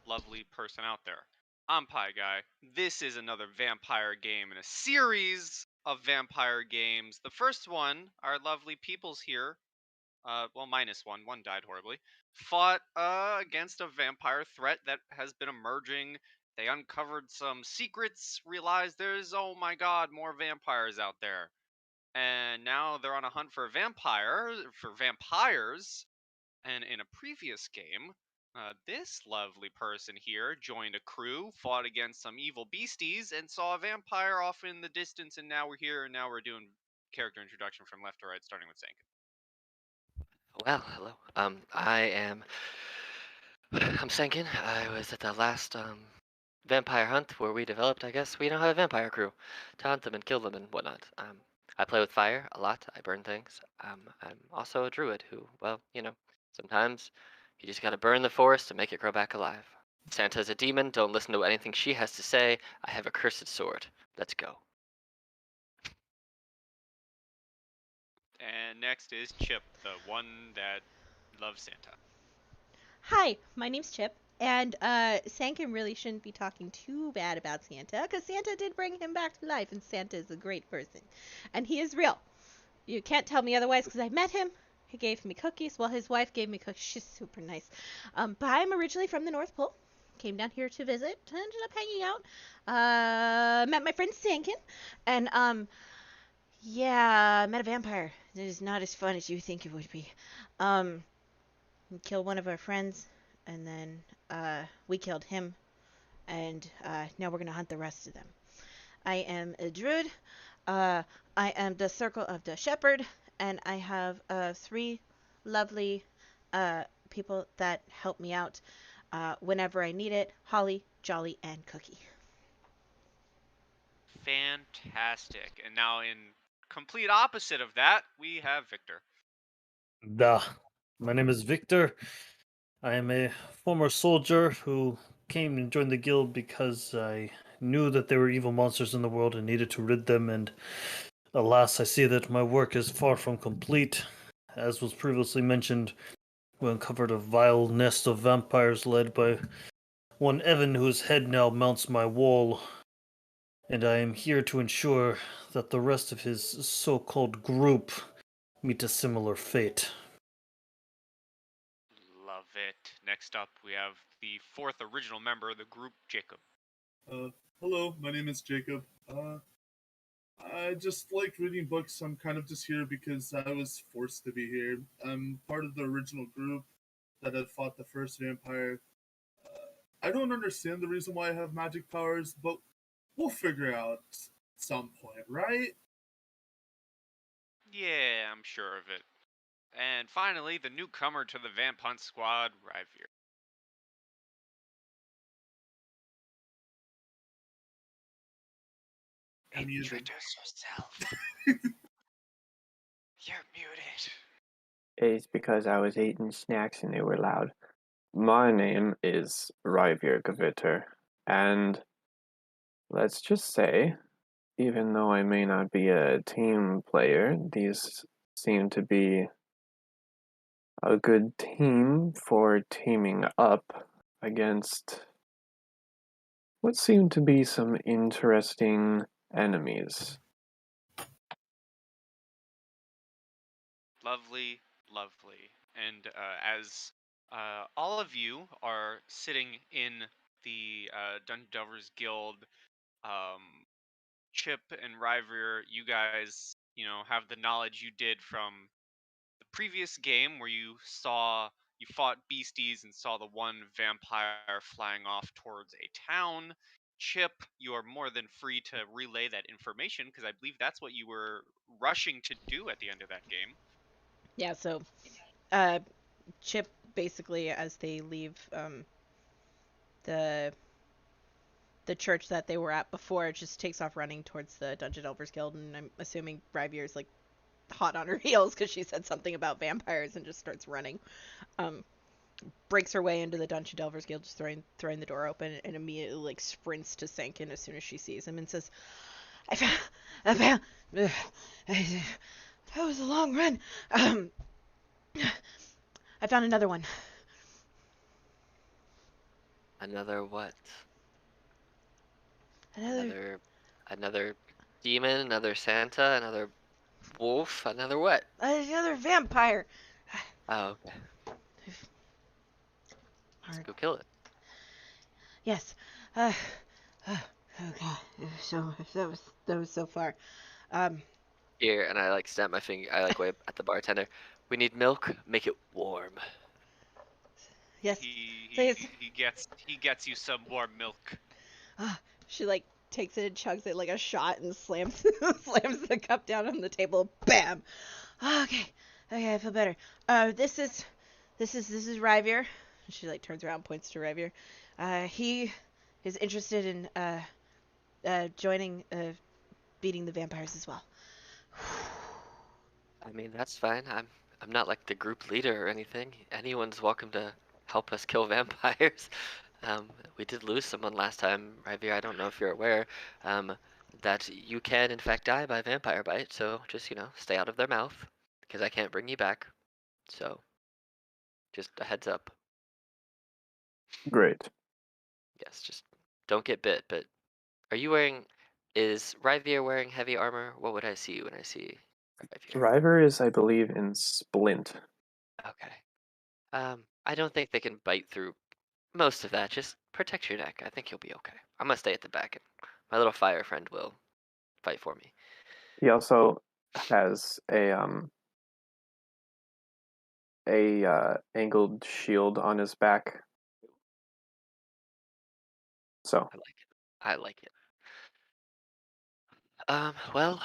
lovely person out there. I'm Pie Guy. This is another vampire game in a series of vampire games. The first one, our lovely peoples here, well, minus one, one died horribly, fought against a vampire threat that has been emerging. They uncovered some secrets, realized there's, oh my god, more vampires out there. And now they're on a hunt for vampires. And in a previous game, this lovely person here joined a crew, fought against some evil beasties, and saw a vampire off in the distance. And now we're here, and now we're doing character introduction from left to right, starting with Sankin. Well, hello. I'm Senkin. I was at the last vampire hunt where we developed, I guess, we now have a vampire crew to hunt them and kill them and whatnot. I play with fire a lot. I burn things. I'm also a druid who, well, sometimes you just gotta burn the forest to make it grow back alive. Santa's a demon. Don't listen to anything she has to say. I have a cursed sword. Let's go. And next is Chip, the one that loves Santa. Hi, my name's Chip, and Sankin really shouldn't be talking too bad about Santa, because Santa did bring him back to life, and Santa is a great person. And he is real. You can't tell me otherwise, because I met him. He gave me cookies. Well, his wife gave me cookies. She's super nice. But I'm originally from the North Pole. Came down here to visit. Ended up hanging out. Met my friend Sankin. And, yeah, met a vampire. It is not as fun as you think it would be. We killed one of our friends, and then we killed him, and now we're gonna hunt the rest of them. I am a druid. I am the Circle of the Shepherd, and I have three lovely people that help me out whenever I need it: Holly, Jolly, and Cookie. Fantastic. And now, in complete opposite of that, we have Victor. Da. My name is Victor. I am a former soldier who came and joined the guild because I knew that there were evil monsters in the world and needed to rid them, and alas, I see that my work is far from complete. As was previously mentioned, we uncovered a vile nest of vampires led by one Evan, whose head now mounts my wall, and I am here to ensure that the rest of his so-called group meet a similar fate. Love it. Next up, we have the fourth original member of the group, Jacob. Hello, my name is Jacob. I just like reading books. I'm kind of just here because I was forced to be here. I'm part of the original group that had fought the first vampire. I don't understand the reason why I have magic powers, but we'll figure out some point, right? Yeah, I'm sure of it. And finally, the newcomer to the Vamp Hunt squad, Ryvier. Introduce yourself. You're muted. It's because I was eating snacks and they were loud. My name is Ryvier Gaviter, and let's just say, even though I may not be a team player, these seem to be a good team for teaming up against what seem to be some interesting enemies. Lovely, lovely. And as all of you are sitting in the Dungeon Delvers Guild, um, Chip and Ryvier, you guys, have the knowledge you did from the previous game where you fought beasties and saw the one vampire flying off towards a town. Chip, you are more than free to relay that information because I believe that's what you were rushing to do at the end of that game. Yeah, so uh, Chip basically, as they leave the church that they were at before, just takes off running towards the Dungeon Delvers Guild, and I'm assuming Ryvier's like hot on her heels because she said something about vampires and just starts running. Breaks her way into the Dungeon Delvers Guild, just throwing the door open, and immediately like sprints to Sankin as soon as she sees him and says, I found that was a long run. I found another one. Another what? Another Another demon, another Santa, another wolf, another what? another vampire. Oh, okay. Let's Hard. go kill it. Yes. Uh, oh god. So that was so far. Um. Here, and I like snap my finger. I like wave at the bartender. We need milk. Make it warm. Yes. He So he yes. he gets you some more milk. She like takes it and chugs it like a shot and slams slams the cup down on the table. Bam. Okay. Okay, I feel better. This is Ryvier. She like turns around, points to Ryvier. He is interested in joining beating the vampires as well. I mean, that's fine. I'm not like the group leader or anything. Anyone's welcome to help us kill vampires. We did lose someone last time, Ryvier. I don't know if you're aware, um, that you can in fact die by vampire bite. So just stay out of their mouth, because I can't bring you back. So just a heads up. Great. Yes, just don't get bit. But are you wearing? Is Ryvier wearing heavy armor? What would I see when I see Ryvier? Driver is, I believe, in splint. Okay. I don't think they can bite through most of that. Just protect your neck. I think you'll be okay. I'm gonna stay at the back, and my little fire friend will fight for me. He also has a angled shield on his back. So I like it. I like it. Well,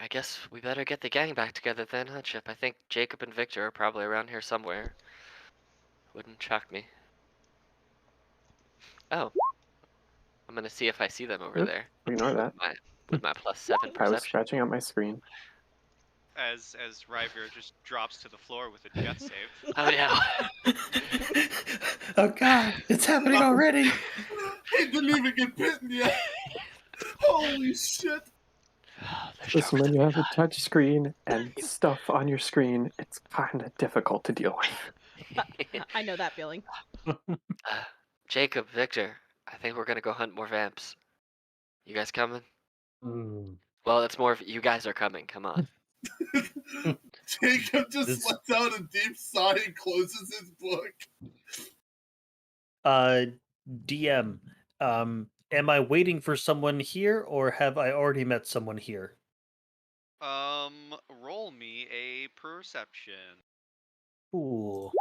I guess we better get the gang back together then, huh, Chip? I think Jacob and Victor are probably around here somewhere. Wouldn't shock me. Oh, I'm gonna see if I see them over oops, there ignore with that. my +7 I was perception. scratching at my screen. As Ryver just drops to the floor with a jet save. Oh no. Oh god, it's happening already. He didn't even get bitten yet. Holy shit. They're Listen, stronger when than you we have a thought. touch screen and stuff on your screen, it's kind of difficult to deal with. I know that feeling. Jacob, Victor, I think we're gonna go hunt more vamps. You guys coming? Mm. Well, it's more of you guys are coming. Come on. Jacob just This- lets out a deep sigh and closes his book. Uh, DM, am I waiting for someone here, or have I already met someone here? Roll me a perception. Ooh.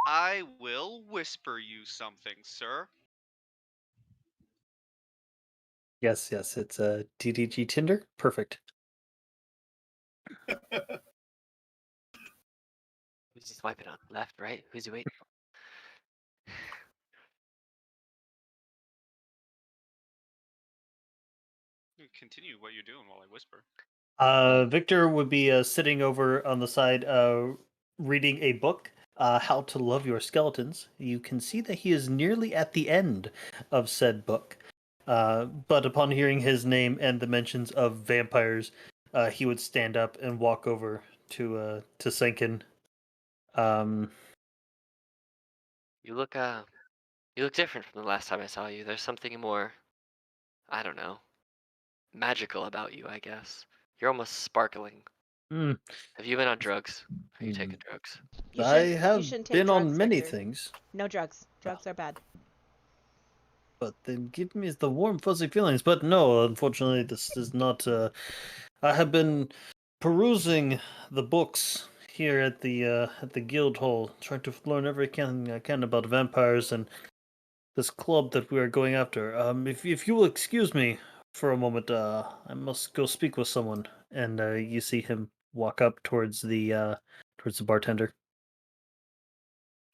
I will whisper you something, sir. Yes, it's a TDG Tinder. Perfect. Who's he swiping on? Left, right? Who's he waiting for? You continue what you're doing while I whisper. Victor would be sitting over on the side, reading a book, How to Love Your Skeletons. You can see that he is nearly at the end of said book. But upon hearing his name and the mentions of vampires, he would stand up and walk over to Senkin. You look different from the last time I saw you. There's something more, I don't know, magical about you, I guess. You're almost sparkling. hmm, Have you been on drugs? Are you hmm. taking drugs? I You have shouldn't take been drugs, on many Victor. things. No drugs. Drugs are bad. But then give me the warm, fuzzy feelings. But no, unfortunately, this is not. I have been perusing the books here at the guild hall, trying to learn everything I can about vampires and this club that we are going after. If you will excuse me for a moment, I must go speak with someone. And you see him walk up towards the bartender.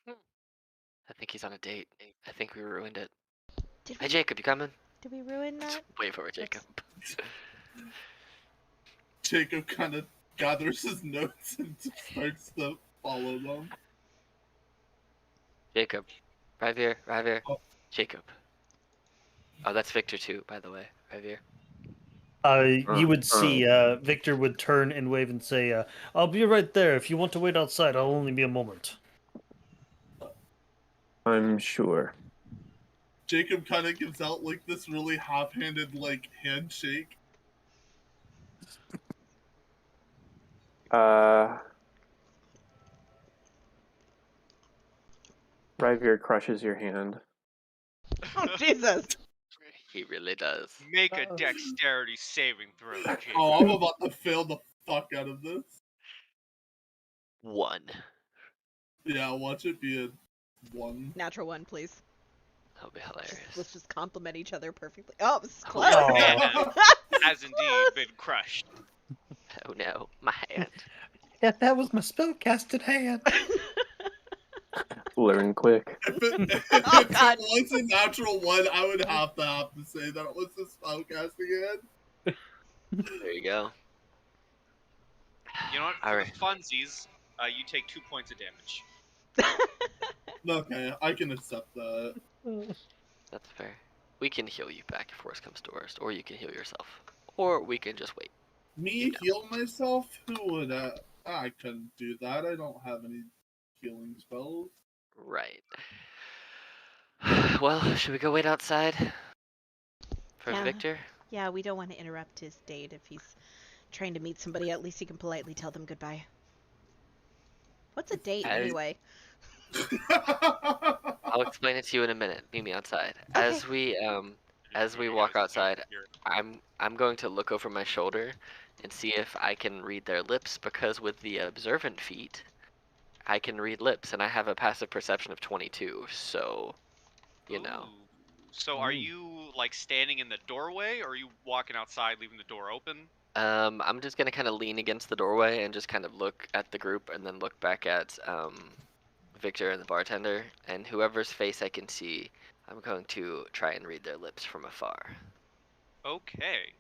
I think he's on a date. I think we ruined it. Did Hey, we Jacob, you coming? did we ruin that? Wait for it, Jacob. Jacob kind of gathers his notes and just starts to follow them. Jacob. Ryvier. Oh. Jacob. Oh, that's Victor too, by the way. Ryvier. You would see Victor would turn and wave and say, "I'll be right there. If you want to wait outside, I'll only be a moment." I'm sure. Jacob kind of gives out like this really half-handed like handshake. Ryvier crushes your hand. Oh, Jesus. He really does. Make a dexterity saving throw, Jake. Oh, I'm about to fail the fuck out of this. 1. Yeah, watch it be a 1. Natural 1, please. That'll be hilarious. Let's just compliment each other perfectly. Oh, this is Oh, close. Oh. Man has indeed been crushed. Oh no, my hand. Yeah, that was my spellcasted hand. Learn quick. If it Oh, God. was a natural 1, I would have to say that it was a spellcasting hand. There you go. You know what? For Alright. the funsies, you take 2 points of damage. Okay, I can accept that. That's fair. We can heal you back if worst comes to worst, or you can heal yourself. Or we can just wait. Me You know. heal myself? Who would? I couldn't do that. I don't have any healing spells. Right. Well, should we go wait outside for Yeah. Victor? Yeah, we don't want to interrupt his date if he's trying to meet somebody. At least he can politely tell them goodbye. What's a date, As- anyway? I'll explain it to you in a minute. Meet me outside. Okay. As we walk outside, I'm going to look over my shoulder and see if I can read their lips, because with the observant feat, I can read lips, and I have a passive perception of 22. So, you know. Ooh. So are you like standing in the doorway, or are you walking outside, leaving the door open? I'm just gonna kind of lean against the doorway and just kind of look at the group, and then look back at Victor and the bartender, and whoever's face I can see, I'm going to try and read their lips from afar. Okay.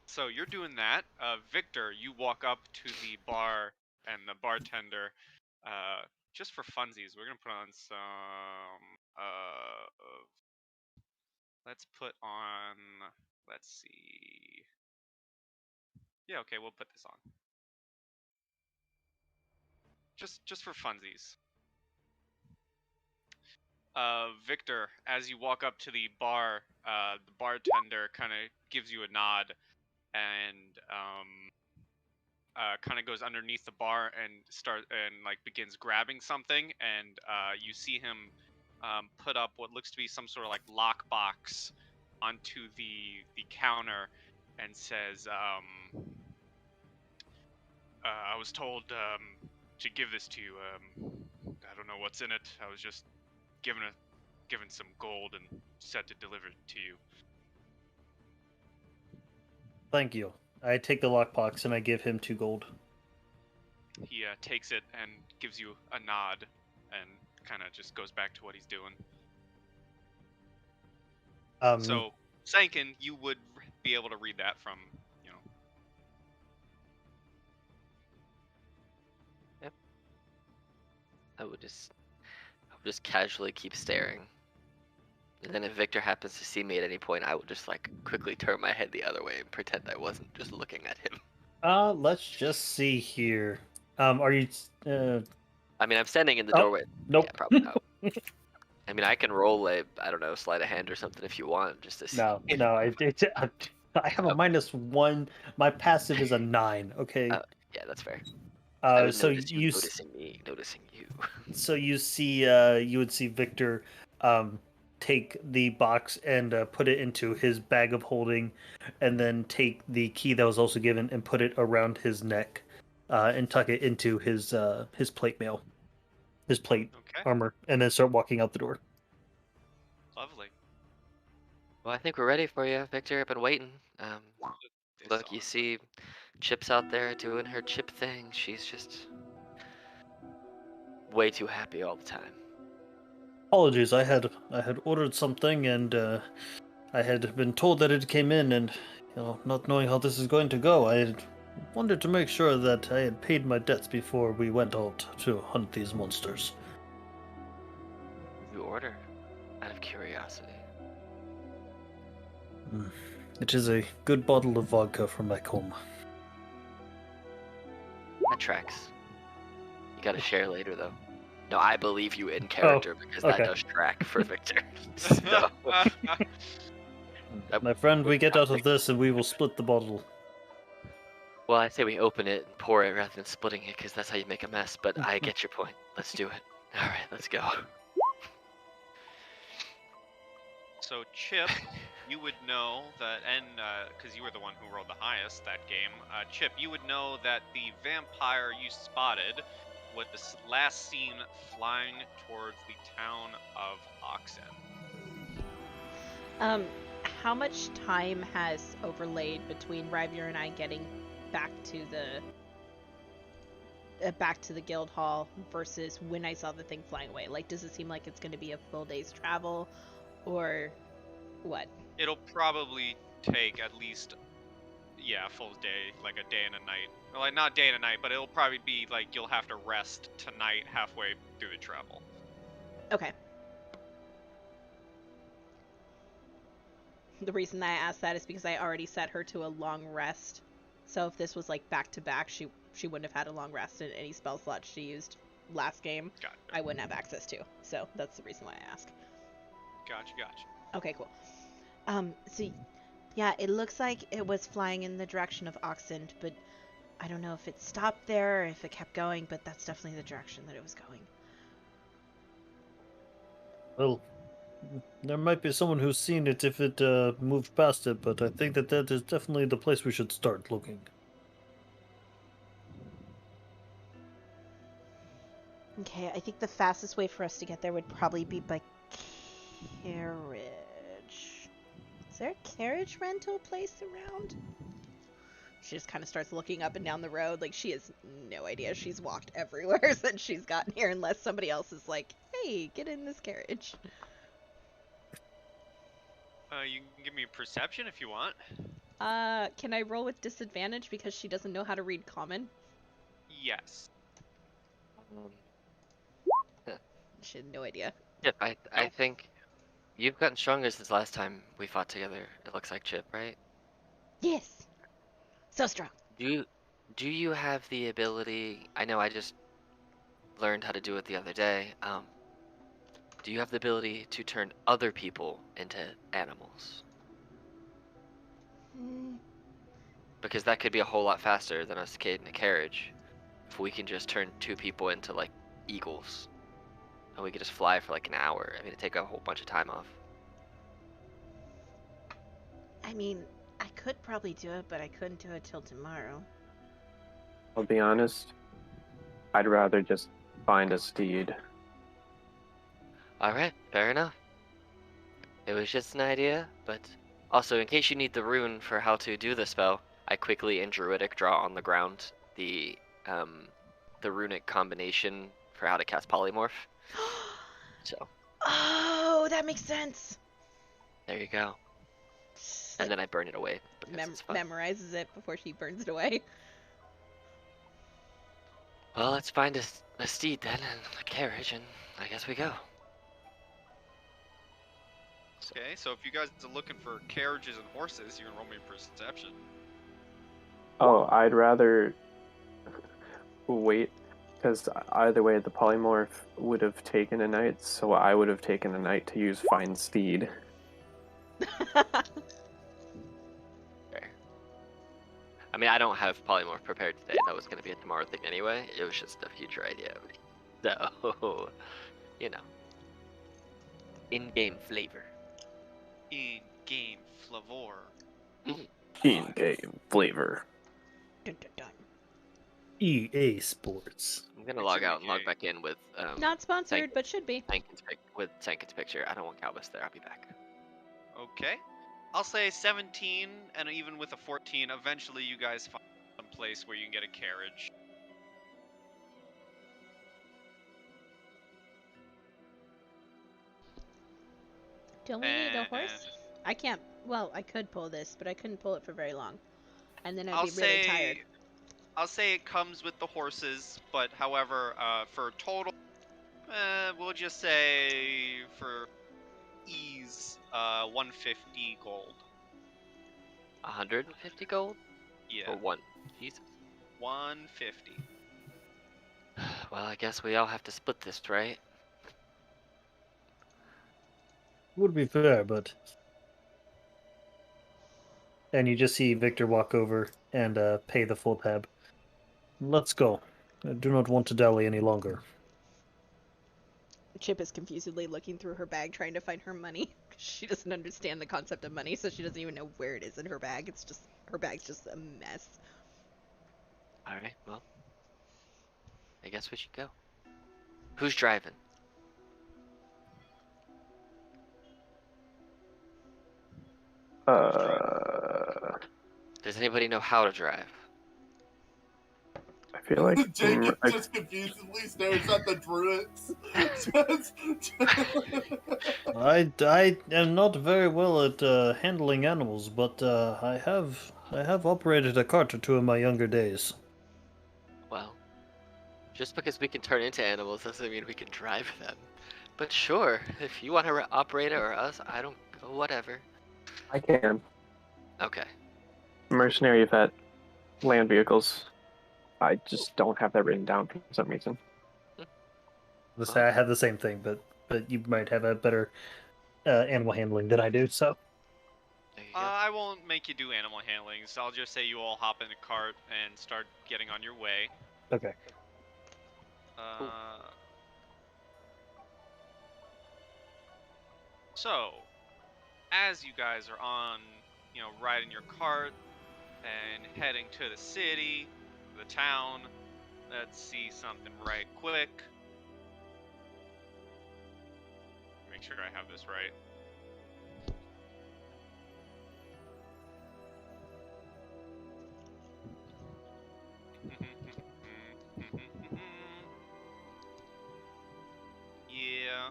So you're doing that. Victor, you walk up to the bar and the bartender. Just for funsies, we're gonna put on some. Let's put on. Let's see. Yeah, okay, we'll put this on. Just for funsies. Victor, as you walk up to the bar, the bartender kind of gives you a nod and kind of goes underneath the bar and like begins grabbing something, and you see him put up what looks to be some sort of like lockbox onto the counter, and says, "I was told to give this to you. I don't know what's in it. I was just given some gold and said to deliver it to you." Thank you. I take the lockbox and I give him 2 gold. He takes it and gives you a nod, and kind of just goes back to what he's doing. So, Sankin, you would be able to read that from, you know. Yep. I would just casually keep staring. And then if Victor happens to see me at any point, I will just like quickly turn my head the other way and pretend I wasn't just looking at him. Let's just see here. Are you? I mean, I'm standing in the Oh, doorway. nope. Yeah, probably not. I mean, I can roll I don't know, sleight of hand or something if you want, just to see. No. I have a -1. My passive is a 9. Okay. Yeah, that's fair. I would So notice you noticing me, noticing you. So you see, you would see Victor take the box and put it into his bag of holding, and then take the key that was also given and put it around his neck, and tuck it into his plate mail, his plate Okay, armor, and then start walking out the door. lovely. Well, I think we're ready for you, Victor. I've been waiting. This Look, you on. see Chip's out there doing her Chip thing. She's just way too happy all the time. Apologies, I had ordered something, and I had been told that it came in, and not knowing how this is going to go, I had wanted to make sure that I had paid my debts before we went out to hunt these monsters. You order out of curiosity. It is a good bottle of vodka from back home. That tracks. You gotta share later, though. No, I believe you in character because that okay. does track for Victor. So, My friend, we get out of this and we will split the bottle. well, I say we open it and pour it rather than splitting it because that's how you make a mess. But I get your point. Let's do it. All right, let's go. So Chip, you would know that, and because you were the one who rolled the highest that game, Chip, you would know that the vampire you spotted was last seen flying towards the town of Oxand. How much time has overlaid between Ryvier and I getting back to the guild hall versus when I saw the thing flying away? Like, does it seem like it's going to be a full day's travel, or what? It'll probably take at least, a full day, like a day and a night. Well, like not day and a night, but it'll probably be like you'll have to rest tonight halfway through the travel. Okay. The reason I asked that is because I already set her to a long rest. So if this was like back to back, she wouldn't have had a long rest in any spell slots she used last game. Gotcha. I wouldn't have access to. So that's the reason why I asked. Gotcha. Okay, cool. So yeah, it looks like it was flying in the direction of Oxand, but I don't know if it stopped there or if it kept going, but that's definitely the direction that it was going. Well, there might be someone who's seen it if it moved past it, but I think that is definitely the place we should start looking. Okay, I think the fastest way for us to get there would probably be by carriage. Is there a carriage rental place around? She just kind of starts looking up and down the road like she has no idea. She's walked everywhere since she's gotten here unless somebody else is like, hey, get in this carriage. You can give me perception if you want. Can I roll with disadvantage because she doesn't know how to read common? Yes. She had no idea. Chip, I think you've gotten stronger since last time we fought together. It looks like Chip, right? Yes. So strong. Do you have the ability? I know I just learned how to do it the other day. Do you have the ability to turn other people into animals? Because that could be a whole lot faster than us in a carriage. If we can just turn 2 people into like eagles, and we could just fly for like an hour. I mean, it'd take a whole bunch of time off. I mean, I could probably do it, but I couldn't do it till tomorrow. I'll be honest, I'd rather just find a steed. Alright, fair enough. It was just an idea, but also in case you need the rune for how to do the spell, I quickly in Druidic draw on the ground the runic combination for how to cast Polymorph. So. Oh, that makes sense. There you go. And then I burn it away. It's fun. Memorizes it before she burns it away. Well, let's find a steed then, and a carriage, and I guess we go. Okay, so if you guys are looking for carriages and horses, you can roll me perception. Oh, I'd rather wait, because either way the polymorph would have taken a night, so I would have taken a night to use find steed. Fair. I mean, I don't have polymorph prepared today. That was going to be a tomorrow thing anyway. It was just a future idea. So, you know, in-game flavor. In-game flavor. In-game flavor. Dun, dun, dun. EA Sports. I'm going to log out and log back in with Not sponsored, but should be. Sankin's picture. I don't want Calvis there. I'll be back. Okay. I'll say 17, and even with a 14, eventually you guys find some place where you can get a carriage. Don't we need a horse? I can't. Well, I could pull this, but I couldn't pull it for very long. And then I'd be really tired. I'll say it comes with the horses, but however, for total, we'll just say for ease, 150 gold. 150 gold? Yeah. Or 1? Jesus. 150. Well, I guess we all have to split this, right? Would be fair, but. And you just see Victor walk over and pay the full tab. Let's go. I do not want to dally any longer. Chip is confusedly looking through her bag trying to find her money. She doesn't understand the concept of money, so she doesn't even know where it is in her bag. It's just, her bag's just a mess. Alright, well. I guess we should go. Who's driving? Does anybody know how to drive? I feel like Jacob just confusedly stares at the druids. I am not very well at handling animals, but I have operated a cart or two in my younger days. Well, just because we can turn into animals doesn't mean we can drive them. But sure, if you want to operate it or us, I don't, whatever. I can. Okay. Mercenary vet, land vehicles. I just don't have that written down for some reason. Let's say I have the same thing, but you might have a better animal handling than I do. So There you go. I won't make you do animal handling, so I'll just say you all hop in a cart and start getting on your way. okay. Cool. So, as you guys are on, riding your cart and heading to the city, the town, let's see something right quick. Make sure I have this right. Yeah.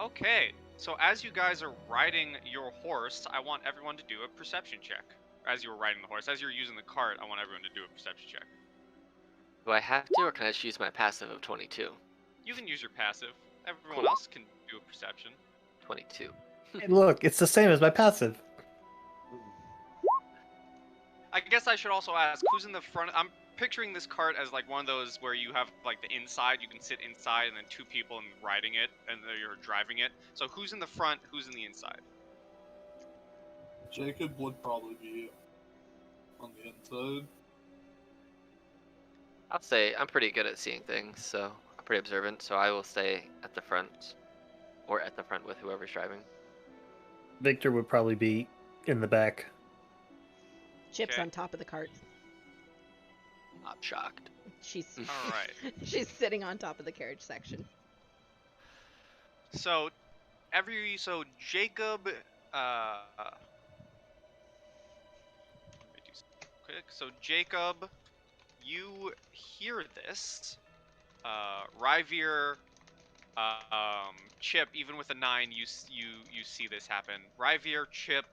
Okay, so as you guys are riding your horse, I want everyone to do a perception check. As you're riding the horse, as you're using the cart, I want everyone to do a perception check. Do I have to, or can I just use my passive of 22? You can use your passive. Everyone Cool. else can do a perception. 22. Hey, look, it's the same as my passive. I guess I should also ask, who's in the front? I'm picturing this cart as like one of those where you have like the inside, you can sit inside, and then two people riding it, and you're driving it. So who's in the front, who's in the inside? Jacob would probably be on the inside. I'll say I'm pretty good at seeing things, so I'm pretty observant, so I will stay at the front. Or at the front with whoever's driving. Victor would probably be in the back. Chip's Okay. on top of the cart. Not shocked. She's All right. she's sitting on top of the carriage section. So Jacob, let me do something quick. So Jacob, you hear this. Ryvier, Chip, even with a 9, you see this happen. Ryvier, Chip,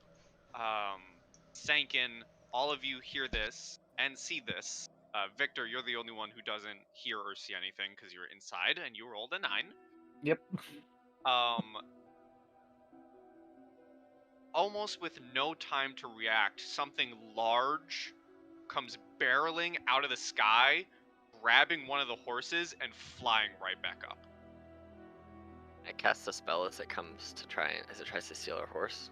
Sankin, all of you hear this and see this. Victor, you're the only one who doesn't hear or see anything because you're inside and you rolled a 9. Yep. Almost with no time to react, something large comes barreling out of the sky, grabbing one of the horses and flying right back up. I cast a spell as it comes to as it tries to steal our horse.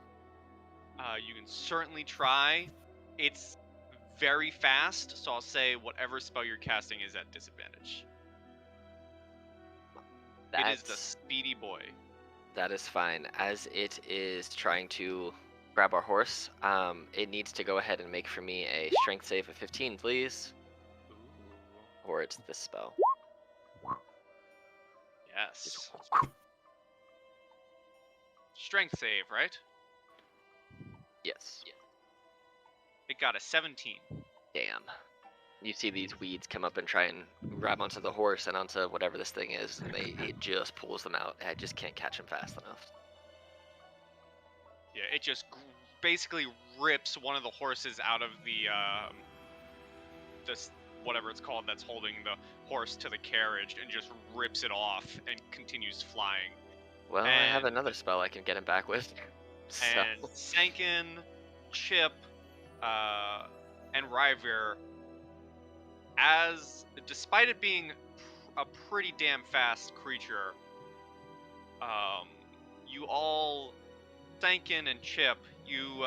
You can certainly try. It's very fast, so I'll say whatever spell you're casting is at disadvantage. It is the Speedy Boy. That is fine. As it is trying to grab our horse, it needs to go ahead and make for me a strength save of 15, please. Ooh. Or it's this spell. Yes. Strength save, right? Yes. It got a 17. Damn. You see these weeds come up and try and grab onto the horse and onto whatever this thing is, and it just pulls them out. I just can't catch them fast enough. Yeah, it just basically rips one of the horses out of the this whatever it's called that's holding the horse to the carriage and just rips it off and continues flying. Well, I have another spell I can get him back with. So. And Sankin, Chip, and Ryver, despite it being a pretty damn fast creature. You all, Stankin and Chip, you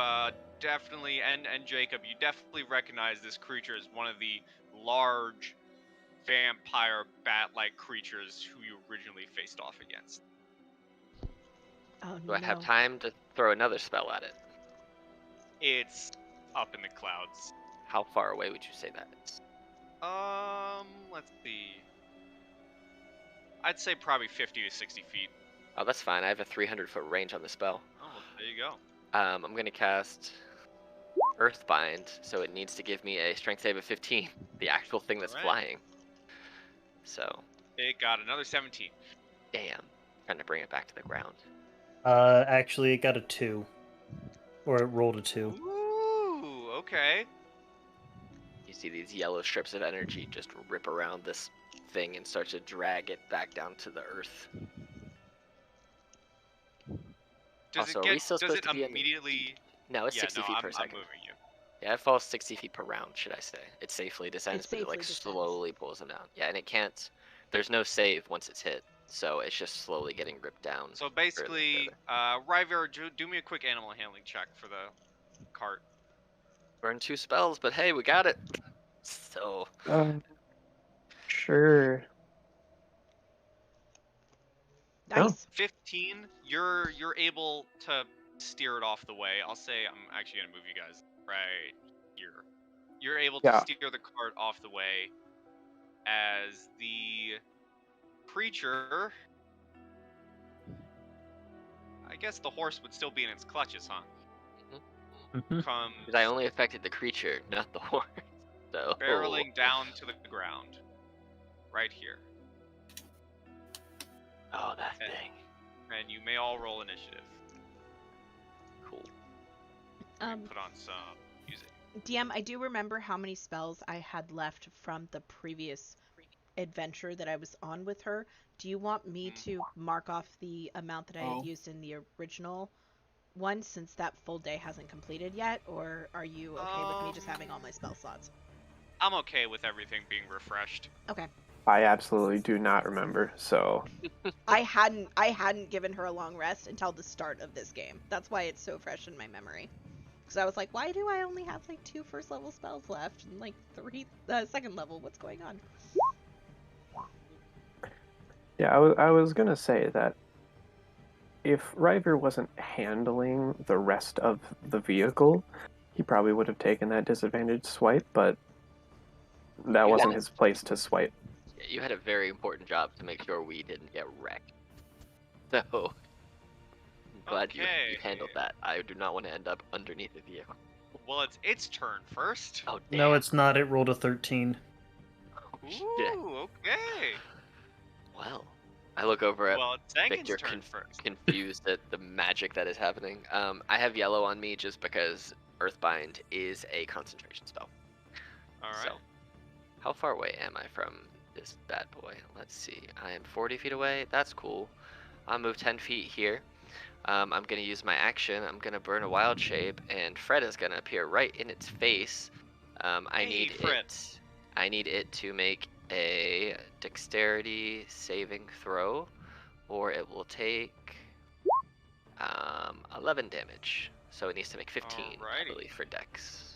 definitely, and Jacob, you definitely recognize this creature as one of the large vampire bat-like creatures who you originally faced off against. Oh Do I have no. time to throw another spell at it? It's up in the clouds. How far away would you say that is? Let's see. I'd say probably 50 to 60 feet. Oh, that's fine. I have a 300-foot range on the spell. Oh, well, there you go. I'm going to cast Earthbind, so it needs to give me a strength save of 15, the actual thing that's Alright. flying. So, It got another 17. damn. Trying to bring it back to the ground. Actually, it got a 2. Or it rolled a 2. Ooh, okay. You see these yellow strips of energy just rip around this thing and start to drag it back down to the earth. Does Also, are we still supposed to be immediately... No, it's Yeah, 60 no, feet I'm per second. moving you. Yeah, it falls 60 feet per round, should I say. It safely descends, It but it like safely descends. slowly pulls them down. Yeah, and it can't... There's no save once it's hit, so it's just slowly getting ripped down. So basically, Ryver, do me a quick animal handling check for the cart. Burn 2 spells, but hey, we got it! So... Sure. Nice. 15, you're able to steer it off the way. I'll say I'm actually gonna move you guys right here. You're able to Yeah. steer the cart off the way as the creature. I guess the horse would still be in its clutches, huh? Mhm. Comes Because I only affected the creature, not the horse. So... barreling down to the ground, right here. Oh, that Okay. thing. And you may all roll initiative. Cool. Let me put on some music. DM, I do remember how many spells I had left from the previous adventure that I was on with her. Do you want me to mark off the amount that I had used in the original one, since that full day hasn't completed yet, or are you okay with me just having all my spell slots? I'm okay with everything being refreshed. Okay. I absolutely do not remember, so I hadn't given her a long rest until the start of this game. That's why it's so fresh in my memory. Because I was like, why do I only have like 2 first level spells left and like 3 second level? What's going on? yeah, I was gonna say that if Ryver wasn't handling the rest of the vehicle, he probably would have taken that disadvantage swipe, but that wasn't his place to swipe. Yeah, you had a very important job to make sure we didn't get wrecked. So, I'm glad you handled that. I do not want to end up underneath the vehicle. Well, it's its turn first. Oh, damn. No, it's not. It rolled a 13. Oh, shit. Ooh, okay. Well, I look over at Well, it's Zankin's Victor turn first. confused at the magic that is happening. I have yellow on me just because Earthbind is a concentration spell. All right. So, how far away am I from this bad boy? Let's see. I am 40 feet away. That's cool. I'll move 10 feet here. I'm going to use my action. I'm going to burn a wild shape, and Fred is going to appear right in its face. I need it to make a dexterity saving throw, or it will take 11 damage. So it needs to make 15, I Alrighty. believe, for dex.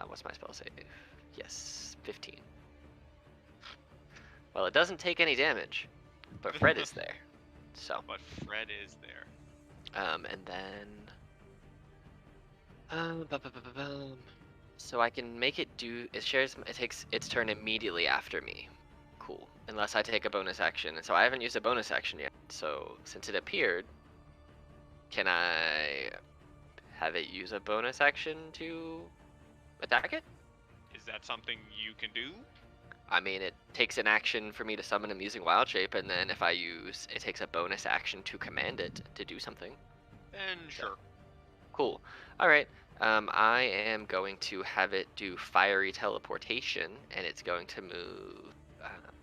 What's my spell save? Yes, 15. Well, it doesn't take any damage, but Fred is there. So, But Fred is there. and then, so I can make it do. It takes its turn immediately after me. Cool. Unless I take a bonus action, and so I haven't used a bonus action yet. So since it appeared, can I have it use a bonus action to attack it? Is that something you can do? I mean, it takes an action for me to summon him using Wild Shape, and then if I use, it takes a bonus action to command it to do something. Then sure. Cool. Alright, I am going to have it do Fiery Teleportation, and it's going to move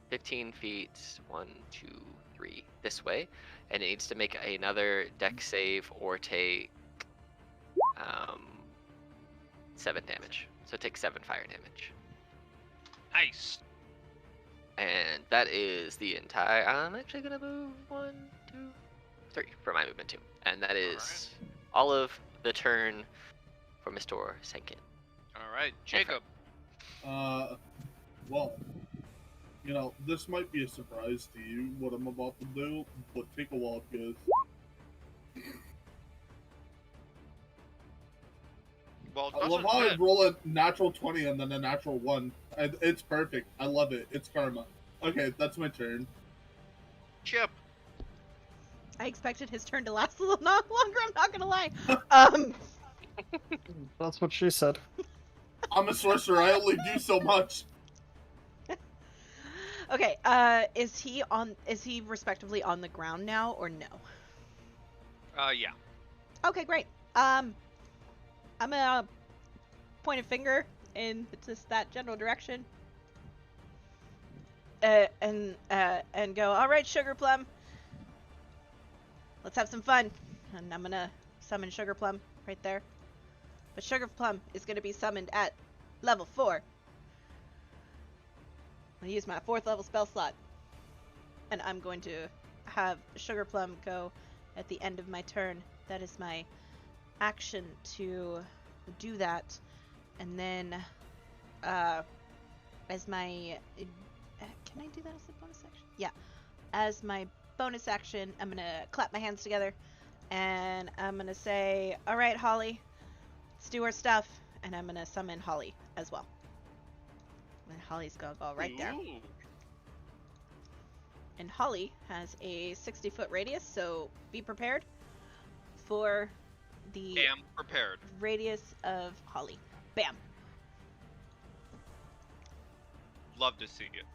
15 feet, 1, 2, 3, this way, and it needs to make another dex save or take 7 damage. So take 7 fire damage. Nice. And that is the entire. I'm actually gonna move 1, 2, 3 for my movement too, and that is all of the turn for Mr. Senkin. All right, Jacob. Well, this might be a surprise to you what I'm about to do, but take a walk, guys. Well, I love how I roll a natural 20 and then a natural 1. It's perfect. I love it. It's karma. Okay, that's my turn. Chip. I expected his turn to last a little longer, I'm not gonna lie. That's what she said. I'm a sorcerer. I only do so much. Okay, is he respectively on the ground now or no? Yeah. Okay, great. I'm gonna point a finger in just that general direction. And go, all right, Sugar Plum. Let's have some fun. And I'm gonna summon Sugar Plum right there. But Sugar Plum is gonna be summoned at level 4. I'm gonna use my 4th level spell slot. And I'm going to have Sugar Plum go at the end of my turn. That is my action to do that. And then, as my... can I do that as a bonus action? Yeah. As my bonus action, I'm going to clap my hands together. And I'm going to say, alright, Holly, let's do our stuff. And I'm going to summon Holly as well. And Holly's going to go right there. Ooh. And Holly has a 60-foot radius, so be prepared for the Am prepared. radius of Holly. Bam. Love to see it.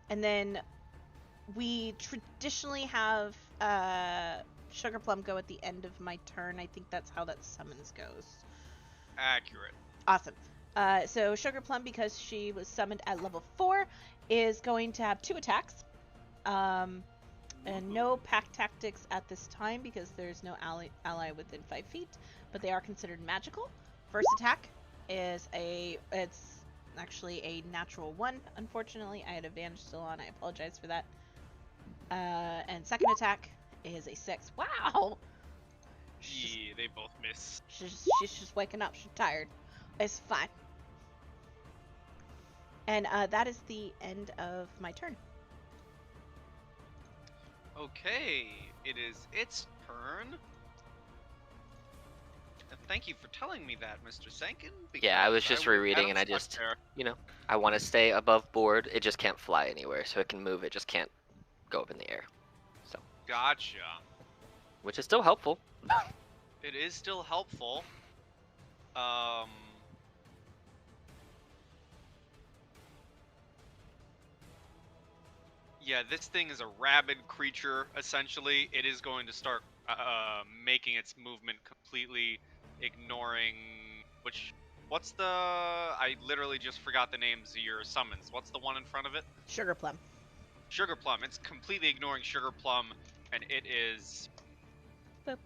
And then we traditionally have Sugar Plum go at the end of my turn. I think that's how that summons goes. Accurate. Awesome. So Sugar Plum, because she was summoned at level 4, is going to have 2 attacks. And no pack tactics at this time because there's no ally within 5 feet, but they are considered magical. First attack is it's actually a natural 1, unfortunately. I had advantage still on, I apologize for that. And second attack is a 6. Wow! Yeah, they both miss. She's just waking up, she's tired. It's fine. And that is the end of my turn. Okay, it is its turn. And thank you for telling me that, Mr. Senkin. Yeah, I was just rereading and I stuck just, there. I want to stay above board. It just can't fly anywhere, so it can move. It just can't go up in the air. So, Gotcha. which is still helpful. It is still helpful. Yeah, this thing is a rabid creature, essentially. It is going to start making its movement completely ignoring... What's the... I literally just forgot the names of your summons. What's the one in front of it? Sugar Plum. Sugar Plum. It's completely ignoring Sugar Plum, and it is... Boop.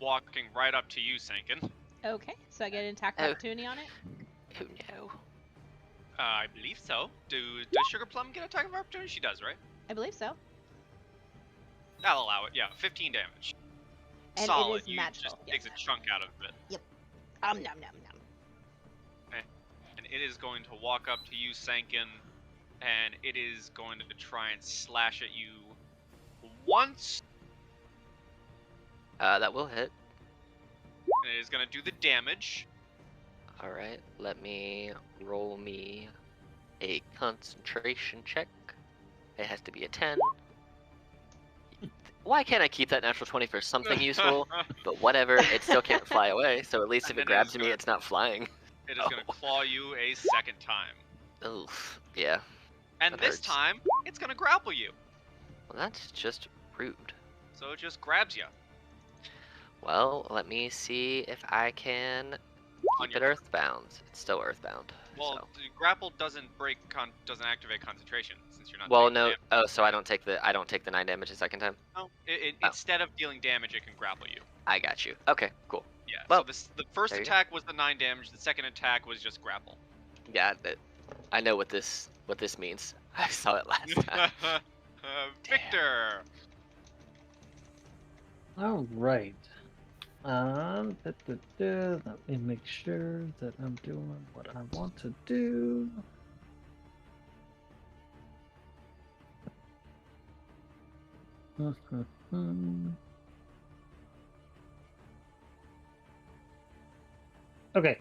Walking right up to you, Sankin. Okay, so I get an attack Oh. opportunity on it? Oh no. I believe so. Does Sugar Plum get attack of opportunity? She does, right? I believe so. I'll allow it. Yeah, 15 damage. And Solid. it is You magical. just Yes. takes a chunk out of it. Nom nom nom. And it is going to walk up to you, Sankin, and it is going to try and slash at you once. That will hit. And it is going to do the damage. Alright, let me roll me a concentration check. It has to be a 10. Why can't I keep that natural 20 for something useful? But whatever, it still can't fly away, so at least And if it then it is grabs me, gonna- it's not flying. It is going to claw you a second time. Oof, yeah. And That this hurts. time, it's going to grapple you. Well, that's just rude. So it just grabs you. Well, let me see if I can On keep it your- earthbound. It's still earthbound. Well, so. the grapple doesn't doesn't activate concentration since you're not. Well, taking no. damage. Oh, so I don't take the 9 damage a second time. No, Oh. instead of dealing damage, it can grapple you. I got you. Okay, cool. Yeah. Well, so the first there you go. attack was the 9 damage. The second attack was just grapple. Yeah, I know what this what this means. I saw it last time. Victor. All right. Let me make sure that I'm doing what I want to do. Okay.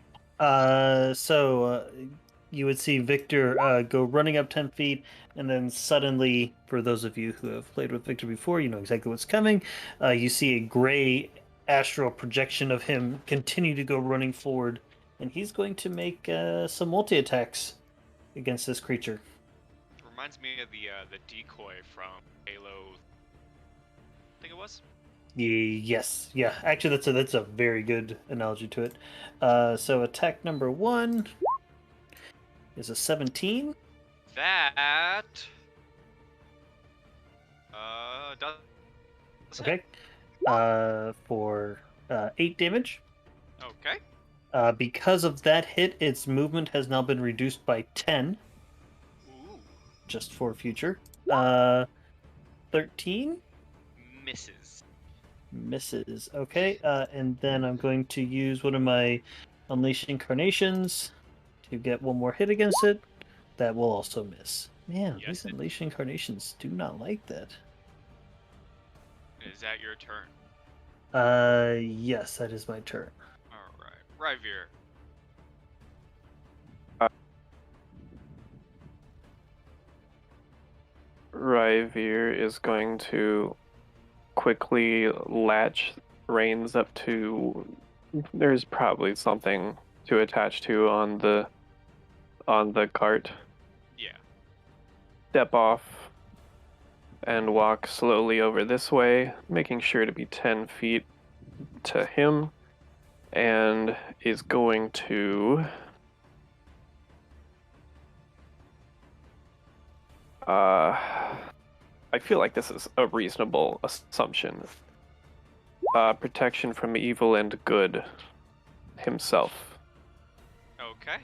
You would see Victor go running up 10 feet, and then suddenly, for those of you who have played with Victor before, you know exactly what's coming. You see a gray astral projection of him continue to go running forward, and he's going to make some multi attacks against this creature. Reminds me of the decoy from Halo. I think it was. Yes, yeah. Actually, that's a very good analogy to it. So attack number 1 is a 17. That does hit. Okay. For 8 damage. Okay. Because of that hit, its movement has now been reduced by 10. Ooh. Just for future. 13. Misses. Misses. Okay. And then I'm going to use one of my Unleash Incarnations to get one more hit against it. That will also miss. Man, Yes, these Unleash Incarnations do not like that. Is that your turn? Yes, that is my turn. All right, Ryvier. Ryvier is going to quickly latch reins up to. There's probably something to attach to on the cart. Yeah. Step off and walk slowly over this way, making sure to be 10 feet to him, and is going to I feel like this is a reasonable assumption. Protection from evil and good himself. Okay.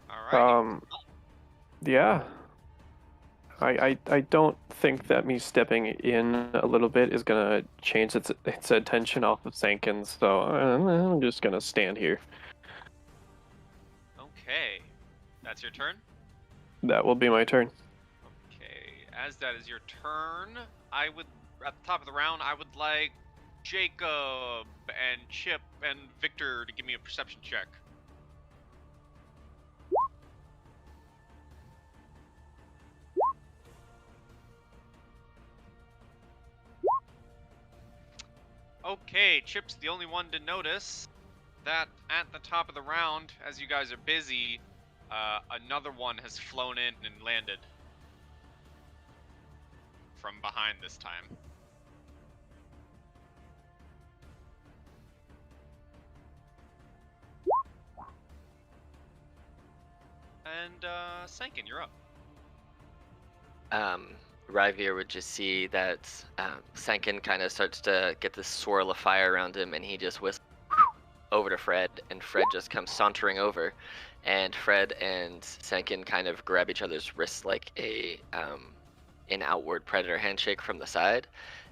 All right. Yeah. I don't think that me stepping in a little bit is gonna change its attention off of Sankin, so I'm just gonna stand here. Okay. That's your turn? That will be my turn. Okay. As that is your turn, I would, at the top of the round, I would like Jacob and Chip and Victor to give me a perception check. Okay, Chip's the only one to notice that at the top of the round, as you guys are busy, another one has flown in and landed. From behind this time. And, Sankin, you're up. Ryvier would just see that Sankin kind of starts to get this swirl of fire around him, and he just whistles over to Fred, and Fred just comes sauntering over, and Fred and Sankin kind of grab each other's wrists like an outward predator handshake from the side,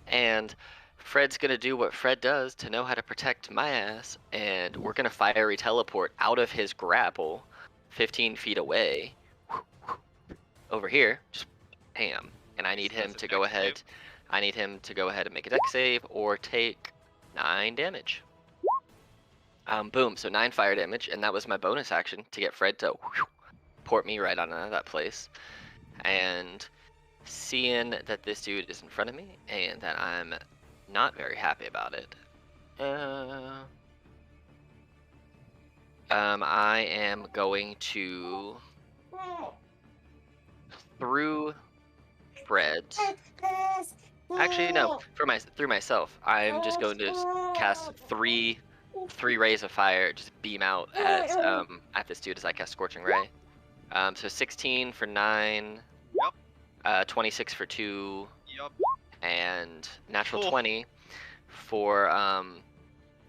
and Fred's gonna do what Fred does to know how to protect my ass, and we're gonna fiery teleport out of his grapple 15 feet away over here, just bam. And I need him to go ahead. I need him to go ahead and make a dex save or take 9 damage. Boom. So 9 fire damage, and that was my bonus action to get Fred to port me right on that place. And seeing that this dude is in front of me and that I'm not very happy about it, I am going to through Fred. Actually, no. Through myself, I'm just going to cast three rays of fire, just beam out at this dude as I cast Scorching Ray. So 16 for 9. Yep. 26 for 2. Yep. And natural Cool. 20. for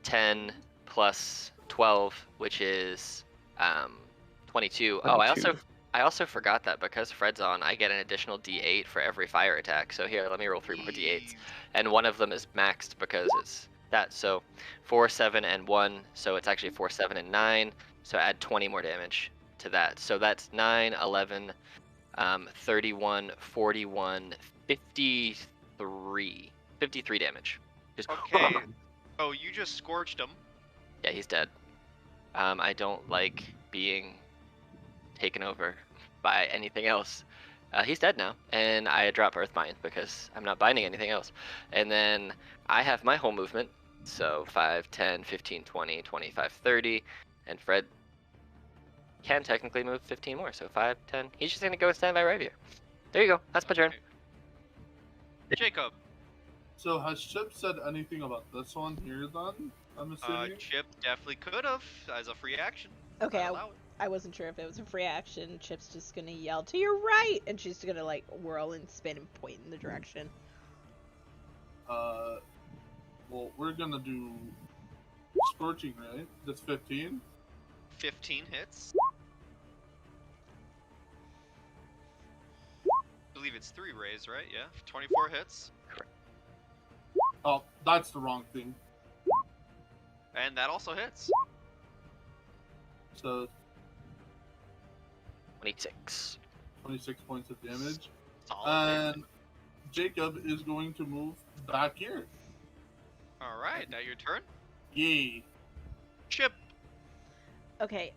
10 plus 12, which is 22. Oh, 22. I also forgot that because Fred's on, I get an additional D8 for every fire attack. So here, let me roll 3 more D8s, and one of them is maxed because it's that. So 4, 7, and 1. So it's actually 4, 7, and 9. So add 20 more damage to that. So that's 9, 11, 31, 41, 53. 53 damage. Just Okay. Oh, you just scorched him. yeah, he's dead. I don't like being taken over by anything else. He's dead now, and I drop Earthbind because I'm not binding anything else. And then I have my whole movement, so 5, 10, 15, 20, 25, 30, and Fred can technically move 15 more, so 5, 10. He's just going to go stand by right here. There you go. That's my turn. Okay. Jacob. So has Chip said anything about this one here then? I'm assuming. Chip definitely could have as a free action. Okay, I'd allow it. I wasn't sure if it was a free action. Chip's just gonna yell, "To your right!" And she's gonna, like, whirl and spin and point in the direction. Well, we're gonna do scorching, right? That's 15. 15 hits. I believe it's 3 rays, right? Yeah. 24 hits. Oh, that's the wrong thing. And that also hits. So 26. 26 points of damage. Solid. And Jacob is going to move back here. Alright, now your turn. Yay. Chip. Okay,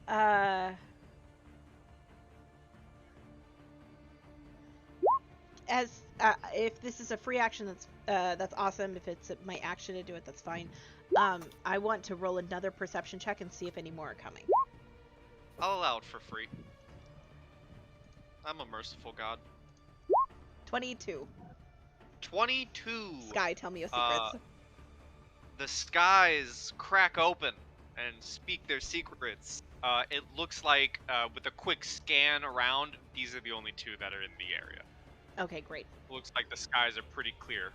if this is a free action, that's awesome. If it's my action to do it, that's fine. I want to roll another perception check and see if any more are coming. I'll allow it for free. I'm a merciful god. 22. 22. Sky, tell me your secrets. The skies crack open and speak their secrets. It looks like, with a quick scan around, these are the only 2 that are in the area. Okay, great. Looks like the skies are pretty clear.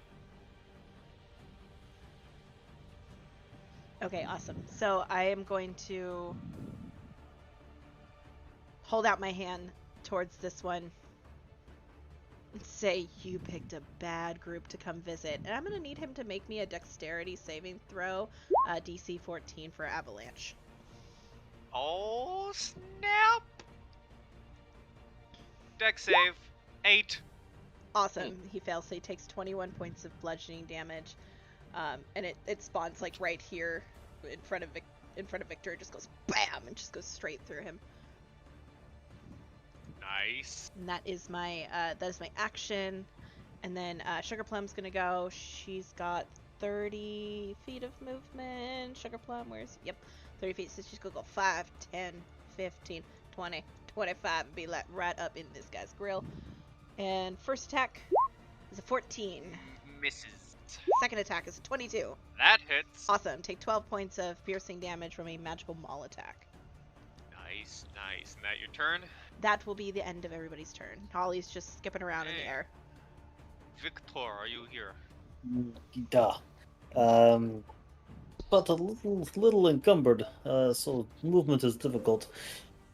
Okay, awesome. So I am going to hold out my hand towards this one and say, "You picked a bad group to come visit." And I'm going to need him to make me a dexterity saving throw, DC 14 for avalanche. Oh, snap! Dex save. 8. Awesome. He fails, so he takes 21 points of bludgeoning damage. And it spawns like right here in front of Victor. It just goes BAM and just goes straight through him. Nice. And that is my action. And then Sugar Plum's gonna go. She's got 30 feet of movement. Sugar Plum, yep, 30 feet. So she's gonna go 5, 10, 15, 20, 25 and be like right up in this guy's grill. And first attack is a 14. Misses. Second attack is a 22. That hits. Awesome. Take 12 points of piercing damage from a magical maul attack. Nice, nice. And that your turn? That will be the end of everybody's turn. Holly's just skipping around in the Okay. air. Victor, are you here? Duh. But a little encumbered, so movement is difficult.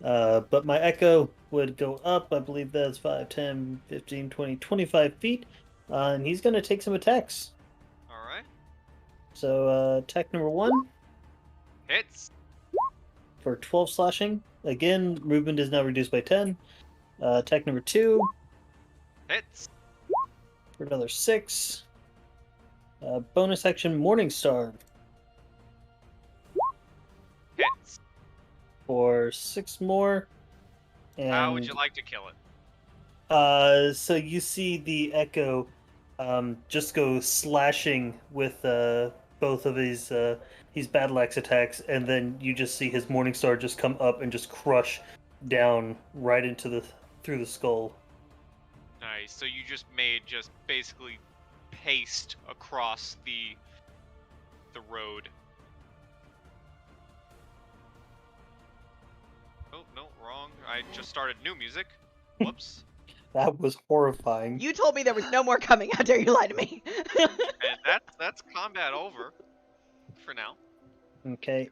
But my echo would go up. I believe that's 5, 10, 15, 20, 25 feet. And he's going to take some attacks. Alright. So attack number 1 Hits. for 12 slashing. Again, movement is now reduced by 10. Attack number 2 Hits. for another 6. Bonus action Morningstar Hits. for 6 more. And How would you like to kill it? So you see the echo just go slashing with both of his battle axe attacks, and then you just see his Morningstar just come up and just crush down right into through the skull. Nice. So you just made basically paste across the road. Oh, no, wrong. I just started new music. Whoops. That was horrifying. You told me there was no more coming. How dare you lie to me? And that's combat over for now. Okay.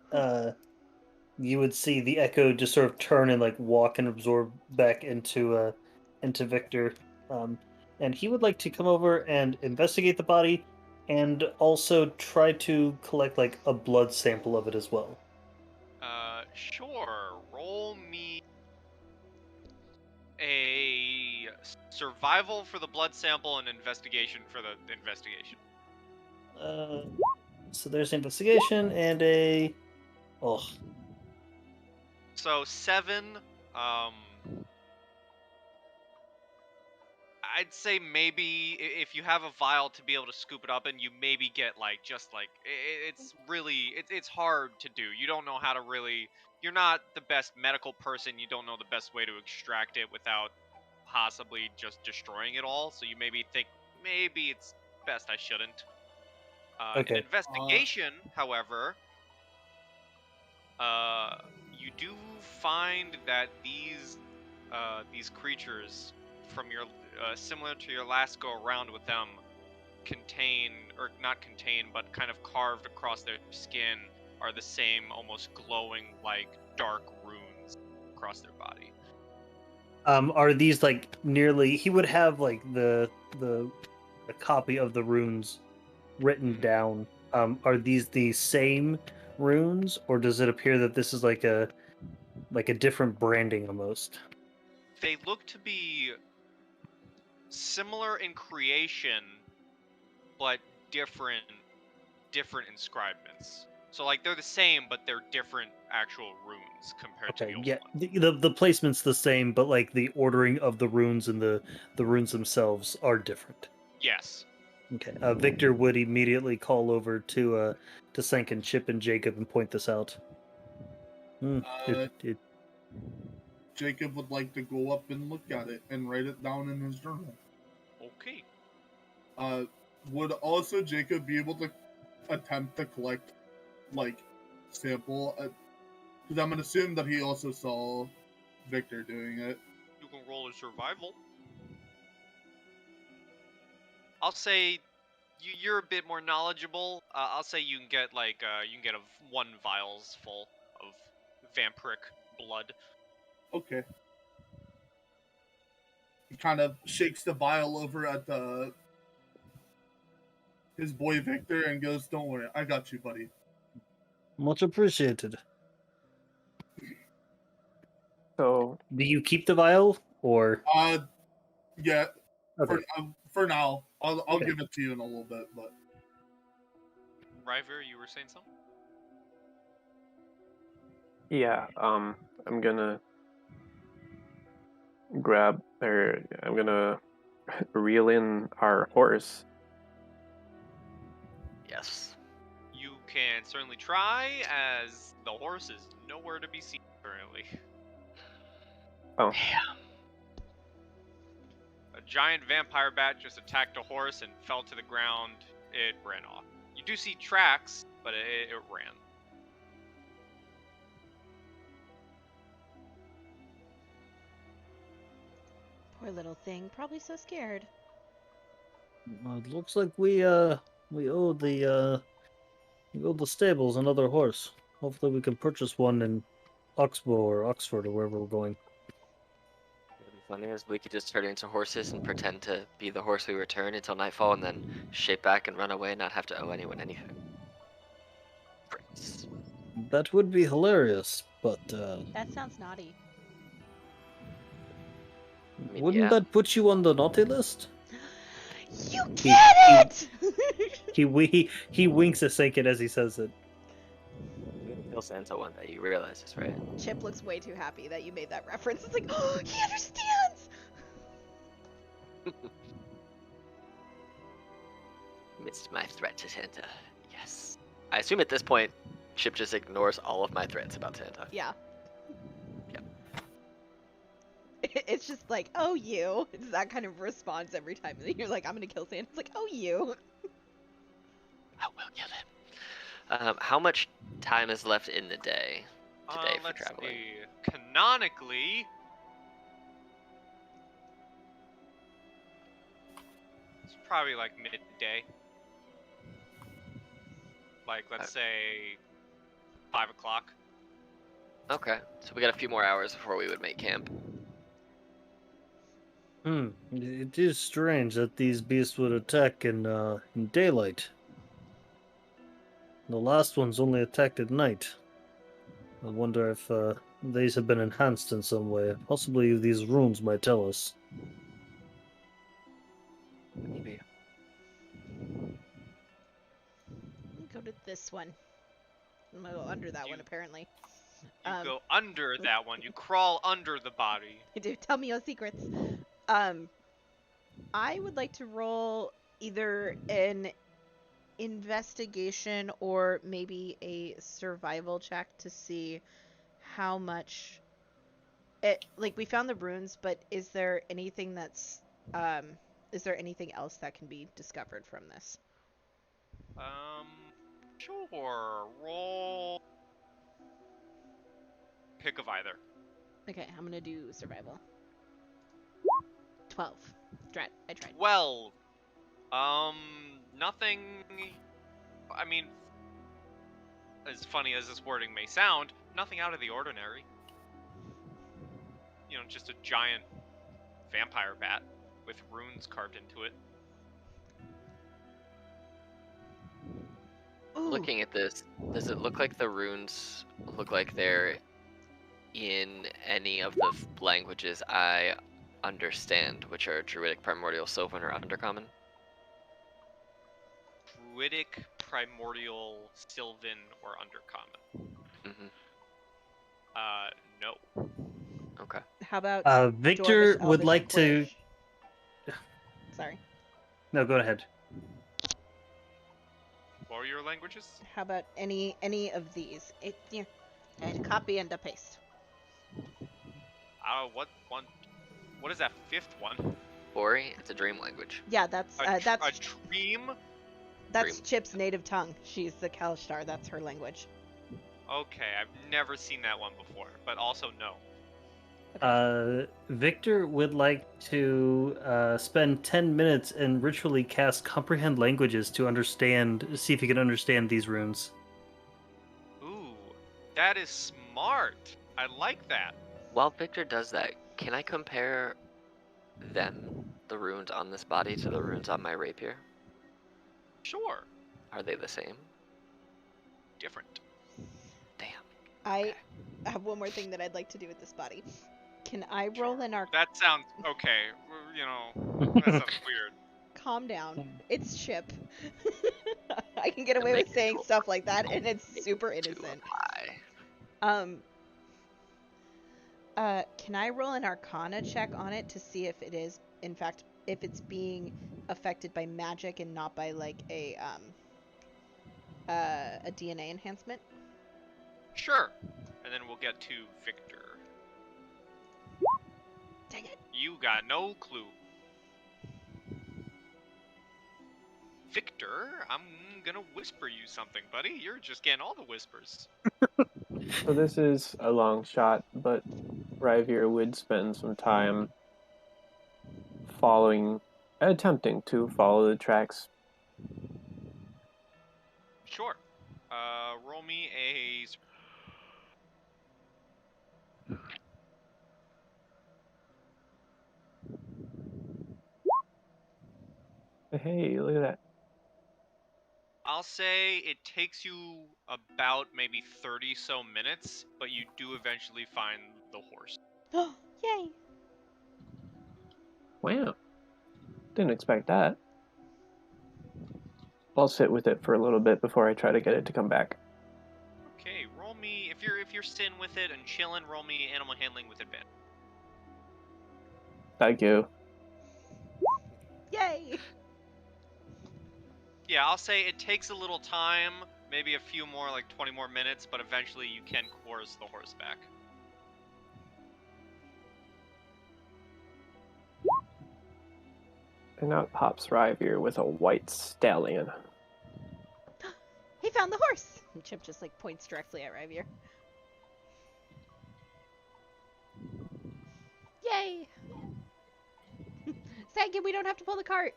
You would see the echo just sort of turn and like walk and absorb back into Victor. And he would like to come over and investigate the body and also try to collect like a blood sample of it as well. Sure. Roll me a survival for the blood sample and investigation for the investigation. So there's investigation and a oh So 7. Um, I'd say maybe if you have a vial to be able to scoop it up, and you maybe get like just like it's really it's hard to do. You don't know how to really. You're not the best medical person. You don't know the best way to extract it without possibly just destroying it all. So you maybe think maybe it's best I shouldn't. In okay. investigation, however, you do find that these creatures from your similar to your last go around with them contain or not contain but kind of carved across their skin are the same almost glowing like dark runes across their body. Are these like nearly? He would have like the a copy of the runes written down. Are these the same runes, or does it appear that this is like a different branding almost? They look to be similar in creation but different inscribements. So like they're the same, but they're different actual runes compared to Okay, the old yeah, ones. the placement's the same, but like the ordering of the runes and the runes themselves are different. Yes. Okay, Victor would immediately call over to Senkin, Chip, and Jacob and point this out. Uh, Jacob would like to go up and look at it and write it down in his journal. Okay. Would also Jacob be able to attempt to collect, like, sample? Because I'm gonna assume that he also saw Victor doing it. You can roll a survival. I'll say you're a bit more knowledgeable. I'll say you can get like you can get one vials full of vampiric blood. Okay. He kind of shakes the vial over at his boy Victor and goes, "Don't worry, I got you, buddy." Much appreciated. So, Do you keep the vial, or Yeah. okay? For now, I'll Okay. give it to you in a little bit, but River, you were saying something? yeah, I'm gonna grab, or I'm gonna reel in our horse. Yes. You can certainly try, as the horse is nowhere to be seen currently. Oh, A giant vampire bat just attacked a horse and fell to the ground. It ran off. You do see tracks, but it ran. Poor little thing, probably so scared. Well, it looks like we owe the stables another horse. Hopefully, we can purchase one in Oxbow or Oxford or wherever we're going. It'd be funny is we could just turn into horses and pretend to be the horse we return until nightfall and then shape back and run away and not have to owe anyone anything. Prince. That would be hilarious, but That sounds naughty. I mean, wouldn't yeah. that put you on the naughty list? You get it! He winks at Senkin as he says it. You're gonna kill Santa one day, you realize this, right? Chip looks way too happy that you made that reference. It's like, oh, he understands! It's my threat to Santa. Yes. I assume at this point, Chip just ignores all of my threats about Santa. Yeah. Yep. It's just like, oh, you. It's that kind of response every time that you're like, I'm gonna kill Santa. It's like, oh, you. I will kill him. How much time is left in the day today for Let's traveling? see. Canonically, Probably like midday. Like, let's say 5 o'clock. Okay, so we got a few more hours before we would make camp. It is strange that these beasts would attack in daylight. The last ones only attacked at night. I wonder if these have been enhanced in some way. Possibly these runes might tell us. Maybe. Go to this one. I'm gonna go under that one, apparently. You go under that one. You crawl under the body. Do tell me your secrets. I would like to roll either an investigation or maybe a survival check to see how much it, like, we found the runes, but is there anything else that can be discovered from this? Sure. Roll. Pick of either. Okay, I'm gonna do survival. 12. I tried. 12. Nothing. I mean, as funny as this wording may sound, nothing out of the ordinary. You know, just a giant vampire bat with runes carved into it. Ooh. Looking at this, does it look like the runes look like they're in any of the languages I understand, which are Druidic, Primordial, Sylvan, or Undercommon? Druidic, Primordial, Sylvan, or Undercommon? Mm-hmm. No. Okay. How about Victor Dwarvish, would Elvish, like to. Quirish? Sorry. No, go ahead. What are your languages? How about any of these? And copy and paste. What one? What is that fifth one? Ori, it's a dream language. Yeah, that's A dream? That's Dream. Chip's native tongue. She's the Kalashtar. That's her language. Okay, I've never seen that one before, but also no. Victor would like to spend 10 minutes and ritually cast Comprehend Languages to see if he can understand these runes. Ooh, that is smart. I like that. While Victor does that, can I compare the runes on this body, to the runes on my rapier? Sure. Are they the same? Different. Damn. I have one more thing that I'd like to do with this body. Can I roll an arc? That sounds okay. You know, that sounds weird. Calm down. It's Chip. I can get away Make with it saying cool. stuff like that, and it's Make super it to innocent. apply. Can I roll an Arcana check on it to see if it is, in fact, if it's being affected by magic and not by like a DNA enhancement? Sure. And then we'll get to Victor. Dang it. You got no clue. Victor, I'm gonna whisper you something, buddy. You're just getting all the whispers. So this is a long shot, but Ryvier would spend some time attempting to follow the tracks. Sure. Roll me a... Hey, look at that. I'll say it takes you about maybe 30 so minutes, but you do eventually find the horse. Oh, yay. Wow. Didn't expect that. I'll sit with it for a little bit before I try to get it to come back. Okay, roll me if you're sitting with it and chilling, roll me animal handling with advantage. Thank you. Yay. Yeah, I'll say it takes a little time, maybe a few more, like 20 more minutes, but eventually you can coerce the horse back. And out pops Ryvier with a white stallion. He found the horse. And Chip just like points directly at Ryvier. Yay. Sankin, we don't have to pull the cart.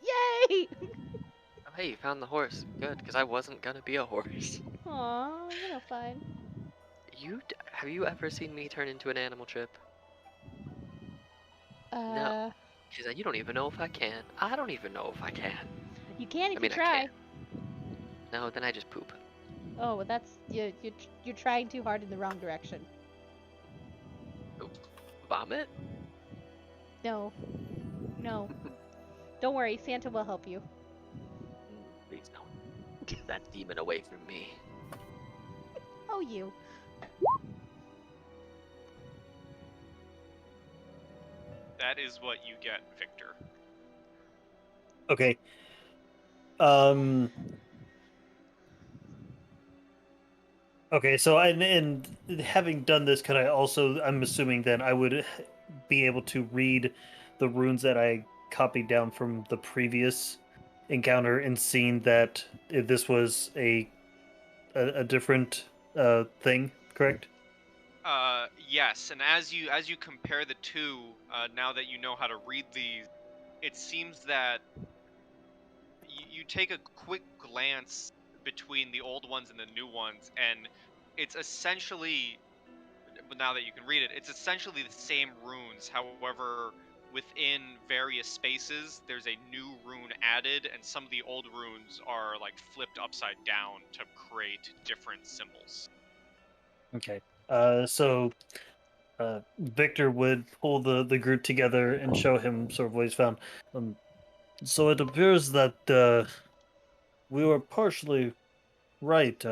Yay! Oh, hey, you found the horse. Good, because I wasn't gonna be a horse. Aw, you're no fun. Have you ever seen me turn into an animal, Chip? No. Uh, You don't even know if I can. I don't even know if I can. you can if I mean, you I try. can. No, then I just poop. Oh, well, that's you're trying too hard in the wrong direction. Oop. Vomit? No, no. Don't worry, Santa will help you. Please don't. Get that demon away from me. Oh, you. That is what you get, Victor. Okay. Okay, so and having done this, could I also? I'm assuming then I would be able to read the runes that I copied down from the previous encounter and seeing that this was a different thing, correct? Yes, and as you compare the two, now that you know how to read these, it seems that you take a quick glance between the old ones and the new ones, and it's essentially, but now that you can read it, it's essentially the same runes. However, within various spaces, there's a new rune added, and some of the old runes are like flipped upside down to create different symbols. Okay. So Victor would pull the group together and show him sort of what he's found. So it appears that we were partially right.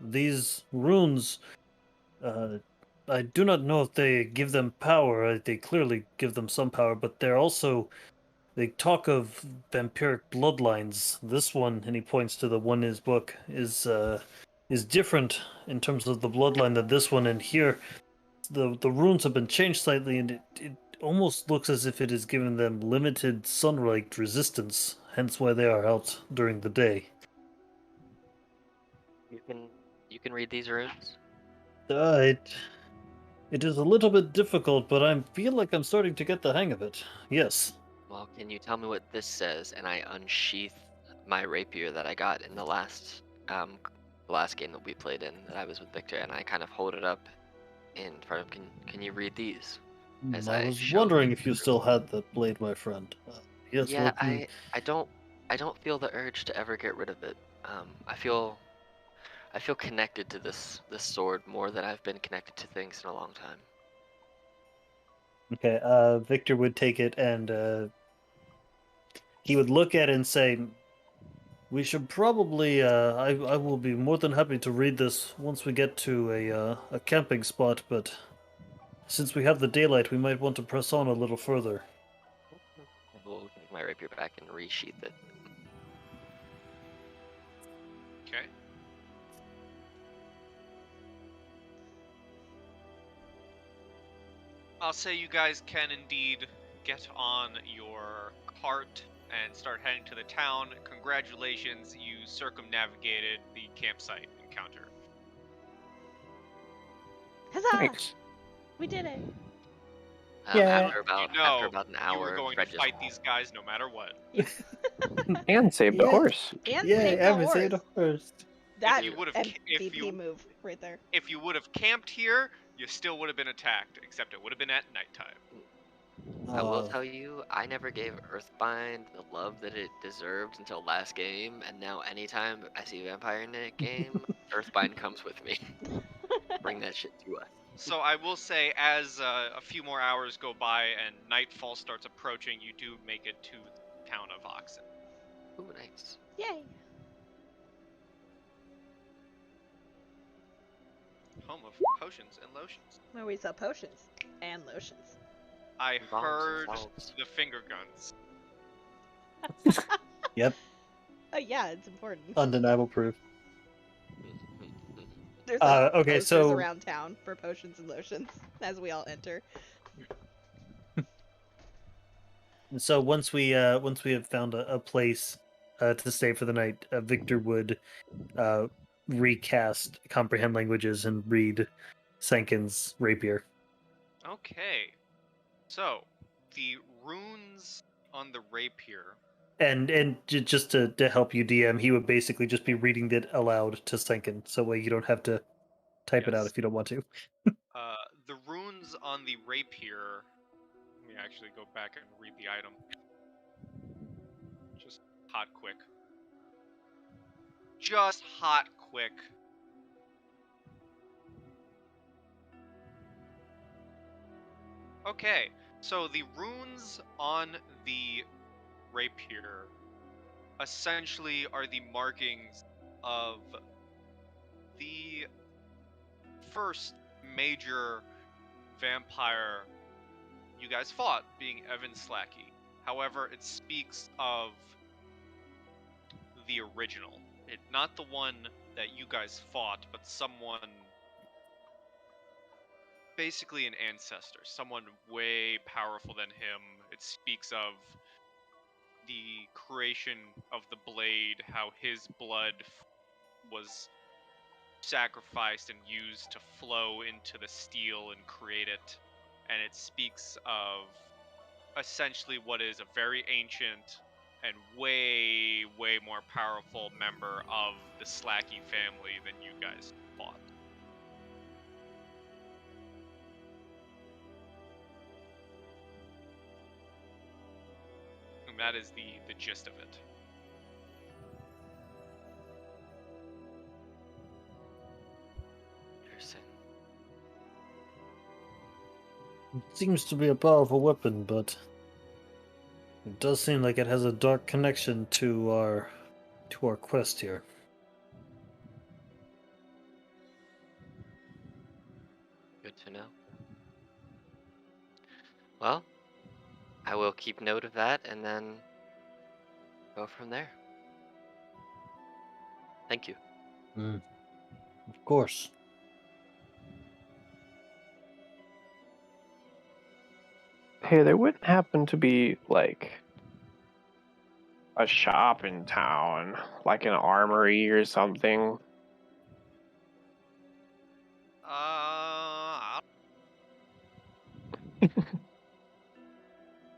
These runes, uh, I do not know if they give them power. They clearly give them some power, but they're also, they talk of vampiric bloodlines. This one, and he points to the one in his book, is different in terms of the bloodline than this one. And here, the runes have been changed slightly, and it almost looks as if it is giving them limited sunlight resistance. Hence, why they are out during the day. You can read these runes? Uh, it it is a little bit difficult, but I feel like I'm starting to get the hang of it. Yes. Well, can you tell me what this says? And I unsheath my rapier that I got in the last game that we played in that I was with Victor, and I kind of hold it up in front of him. Can you read these? As I I was show wondering him if the you runes. still had the blade, my friend. Yes, Yeah, well, then, I don't feel the urge to ever get rid of it. I feel connected to this sword more than I've been connected to things in a long time. okay, Victor would take it and he would look at it and say, we should probably, I will be more than happy to read this once we get to a camping spot, but since we have the daylight, we might want to press on a little further. I will take my rapier back and resheath it. Okay. I'll say you guys can indeed get on your cart and start heading to the town. Congratulations, you circumnavigated the campsite encounter. Huzzah! Thanks. We did it. Yeah. After You about an you hour, were going Fred to just fight these guys no matter what. And save the Yeah. horse. And Yeah, save the Evan, say horse. it first. That you would've MVP move right there. If you would have camped here, you still would have been attacked, except it would have been at nighttime. I will tell you, I never gave Earthbind the love that it deserved until last game, and now anytime I see Vampire in a game, Earthbind comes with me. Bring that shit to us. So I will say, as a few more hours go by and nightfall starts approaching, you do make it to the town of Oxand. Ooh, nice. Yay. Home of potions and lotions. Where we sell potions and lotions. I Bombs and heard salves. the finger guns. Yep, Oh yeah, it's important. undeniable proof. There's like Okay, posters so around town for potions and lotions as we all enter. once we have found a place to stay for the night, Victor would recast comprehend languages and read Sankin's rapier. Okay. So, the runes on the rapier. And just to help you, DM, he would basically just be reading it aloud to Senkin, so way you don't have to type it out Yes. if you don't want to. The runes on the rapier. Let me actually go back and read the item. Just hot quick. Just hot quick. Okay, so the runes on the rapier essentially are the markings of the first major vampire you guys fought, being Evan Slacky. However, it speaks of the original. Not the one that you guys fought, but someone, basically an ancestor, someone way powerful than him. It speaks of the creation of the blade, how his blood was sacrificed and used to flow into the steel and create it. And it speaks of essentially what is a very ancient and way, way more powerful member of the Slacky family than you guys fought. And that is the gist of it. Interesting. It seems to be a powerful weapon, but it does seem like it has a dark connection to our quest here. Good to know. Well, I will keep note of that and then go from there. Thank you. Of course. Hey, there wouldn't happen to be, like, a shop in town, like an armory or something?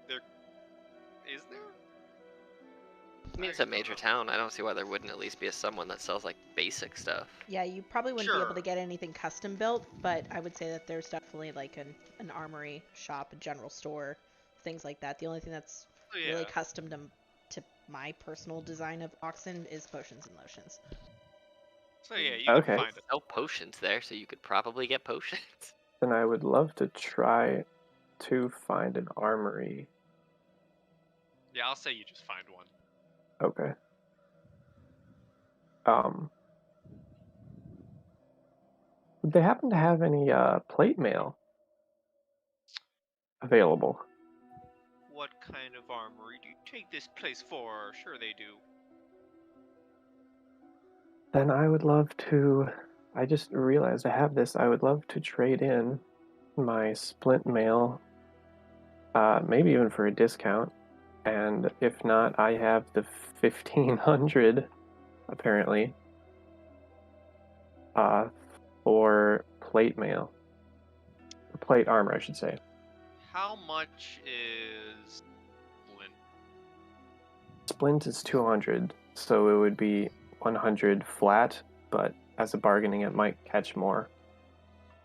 There is there? I mean, it's a major town. I don't see why there wouldn't at least be someone that sells like basic stuff. Yeah, you probably wouldn't be able to Sure. get anything custom built, but I would say that there's definitely like an armory shop, a general store, things like that. The only thing that's Oh, really yeah. custom to my personal design of Oxand is potions and lotions. So yeah, you can Okay. find it. No potions there, so you could probably get potions. Then I would love to try to find an armory. Yeah, I'll say you just find one. Okay. Would they happen to have any plate mail available? What kind of armory do you take this place for? Sure they do. Then I would love to. I just realized I have this. I would love to trade in my splint mail, maybe even for a discount. And if not, I have the 1500, apparently, for plate mail. Or plate armor, I should say. How much is Flint? Splint is 200, so it would be 100 flat, but as a bargaining, it might catch more.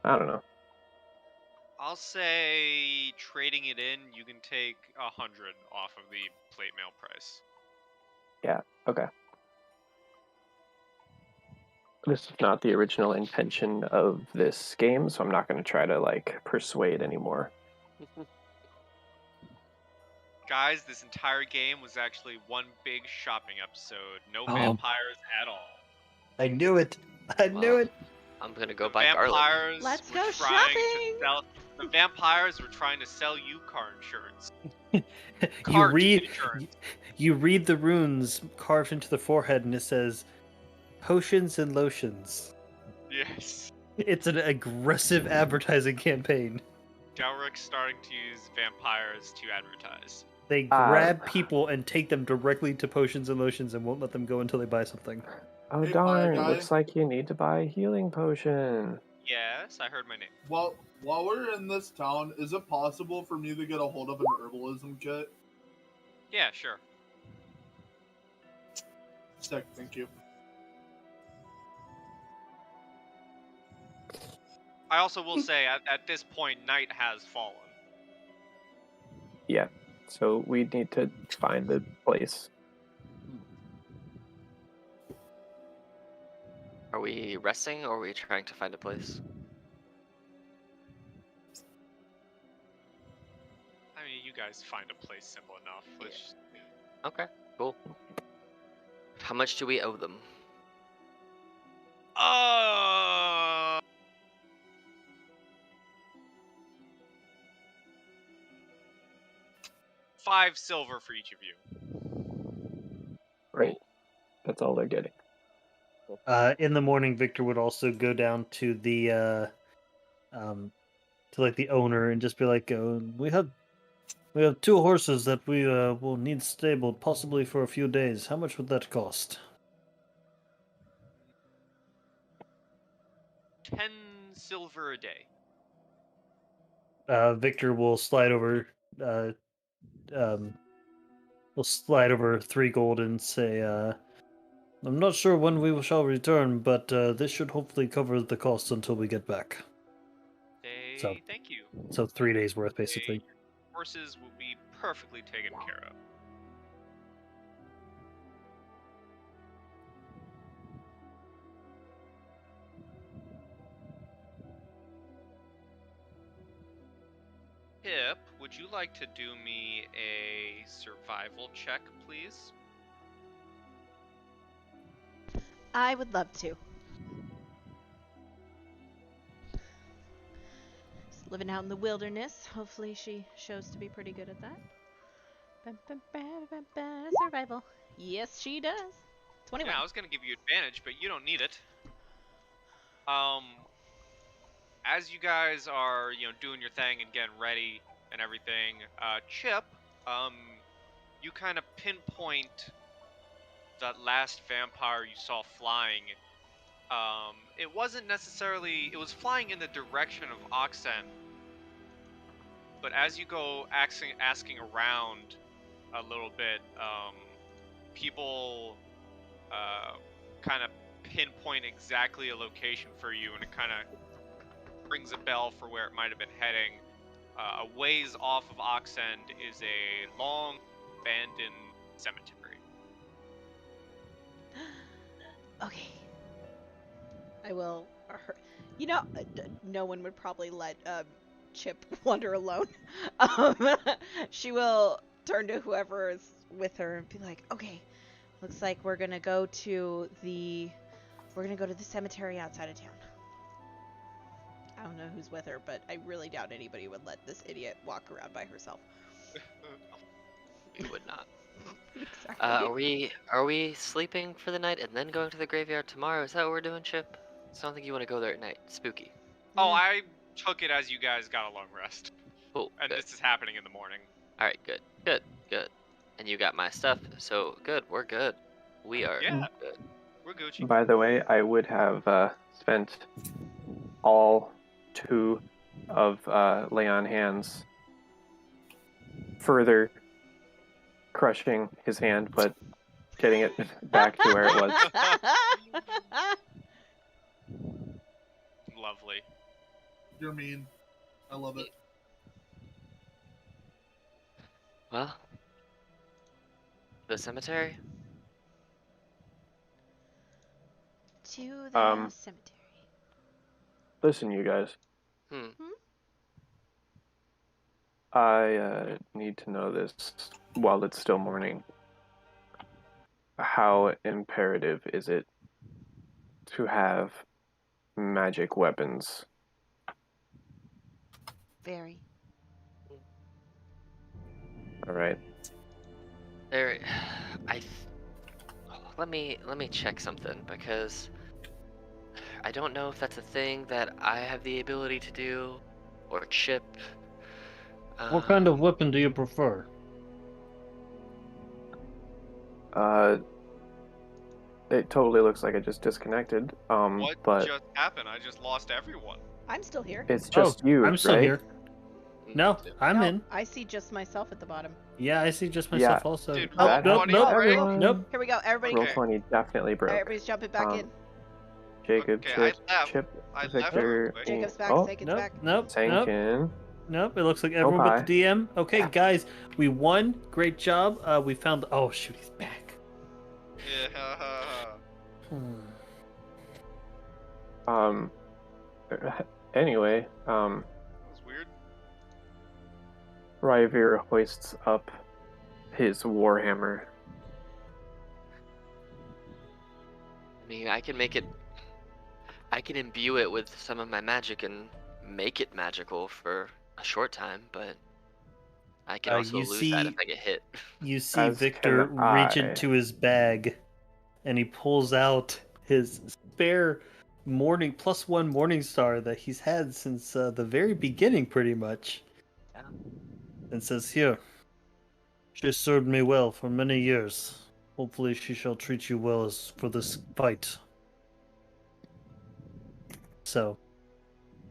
I don't know. I'll say trading it in, you can take 100 off of the plate mail price. Yeah, okay. This is not the original intention of this game, so I'm not going to try to, like, persuade anymore. Guys, this entire game was actually one big shopping episode. No Oh. vampires at all. I knew it. I knew Well, it. I'm gonna go The buy garlic. vampires Let's were go trying shopping! to sell. The vampires were trying to sell you car insurance. You Cart read insurance. you read the runes carved into the forehead, and it says potions and lotions. Yes. It's an aggressive advertising campaign. Delric's starting to use vampires to advertise. They grab people and take them directly to potions and lotions and won't let them go until they buy something. Oh Hey, darn, guy. looks like you need to buy a healing potion. Yes, I heard my name. While we're in this town, is it possible for me to get a hold of an herbalism kit? Yeah, sure. Sick, thank you. I also will say, at this point, night has fallen. Yeah. So we need to find the place. Are we resting or are we trying to find a place? I mean, you guys find a place simple enough. Let's Okay, cool. How much do we owe them? Uh, 5 silver for each of you. Right. That's all they're getting. In the morning, Victor would also go down to the to like the owner and just be like, we have 2 horses that we will need stabled, possibly for a few days. How much would that cost? 10 silver a day. Victor will slide over. Uh, um, will slide over 3 gold and say, "I'm not sure when we shall return, but this should hopefully cover the costs until we get back." So, Thank you. so 3 days worth, basically. Horses will be perfectly taken care of. Pip, would you like to do me a survival check, please? I would love to. Just living out in the wilderness. Hopefully she shows to be pretty good at that. Survival. Yes, she does. 21. Yeah, I was gonna give you advantage, but you don't need it. As you guys are, doing your thing and getting ready and everything, Chip, you kind of pinpoint that last vampire you saw flying. It wasn't necessarily, it was flying in the direction of Oxand, but as you go asking around a little bit, people kind of pinpoint exactly a location for you, and it kind of rings a bell for where it might have been heading. A ways off of Oxand is a long abandoned cemetery. Okay. I will. No one would probably let Chip wander alone. She will turn to whoever is with her and be like, "Okay, looks like we're gonna go to the cemetery outside of town." I don't know who's with her, but I really doubt anybody would let this idiot walk around by herself. We would not. Exactly. Are we sleeping for the night and then going to the graveyard tomorrow? Is that what we're doing, Chip? I don't think you want to go there at night. Spooky. Oh, I took it as you guys got a long rest. Cool. And Good. this is happening in the morning. All right. Good. And you got my stuff, so good. We're good. We are Yeah. good. We're Gucci. By the way, I would have spent all 2 of lay on hands further crushing his hand, but getting it back to where it was. Lovely. You're mean. I love it. Well, the cemetery. To the cemetery. Listen, you guys. Hmm. I need to know this while it's still morning. How imperative is it to have magic weapons? Very. All right. There. Let me check something because I don't know if that's a thing that I have the ability to do, or Chip. What kind of weapon do you prefer? It totally looks like it just disconnected. What But just happened? I just lost everyone. I'm still here. it's just you, I'm still right? here. No, too. I'm no, in. I see just myself at the bottom. Yeah, I see just Yeah, myself also. Dude, Oh, roll that nope, 20, happens to nope, Ray. everyone. nope. Here we go. Everybody, Roll Okay. 20 definitely broke. everybody's jumping back in. Jacob, Okay, Chip, I left real Victor, quick. Jacob's back. oh, Sagan's Nope, back. nope, nope, Sankin, nope. It looks like everyone but okay. the DM. Okay, guys, we won. Great job. We found. Oh shoot, he's back. Yeah. Hmm. Um, anyway, That was weird. Ryvir hoists up his warhammer. I mean, I can make it. I can imbue it with some of my magic and make it magical for a short time, but I can also You lose that if see, I get hit. you see As Victor can reach I. into his bag, and he pulls out his spare +1 morning star that he's had since the very beginning, pretty much, Yeah. and says, "Here, she served me well for many years. Hopefully, she shall treat you well as for this fight." So,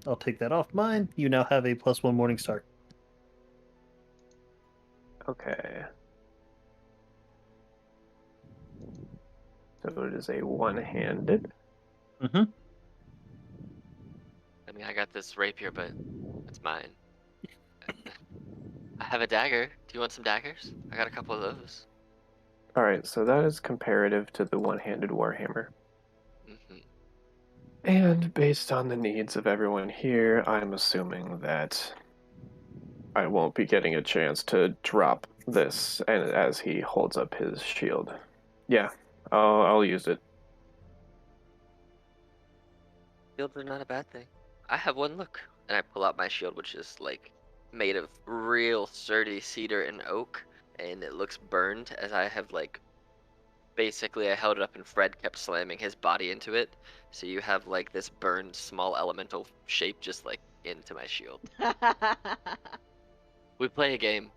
I'll take that off mine. You now have a +1 morning star. Okay. So it is a one-handed. Mm-hmm. I mean, I got this rapier, but it's mine. I have a dagger. Do you want some daggers? I got a couple of those. Alright, so that is comparative to the one-handed warhammer. Hmm. And based on the needs of everyone here, I'm assuming that I won't be getting a chance to drop this, and as he holds up his shield. Yeah, I'll use it. Shields are not a bad thing. I have one, look. And I pull out my shield, which is like made of real sturdy cedar and oak, and it looks burned as I have like basically I held it up and Fred kept slamming his body into it. So you have like this burned small elemental shape just like into my shield. We play a game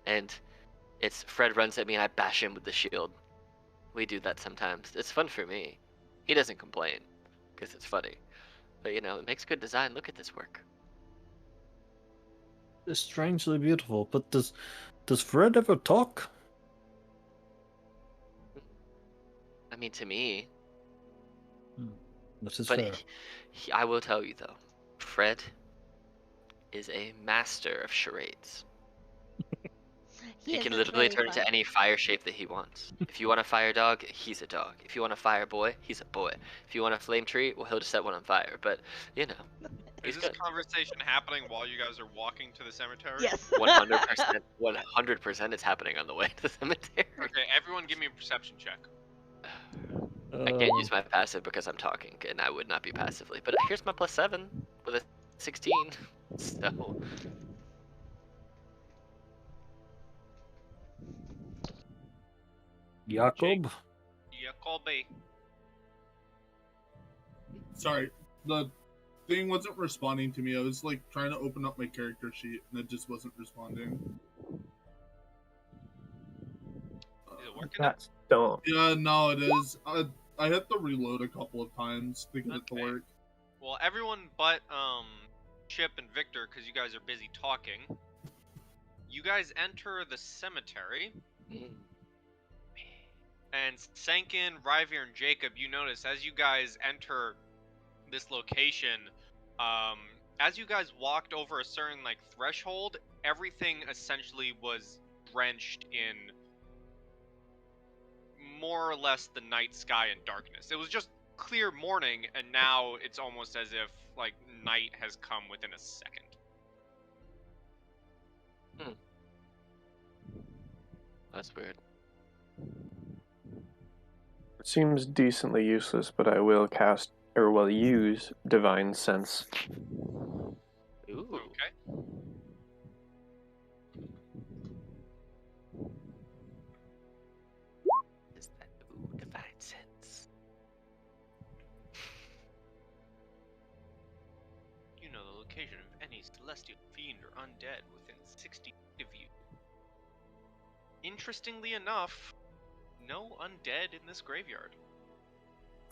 and it's Fred runs at me and I bash him with the shield. We do that sometimes. It's fun for me. He doesn't complain because it's funny. But you know, it makes good design. Look at this work. It's strangely beautiful, but does Fred ever talk? I mean, to me, This is but fair. I will tell you though, Fred is a master of charades. He can is literally very turn fun. into any fire shape that he wants. If you want a fire dog, he's a dog. If you want a fire boy, he's a boy. If you want a flame tree, well, he'll just set one on fire. But, you know, Is he's this good. conversation happening while you guys are walking to the cemetery? Yes. 100%, 100% it's happening on the way to the cemetery. Okay, everyone give me a perception check. I can't use my passive because I'm talking, and I would not be passively. But here's my +7 with a 16. So, Jakob? Yeah, Colby. Sorry, the thing wasn't responding to me. I was like trying to open up my character sheet and it just wasn't responding. Is it working? That's dumb. Yeah, no, it is. I had to reload a couple of times to get it to Okay. work. Well, everyone but Chip and Victor, because you guys are busy talking. You guys enter the cemetery, and Sankin, Ryvier, and Jacob, you notice as you guys enter this location, as you guys walked over a certain like threshold, everything essentially was drenched in more or less the night sky and darkness. It was just clear morning, and now it's almost as if like night has come within a second. that's weird. It seems decently useless, but I will cast, or will use Divine Sense. Ooh. Okay. Is that divine sense? You know the location of any celestial fiend or undead within 60 feet of you. Interestingly enough, no undead in this graveyard.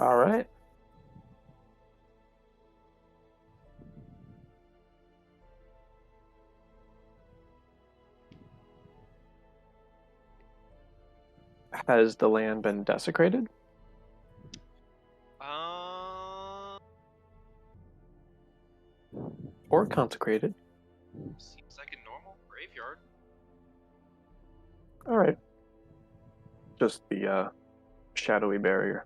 Alright. Has the land been desecrated? Or consecrated? Seems like a normal graveyard. Alright. Just the shadowy barrier.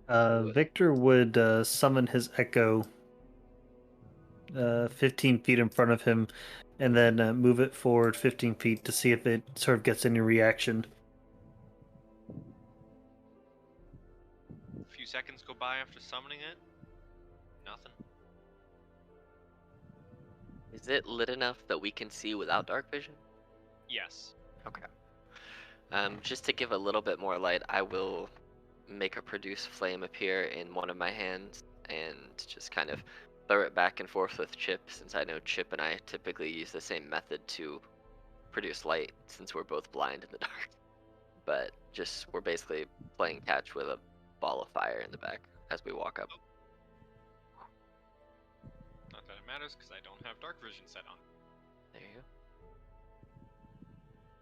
Victor would summon his echo 15 feet in front of him and then move it forward 15 feet to see if it sort of gets any reaction. A few seconds go by after summoning it. Nothing. Is it lit enough that we can see without dark vision? Yes. Okay. Just to give a little bit more light, I will make a produce flame appear in one of my hands and just kind of throw it back and forth with Chip, since I know Chip and I typically use the same method to produce light since we're both blind in the dark. But just we're basically playing catch with a ball of fire in the back as we walk up. Not that it matters, because I don't have dark vision set on. There you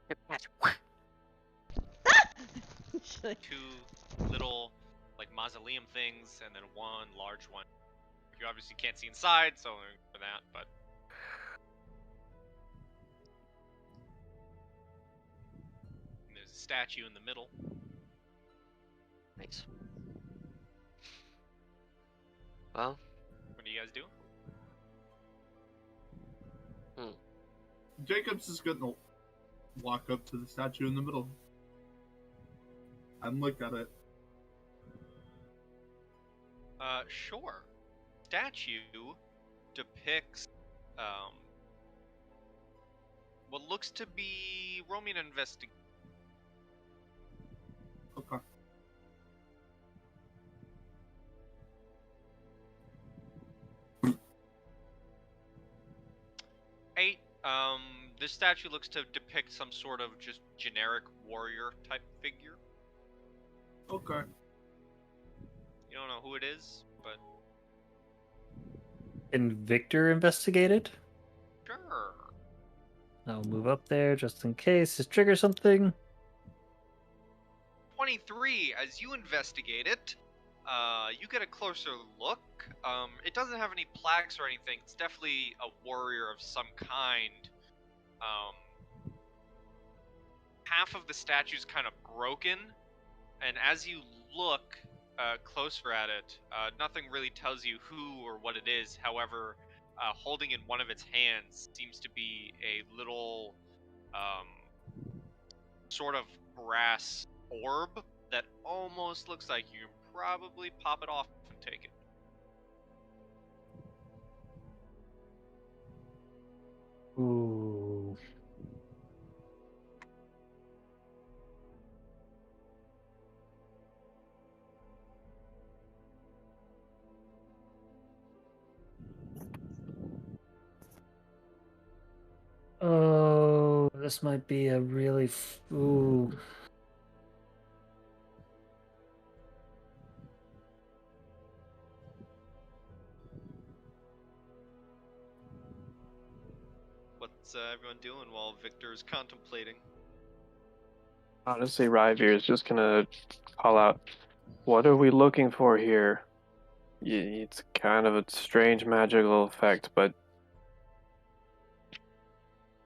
go. Catch. Two little, like, mausoleum things, and then one large one. You obviously can't see inside, so for that, but... And there's a statue in the middle. Nice. Well, What do you guys do? Jacob's just gonna walk up to the statue in the middle and look at it. Sure. Statue depicts, what looks to be Roman investigation. Okay. Eight. This statue looks to depict some sort of just generic warrior type figure. Okay. You don't know who it is, but Can Victor investigate it? sure. I'll move up there just in case. Just trigger something. 23. As you investigate it, you get a closer look. It doesn't have any plaques or anything. It's definitely a warrior of some kind. Half of the statue's kind of broken, and as you look closer at it, nothing really tells you who or what it is. However, holding in one of its hands seems to be a little sort of brass orb that almost looks like you can probably pop it off and take it. Ooh. Oh, this might be a really ooh. What's everyone doing while Victor's contemplating? Honestly, Ryveer is just gonna call out, "What are we looking for here?" It's kind of a strange magical effect, but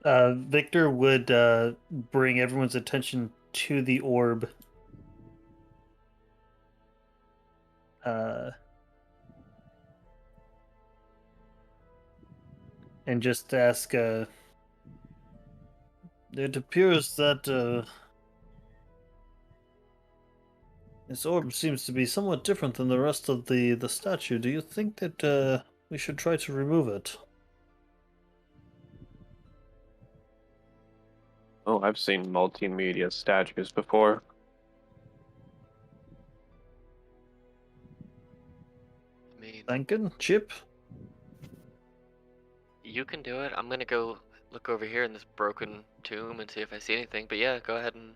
Victor would bring everyone's attention to the orb. And just ask, it appears that this orb seems to be somewhat different than the rest of the statue. Do you think that we should try to remove it? oh, I've seen multimedia statues before. I mean, Thinking, Chip? you can do it. I'm gonna go look over here in this broken tomb and see if I see anything. But yeah, go ahead and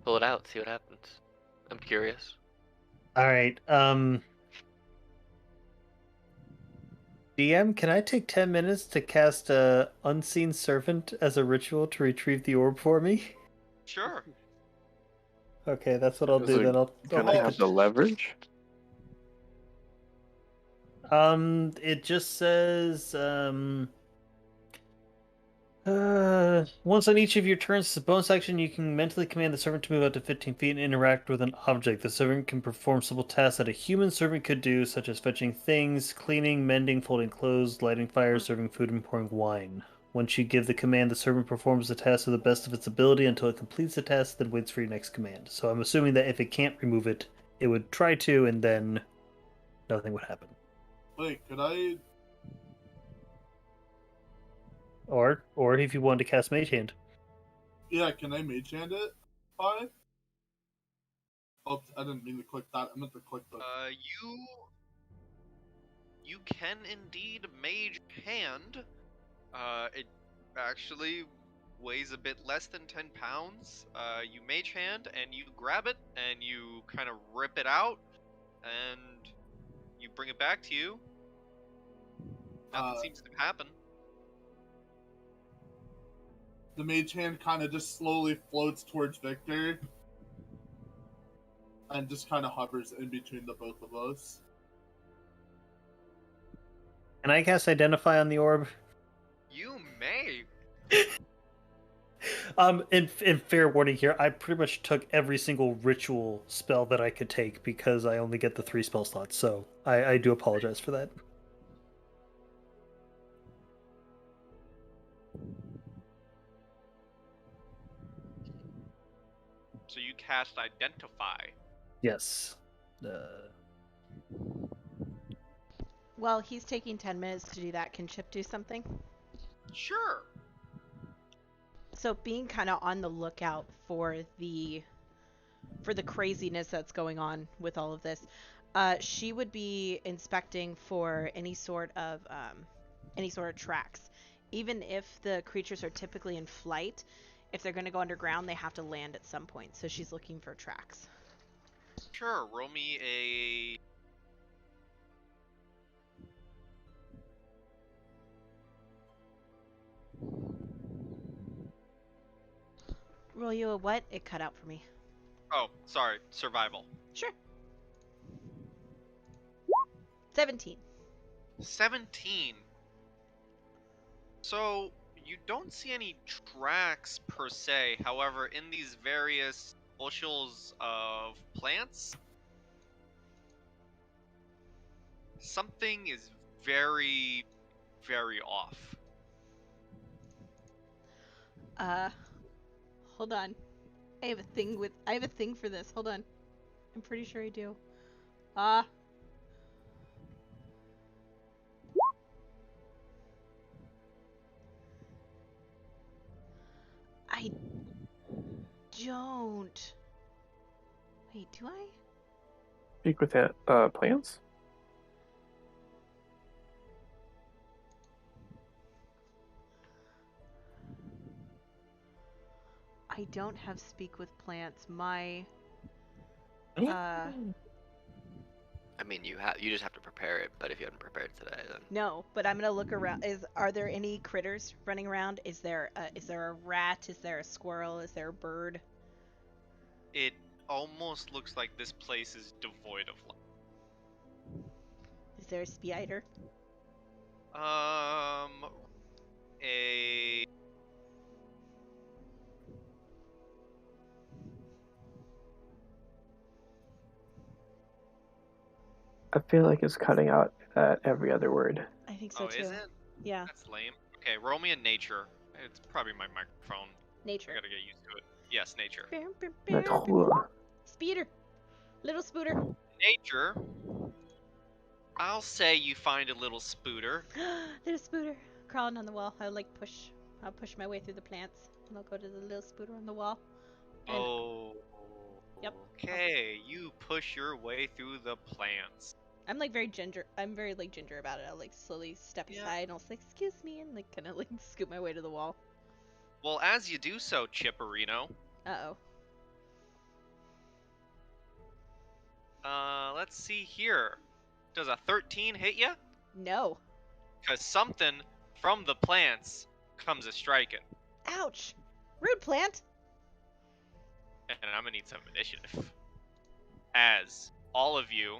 pull it out, see what happens. I'm curious. Alright, DM, can I take 10 minutes to cast a Unseen Servant as a ritual to retrieve the orb for me? Sure. Okay, that's what I'll Is do it then. I'll gonna take have the leverage? It just says once on each of your turns, as a bonus action, you can mentally command the servant to move out to 15 feet and interact with an object. The servant can perform simple tasks that a human servant could do, such as fetching things, cleaning, mending, folding clothes, lighting fires, serving food, and pouring wine. Once you give the command, the servant performs the task to the best of its ability until it completes the task, then waits for your next command. So I'm assuming that if it can't remove it, it would try to, and then nothing would happen. Wait, could I? Or if you wanted to cast Mage Hand. Yeah, can I mage hand it? Bye. Oh, I didn't mean to click that. I meant to click the. You can indeed mage hand. It actually weighs a bit less than 10 pounds. You mage hand and you grab it and you kind of rip it out and you bring it back to you. Nothing seems to happen. The mage hand kind of just slowly floats towards Victor and just kind of hovers in between the both of us. Can I cast Identify on the orb? You may. In fair warning here, I pretty much took every single ritual spell that I could take because I only get the 3 spell slots, so I do apologize for that. So you cast Identify. Yes. Well, he's taking 10 minutes to do that. Can Chip do something? Sure. So being kind of on the lookout for the craziness that's going on with all of this, she would be inspecting for any sort of tracks. Even if the creatures are typically in flight, if they're going to go underground, they have to land at some point. So she's looking for tracks. Sure. Roll me a. Roll you a what? It cut out for me. Oh, sorry. Survival. Sure. 17. 17. So, you don't see any tracks per se. However, in these various bushels of plants, something is very, very off. Hold on. I have a thing for this. Hold on. I'm pretty sure I do. I don't. Wait, do I? Speak with that plants? I don't have speak with plants. My I mean, you just have to prepare it. But if you haven't prepared today, then no, but I'm gonna look around. Are there any critters running around? Is there a rat? Is there a squirrel? Is there a bird? It almost looks like this place is devoid of life. Is there a spider? A. I feel like it's cutting out at every other word. I think so Oh, too. is it? Yeah. That's lame. Okay, roll me a nature. It's probably my microphone. Nature. I gotta get used to it. Yes, nature. Nature. Speeder. Little spooter. Nature. I'll say you find a little spooter. Little spooter crawling on the wall. I'll push my way through the plants, and I'll go to the little spooter on the wall. And Oh. Yep. Okay, you push your way through the plants. I'm very ginger about it. I'll slowly step aside and I'll say, "Excuse me," and kind of scoop my way to the wall. Well, as you do so, Chipperino. Uh-oh. Let's see here. Does a 13 hit you? No. Cause something from the plants comes a striking. Ouch. Rude plant. and I'm gonna need some initiative. As all of you,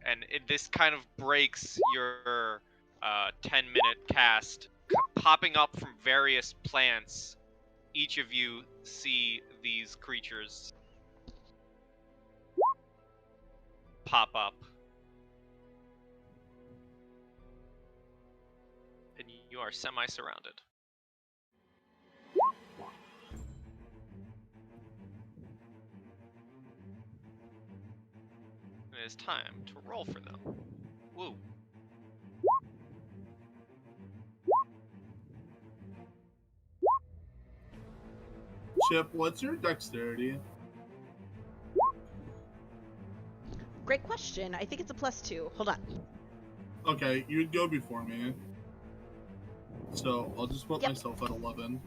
and this kind of breaks your 10-minute cast, popping up from various plants. Each of you see these creatures pop up. And you are semi-surrounded. It is time to roll for them. Woo. Chip, what's your dexterity? Great question. I think it's a +2. Hold on. Okay, you'd go before me. So I'll just put Yep. myself at 11.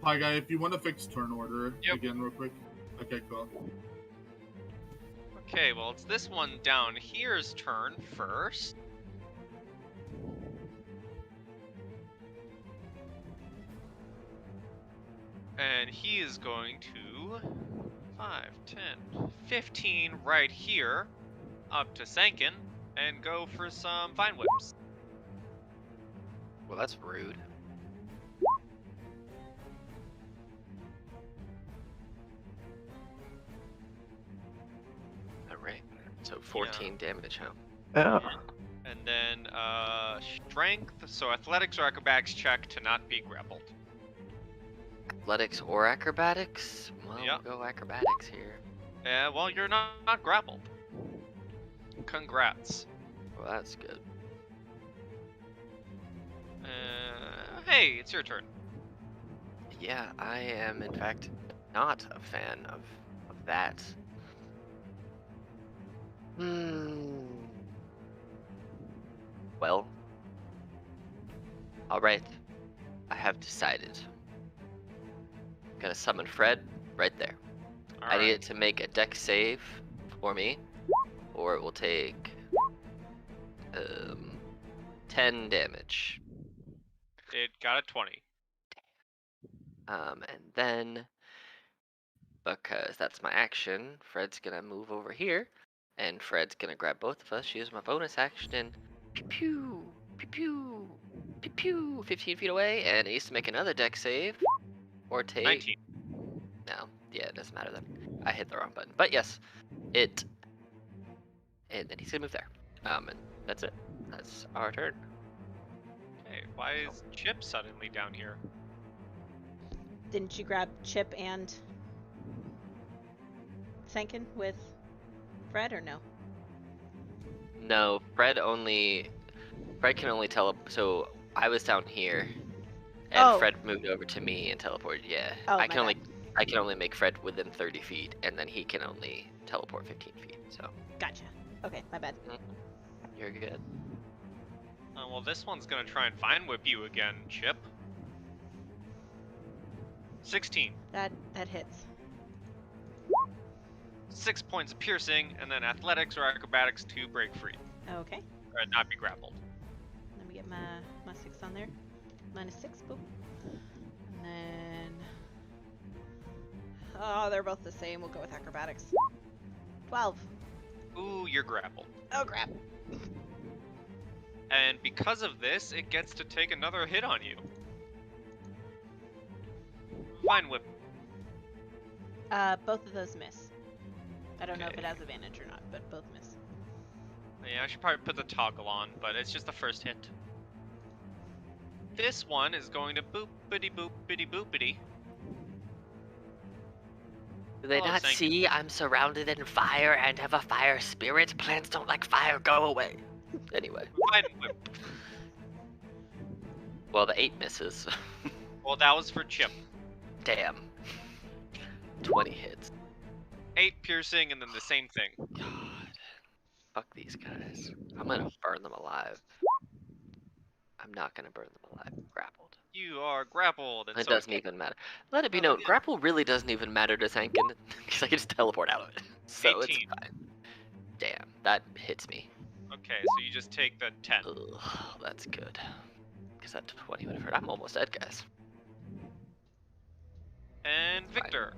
Hi, guy. If you want to fix turn order Yep. again real quick. Okay, cool. Okay, well, it's this one down here's turn first. And he is going to 5, 10, 15 right here up to Sankin and go for some Vine Whips. Well, that's rude. Alright. So 14 damage, huh? Yeah. And then strength, so athletics or acrobatics check to not be grappled. Athletics or acrobatics? Well, Yep. we'll go acrobatics here. Yeah, well, you're not grappled. Congrats. Well, that's good. Hey, it's your turn. Yeah, I am, in fact, not a fan of that. Well. Alright. I have decided. I'm gonna summon Fred right there. I need it to make a dex save for me, or it will take 10 damage. It got a 20. And then, because that's my action, Fred's gonna move over here, and Fred's gonna grab both of us, use my bonus action, and pew pew, pew pew, pew pew, 15 feet away, and he needs to make another dex save, or take... 19. No, yeah, it doesn't matter then. I hit the wrong button. But yes, it... And then he's gonna move there. And that's it. That's our turn. Okay, why is Chip suddenly down here? Didn't you grab Chip and Sankin with Fred or no? No, Fred can only so I was down here, and Oh. Fred moved over to me and teleported. Yeah, Oh, I my can only make Fred within 30 feet, and then he can only teleport 15 feet. So Gotcha. Okay, my bad. you're good. Well, this one's gonna try and Vine Whip you again, Chip. 16. That hits. 6 points of piercing, and then athletics or acrobatics to break free. Okay. Or not be grappled. Let me get my 6 on there. -6, boop. And then... Oh, they're both the same. We'll go with acrobatics. 12. Ooh, you're grappled. Oh, crap. And because of this, it gets to take another hit on you. Vine Whip. Both of those miss. I don't know if it Okay. has advantage or not, but both miss. Yeah, I should probably put the toggle on, but it's just the first hit. This one is going to boopity boopity boopity. Do they Hello, not Sankin. see I'm surrounded in fire and have a fire spirit? Plants don't like fire. Go away. Anyway, Vine Whip. well, the 8 misses. Well, that was for Chip. Damn. 20 hits. 8 piercing, and then the same thing. God. Fuck these guys. I'm gonna burn them alive. I'm not gonna burn them alive. Grappled. You are grappled, and It so doesn't even matter. Let it be Oh, known, yeah. grapple really doesn't even matter to Sankin, because I can just teleport out of it. So 18. it's fine. Damn, that hits me. Okay, so you just take the 10. Ugh, that's good. Because that 20 would have hurt. I'm almost dead, guys. And Fine. Victor.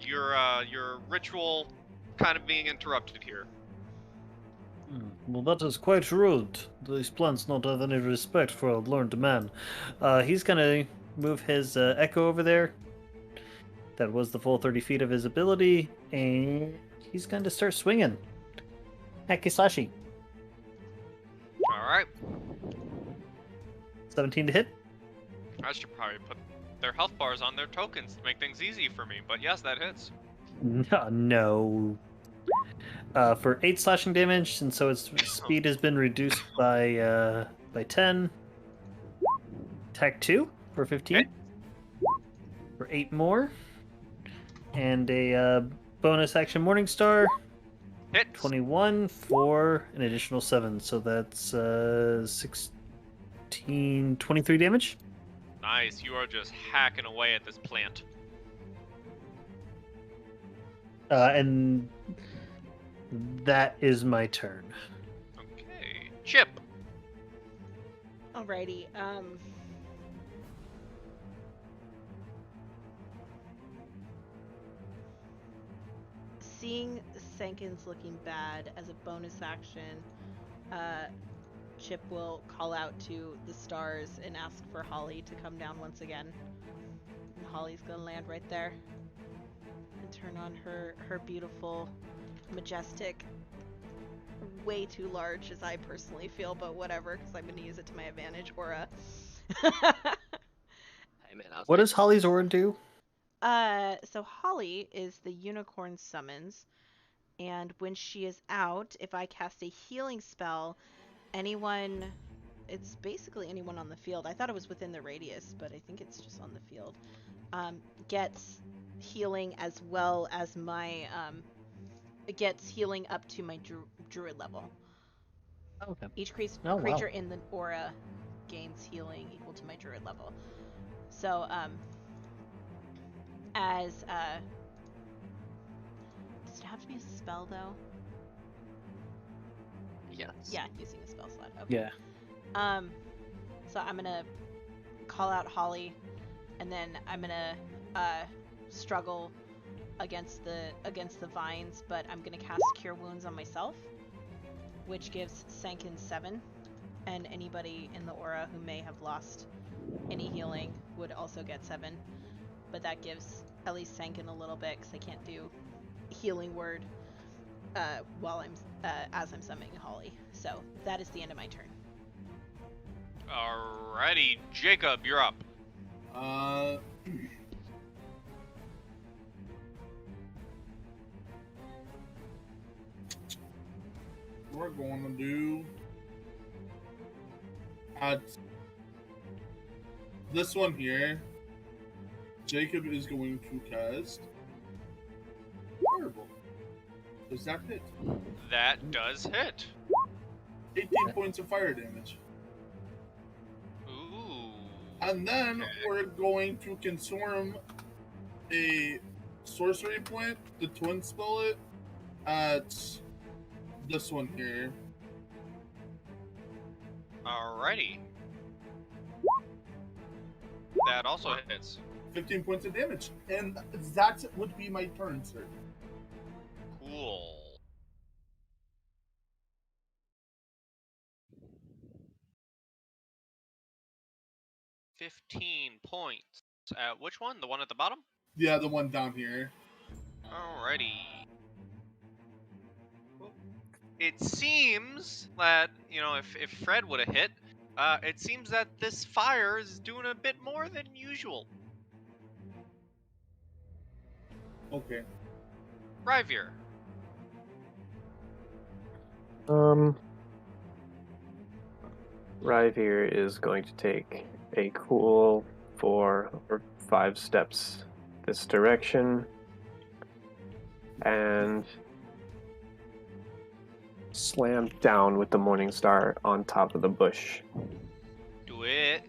Your ritual kind of being interrupted here. Well, that is quite rude. These plants not have any respect for a learned man. He's gonna move his echo over there. That was the full 30 feet of his ability, and he's going to start swinging. Hakisashi. All right. 17 to hit. I should probably put their health bars on their tokens to make things easy for me. But yes, that hits. No. For 8 slashing damage, and so its speed has been reduced by 10. Attack 2 for 15. Hit. For 8 more. And a bonus action Morningstar. Hit. 21 for an additional 7. So that's 16, 23 damage. Nice. You are just hacking away at this plant. And that is my turn. Okay. Chip. Alrighty. Seeing Senkin's looking bad, as a bonus action, Chip will call out to the stars and ask for Holly to come down once again. And Holly's gonna land right there and turn on her beautiful, majestic, way too large as I personally feel, but whatever, because I'm gonna use it to my advantage, aura. Hey, man, I was What like, does Holly's aura do? So Holly is the unicorn summons, and when she is out, if I cast a healing spell, it's basically anyone on the field. I thought it was within the radius, but I think it's just on the field, gets healing as well as my, it gets healing up to my druid level. Okay. Each Oh, wow. creature in the aura gains healing equal to my druid level. So, does it have to be a spell though? yes. Yeah, using a spell slot. Okay. Yeah. So I'm gonna call out Holly, and then I'm gonna struggle against the vines, but I'm gonna cast Cure Wounds on myself, which gives Senkin 7, and anybody in the aura who may have lost any healing would also get 7. But that gives at least Senkin a little bit, because I can't do healing word while I'm as I'm summoning Holly. So that is the end of my turn. Alrighty, Jacob, you're up. We're going to do at this one here. Jacob is going to cast Fireball. Does that hit? That does hit. 18 points of fire damage. Ooh. And then we're going to consume a sorcery point, the twin spell it, at this one here. Alrighty. That also hits. 15 points of damage. And that would be my turn, sir. Cool. $15 points. Which one? The one at the bottom? Yeah, the one down here. Alrighty. It seems that, if Fred would have hit, it seems that this fire is doing a bit more than usual. Okay. Ryvier. Ryvier is going to take a cool 4 or 5 steps this direction and slam down with the Morning Star on top of the bush. Do it.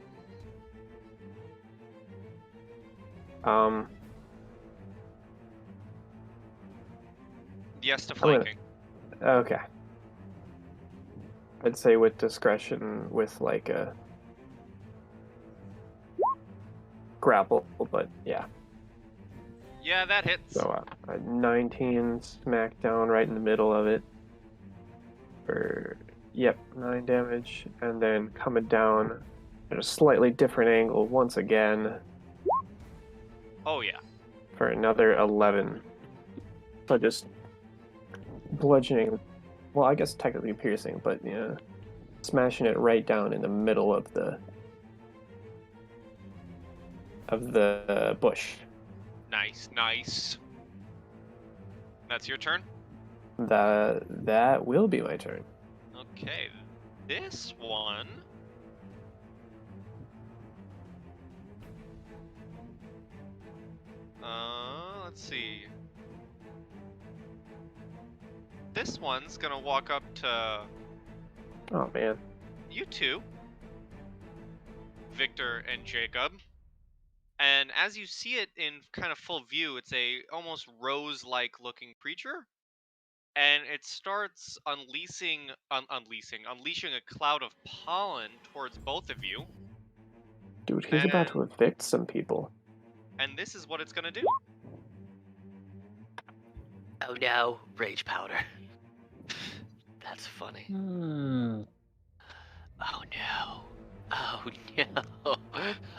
Yes to flanking. Okay. I'd say with discretion, with like a grapple, but yeah. Yeah, that hits. So a 19 smack down right in the middle of it. For, yep, 9 damage. And then coming down at a slightly different angle once again Oh yeah. for another 11. So just bludgeoning, well, I guess technically piercing, but yeah, smashing it right down in the middle of the bush. Nice, nice. That's your turn? That will be my turn. Okay. This one... let's see. This one's gonna walk up to Oh man. you two, Victor and Jacob. And as you see it in kind of full view, it's a almost rose-like looking creature. And it starts unleashing a cloud of pollen towards both of you. Dude, he's about to evict some people. And this is what it's gonna do. Oh no, rage powder. That's funny. Hmm. Oh no. Oh no.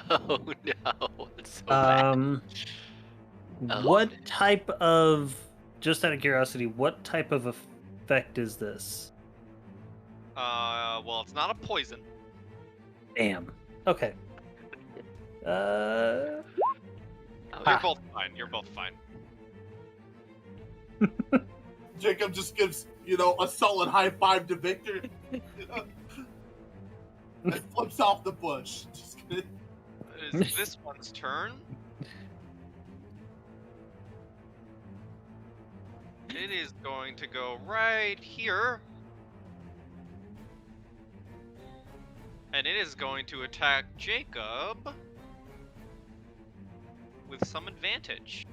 Oh no. It's so bad. Oh, What no. type of, just out of curiosity, what type of effect is this? Well, it's not a poison. Damn. Okay. You're both fine. You're both fine. Jacob just gives, a solid high five to Victor. And flips off the bush. Just kidding. It is this one's turn. It is going to go right here. And it is going to attack Jacob with some advantage.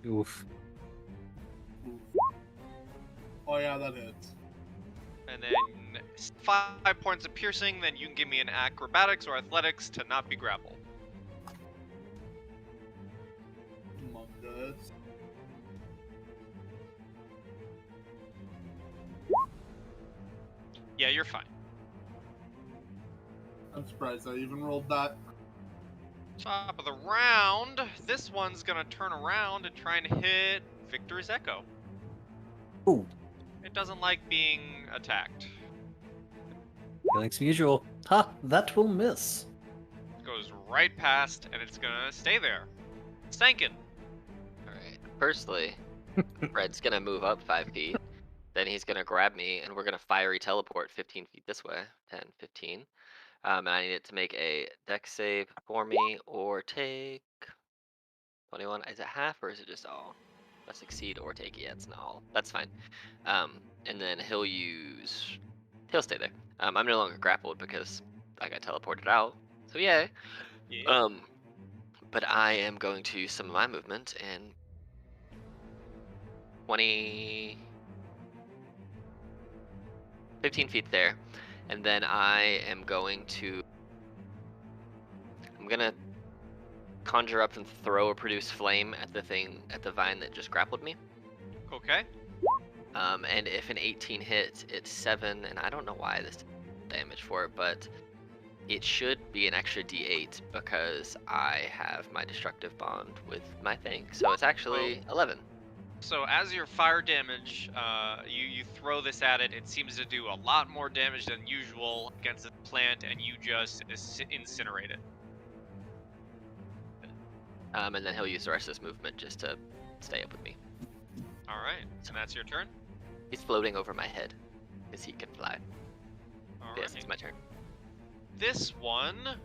Oof. Oh yeah, that hits. And then 5 points of piercing, then you can give me an acrobatics or athletics to not be grappled. Among us. Yeah, you're fine. I'm surprised I even rolled that. Top of the round, this one's gonna turn around and try and hit Victor's Echo. Ooh. It doesn't like being attacked. Feelings mutual. Ha! That will miss. It goes right past, and it's gonna stay there. Stankin. Alright. Firstly, Fred's gonna move up 5 feet. Then he's gonna grab me, and we're gonna fiery teleport 15 feet this way. 10, 15. And I need it to make a dex save for me, or take 21. Is it half, or is it just all? A succeed or take? Yeah, it's not all. That's fine. And then he'll stay there. I'm no longer grappled because I got teleported out. So yay. Yeah. But I am going to use some of my movement and 15 feet there. And then I'm gonna conjure up and throw or produce flame at the vine that just grappled me. Okay. And if an 18 hits, it's 7, and I don't know why this damage for it, but it should be an extra d8 because I have my destructive bond with my thing. So it's actually 11. So as your fire damage, you throw this at it, it seems to do a lot more damage than usual against the plant, and you just incinerate it. And then he'll use the rest of his movement just to stay up with me. Alright, and that's your turn? He's floating over my head because he can fly. Alright. Yes, it's my turn. This one...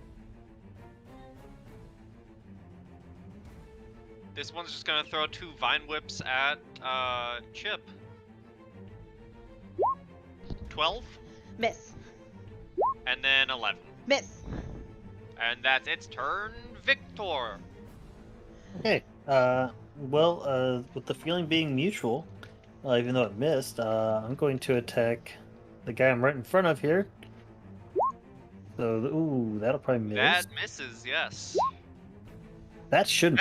This one's just gonna throw 2 vine whips at Chip. 12, Miss. and then 11. Miss. And that's its turn, Victor. Okay. With the feeling being mutual, even though it missed, I'm going to attack the guy I'm right in front of here. So, ooh, that'll probably miss. That misses, yes. That shouldn't.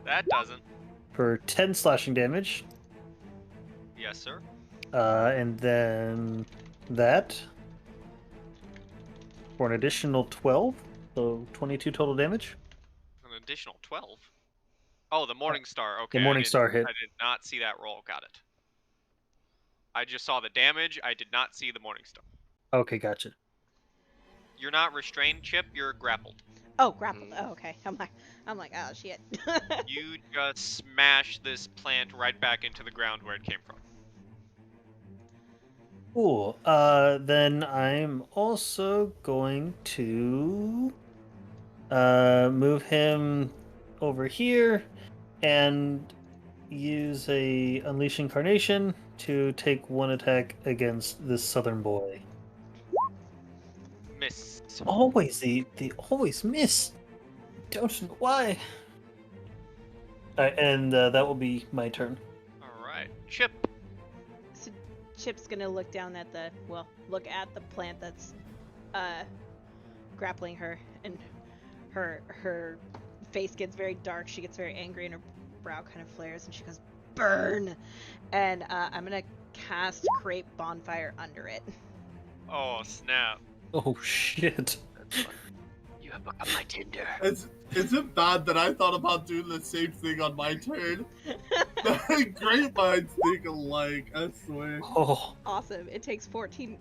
That doesn't. For 10 slashing damage. Yes, sir. And then that for an additional 12, so 22 total damage. An additional 12. Oh, the Morning Star. Okay, Morning Star hit. I did not see that roll. Got it. I just saw the damage. I did not see the Morning Star. Okay, gotcha. You're not restrained, Chip. You're grappled. Oh, grappled. Oh, okay. I'm like, oh shit. You just smash this plant right back into the ground where it came from. Cool. Then I'm also going to move him over here and use a Unleash Incarnation to take one attack against this southern boy. Miss. Always they always miss. Don't know why. And that will be my turn. All right, Chip. So Chip's gonna look at the plant that's grappling her, and her face gets very dark. She gets very angry, and her brow kind of flares, and she goes, "Burn!" And I'm gonna cast Create Bonfire under it. Oh, snap. Oh shit. You have become my Tinder. Is it bad that I thought about doing the same thing on my turn? Great minds think alike, I swear. Oh. Awesome. It takes 14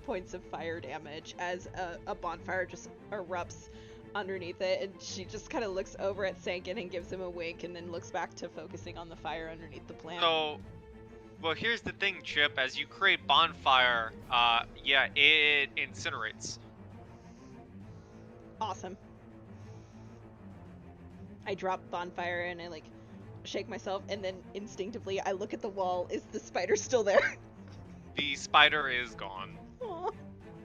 points of fire damage as a bonfire just erupts underneath it, and she just kind of looks over at Sankin and gives him a wink, and then looks back to focusing on the fire underneath the plant. So, well, here's the thing, Chip. As you create bonfire, yeah, it incinerates. Awesome. I drop bonfire and I shake myself, and then instinctively I look at the wall. Is the spider still there? The spider is gone. Aw.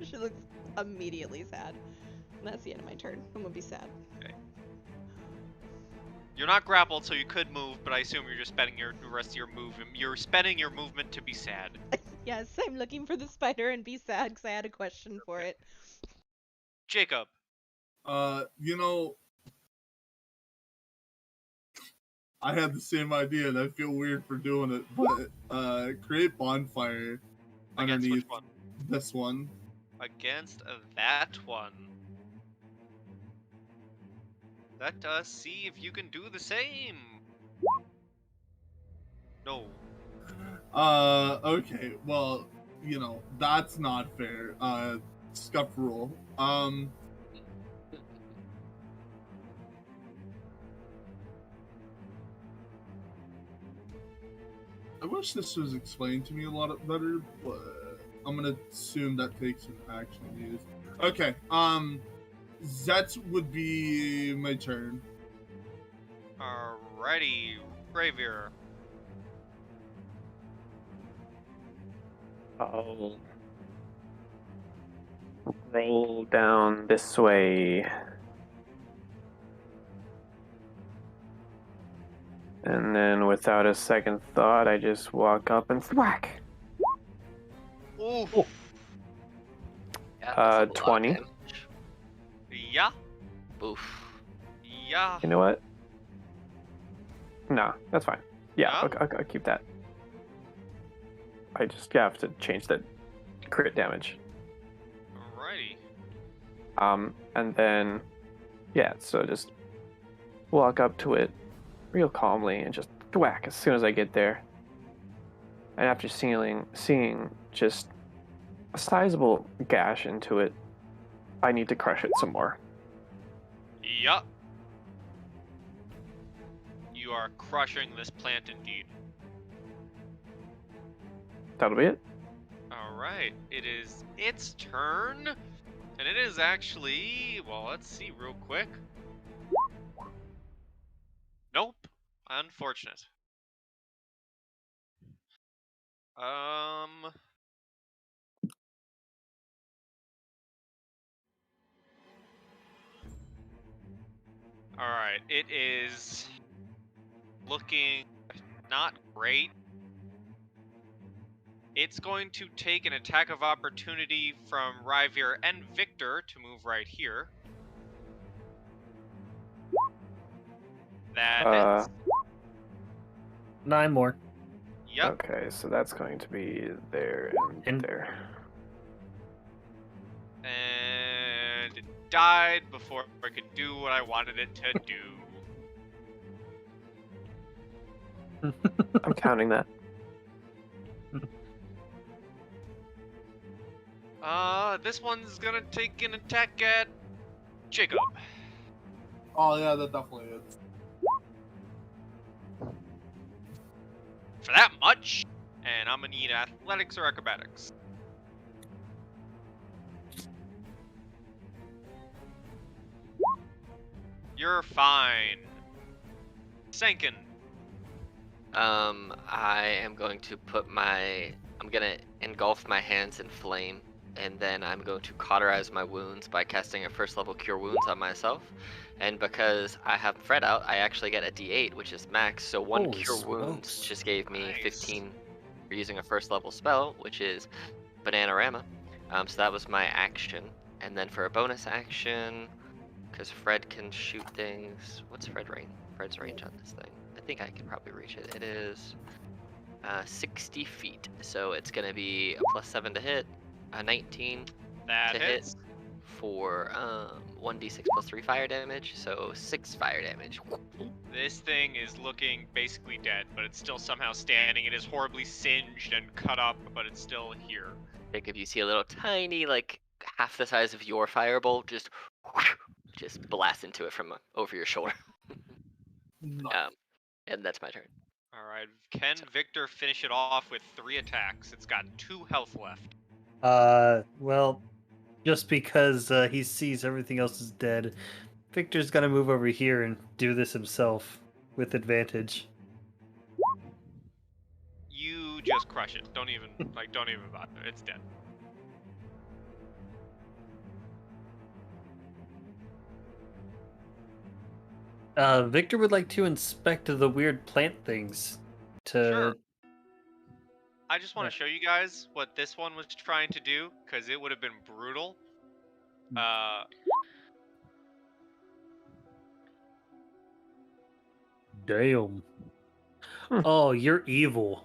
She looks immediately sad. And that's the end of my turn. I'm gonna be sad. Okay. You're not grappled, so you could move, but I assume you're just spending the rest of your movement. You're spending your movement to be sad. Yes, I'm looking for the spider and be sad because I had a question for it. Jacob. You know, I had the same idea, and I feel weird for doing it, but create bonfire Against underneath which one? this one. Against that one. Let us see if you can do the same. No. Okay, well, you know, that's not fair. Scuff rule. I wish this was explained to me a lot better, but I'm gonna assume that takes an action use. Okay, that would be my turn. Alrighty, Gravier. I'll roll down this way. And then without a second thought, I just walk up and thwack. Oof. Oh. Yeah, that's a lot of 20. damage. Yeah. Oof. Yeah. You know what? No, that's fine. Yeah, No? I'll keep that. I just have to change the crit damage. Alrighty. And then, yeah, so just walk up to it real calmly and just whack as soon as I get there. And after seeing just a sizable gash into it, I need to crush it some more. Yup. You are crushing this plant indeed. That'll be it. Alright, it is its turn. And it is actually, well, let's see real quick. Nope. Unfortunate. Alright, it is looking not great. It's going to take an attack of opportunity from Ryvier and Victor to move right here. That Uh, hits. 9 more. Yep. okay, so that's going to be there and And- there. And it died before I could do what I wanted it to do. I'm counting that. This one's gonna take an attack at Jacob. Oh yeah, that definitely is. For that much, and I'm gonna need athletics or acrobatics. You're fine. Sankin. I am going to I'm gonna engulf my hands in flame, and then I'm going to cauterize my wounds by casting a first level cure wounds on myself. And because I have Fred out, I actually get a D8, which is max. So one Holy cure wounds smokes. just gave me Nice. 15 for using a first level spell, which is Bananarama. So that was my action. And then for a bonus action, because Fred can shoot things. What's Fred's range on this thing? I think I can probably reach it. It is 60 feet. So it's going to be a +7 to hit, a 19 That to hits. hit for 1d6 + 3 fire damage. So 6 fire damage. This thing is looking basically dead, but it's still somehow standing. It is horribly singed and cut up, but it's still here. Jacob, you see a little tiny, like half the size of your firebolt, just blast into it from over your shoulder. Nice. And that's my turn. Alright, can Victor finish it off with 3 attacks? It's got 2 health left. Well, just because he sees everything else is dead, Victor's gonna move over here and do this himself with advantage. You just crush it. Don't even bother. It's dead. Victor would like to inspect the weird plant things. Sure. I just want to show you guys what this one was trying to do, because it would have been brutal. Damn. Hmm. Oh, you're evil.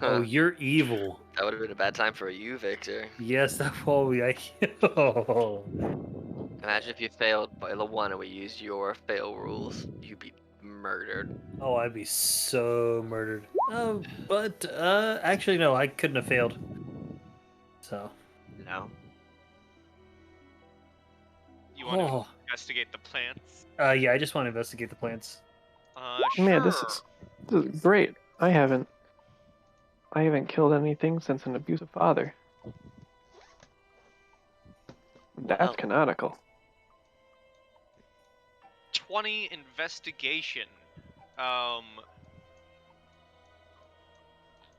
Oh, you're evil. That would have been a bad time for you, Victor. Yes, that probably I. Oh. Imagine if you failed by the one and we used your fail rules. You'd be murdered. Oh, I'd be so murdered. But actually no, I couldn't have failed. So. No. You want to investigate the plants? Yeah, I just want to investigate the plants. Sure. Man, this is great. I haven't killed anything since an abusive father. That's Well. canonical. 20 investigation.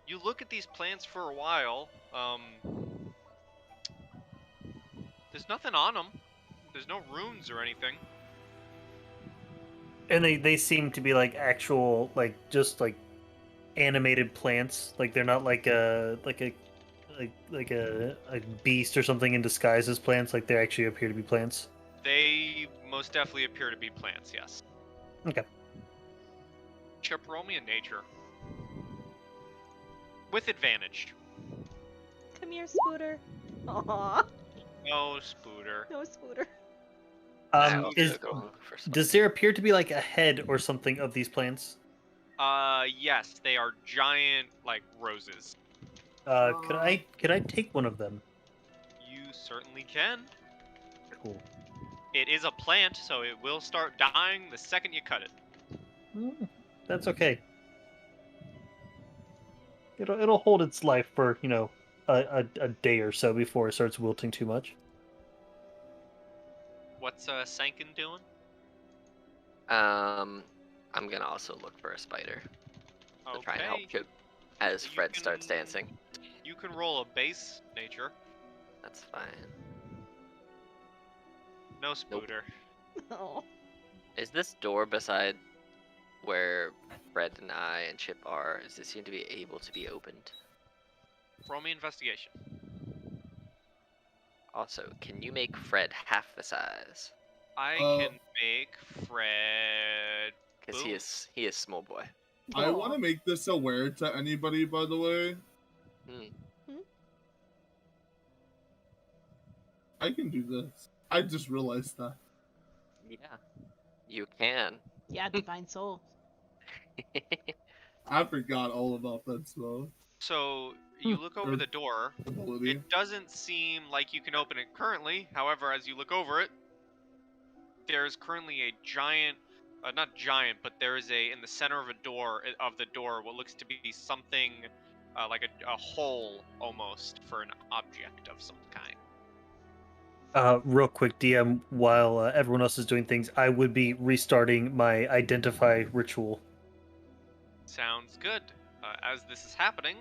You look at these plants for a while. There's nothing on them. There's no runes or anything. And they seem to be like actual just animated plants. Like they're not like a beast or something in disguise as plants. Like they actually appear to be plants. They most definitely appear to be plants, yes. Okay. Chip, roll me in nature. With advantage. Come here, Spooter. Aww. No, Spooter. No, Spooter. Does there appear to be like a head or something of these plants? Yes, they are giant, like, roses. Could I take one of them? You certainly can. Cool. It is a plant, so it will start dying the second you cut it. That's okay. It'll hold its life for, a day or so before it starts wilting too much. What's Sankin doing? I'm gonna also look for a spider to try and help Chip as Fred starts dancing. You can roll a base nature. That's fine. No Spooter. Oh. Is this door beside where Fred and I and Chip are, does it seem to be able to be opened? Roll me investigation. Also, can you make Fred half the size? I can make Fred Because he is small boy. I Aw. want to make this aware to anybody, by the way. Hmm. I can do this. I just realized that. Yeah, you can. Yeah, divine soul. I forgot all about that spell. So you look over Or the door. ability. It doesn't seem like you can open it currently. However, as you look over it, there's currently a giant, not giant, but there is in the center of the door, what looks to be something like a hole almost for an object of some kind. Real quick, DM, while everyone else is doing things, I would be restarting my identify ritual. Sounds good. As this is happening,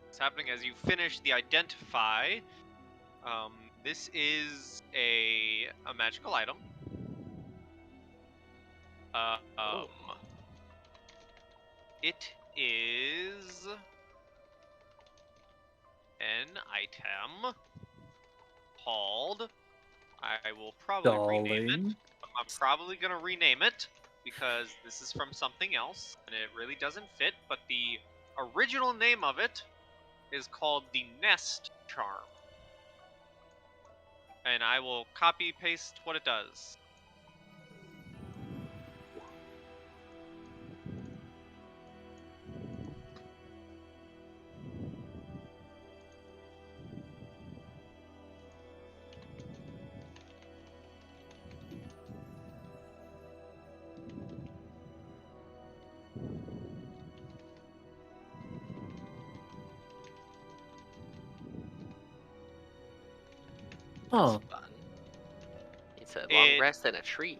it's happening as you finish the identify. This is a magical item. It is an item called. I will probably rename it. Darling. I'm probably gonna rename it because this is from something else and it really doesn't fit. But the original name of it is called the Nest Charm, and I will copy paste what it does. Huh. That's fun. It's a long It rest in a tree.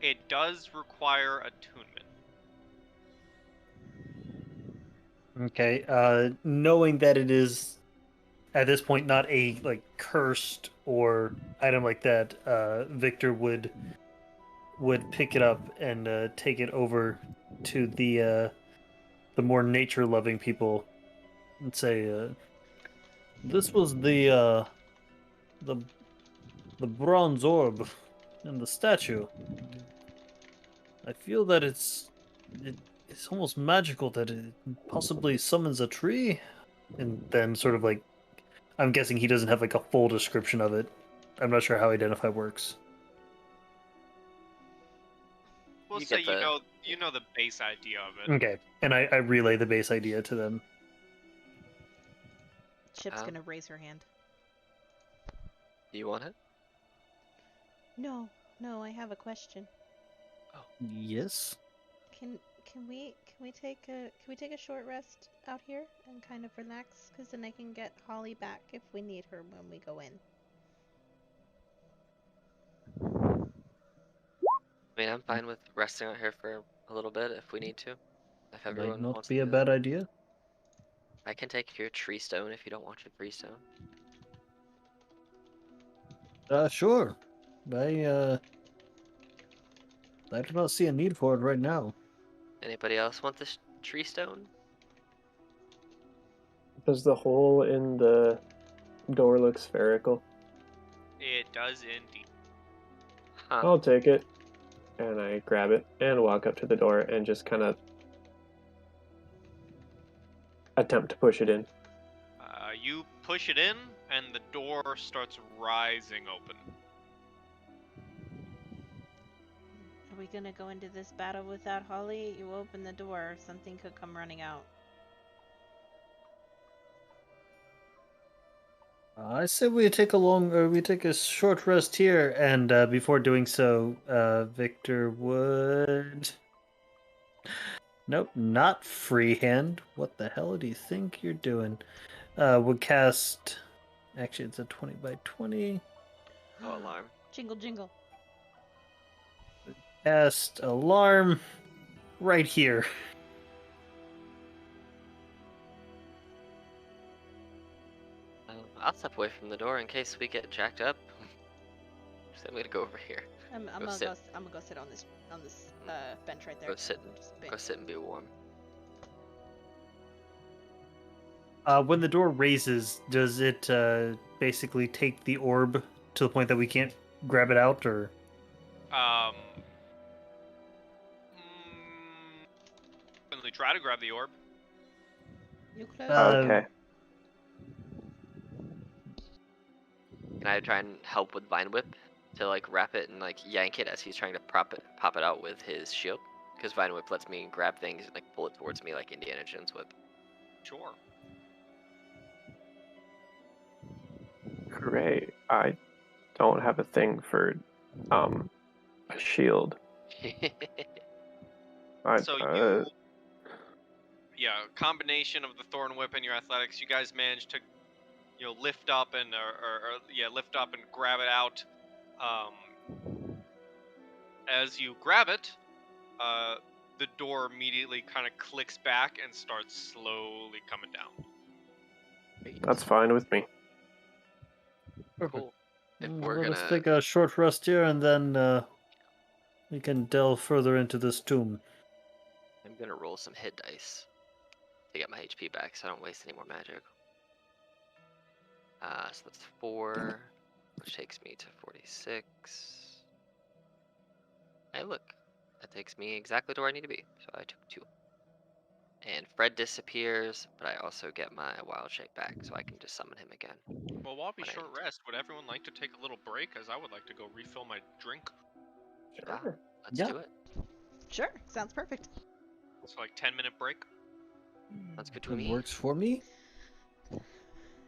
it does require attunement. Okay. Knowing that it is at this point not a like cursed or item like that, Victor would pick it up and take it over to the more nature loving people and say, this was the bronze orb in the statue. I feel that it's almost magical that it possibly summons a tree, and then sort of like, I'm guessing he doesn't have like a full description of it. I'm not sure how identify works. We'll You say get the you know the base idea of it. Okay, and I relay the base idea to them. Chip's gonna raise her hand. Do you want it? No, I have a question. Yes. Can we take a short rest out here and kind of relax? Because then I can get Holly back if we need her when we go in. I mean, I'm fine with resting out here for a little bit if we need to. If Might everyone not wants be to a do that. bad idea. I can take your tree stone if you don't want your tree stone. Sure. I do not see a need for it right now. Anybody else want this tree stone? Does the hole in the door look spherical? It does indeed. Huh. I'll take it. And I grab it and walk up to the door and just kind of attempt to push it in. You push it in, and the door starts rising open. Are we gonna go into this battle without Holly? You open the door, something could come running out. I say we take a short rest here, and before doing so, Victor would. Nope, not freehand. What the hell do you think you're doing? Would cast. Actually, it's a 20 by 20. Oh, alarm. Jingle, jingle. Cast alarm right here. I'll step away from the door in case we get jacked up. So I'm gonna go over here. I'm Go gonna sit. go sit on this bench right there. Go sit. Just big. Go sit and be warm. When the door raises, does it basically take the orb to the point that we can't grab it out, or? try to grab the orb. You close. Okay. Can I try and help with Vine Whip to like wrap it and like yank it as he's trying to pop it out with his shield? Because Vine Whip lets me grab things and like pull it towards me like Indiana Jones whip. Sure. Great. I don't have a thing for a shield. So combination of the Thorn Whip and your athletics, you guys managed to, lift up and lift up and grab it out. As you grab it, the door immediately kind of clicks back and starts slowly coming down. That's fine with me. Cool. If Well, we're let us gonna, take a short rest here, and then we can delve further into this tomb. I'm gonna roll some hit dice to get my HP back, so I don't waste any more magic. So that's 4, which takes me to 46. Hey, look, that takes me exactly to where I need to be. So I took 2. And Fred disappears, but I also get my wild shape back, so I can just summon him again. Well, while we when I short need to. rest, would everyone like to take a little break? As I would like to go refill my drink. Yeah, let's Yeah. do it. Sure, sounds perfect. So like 10-minute break. That's good to That me. works for me.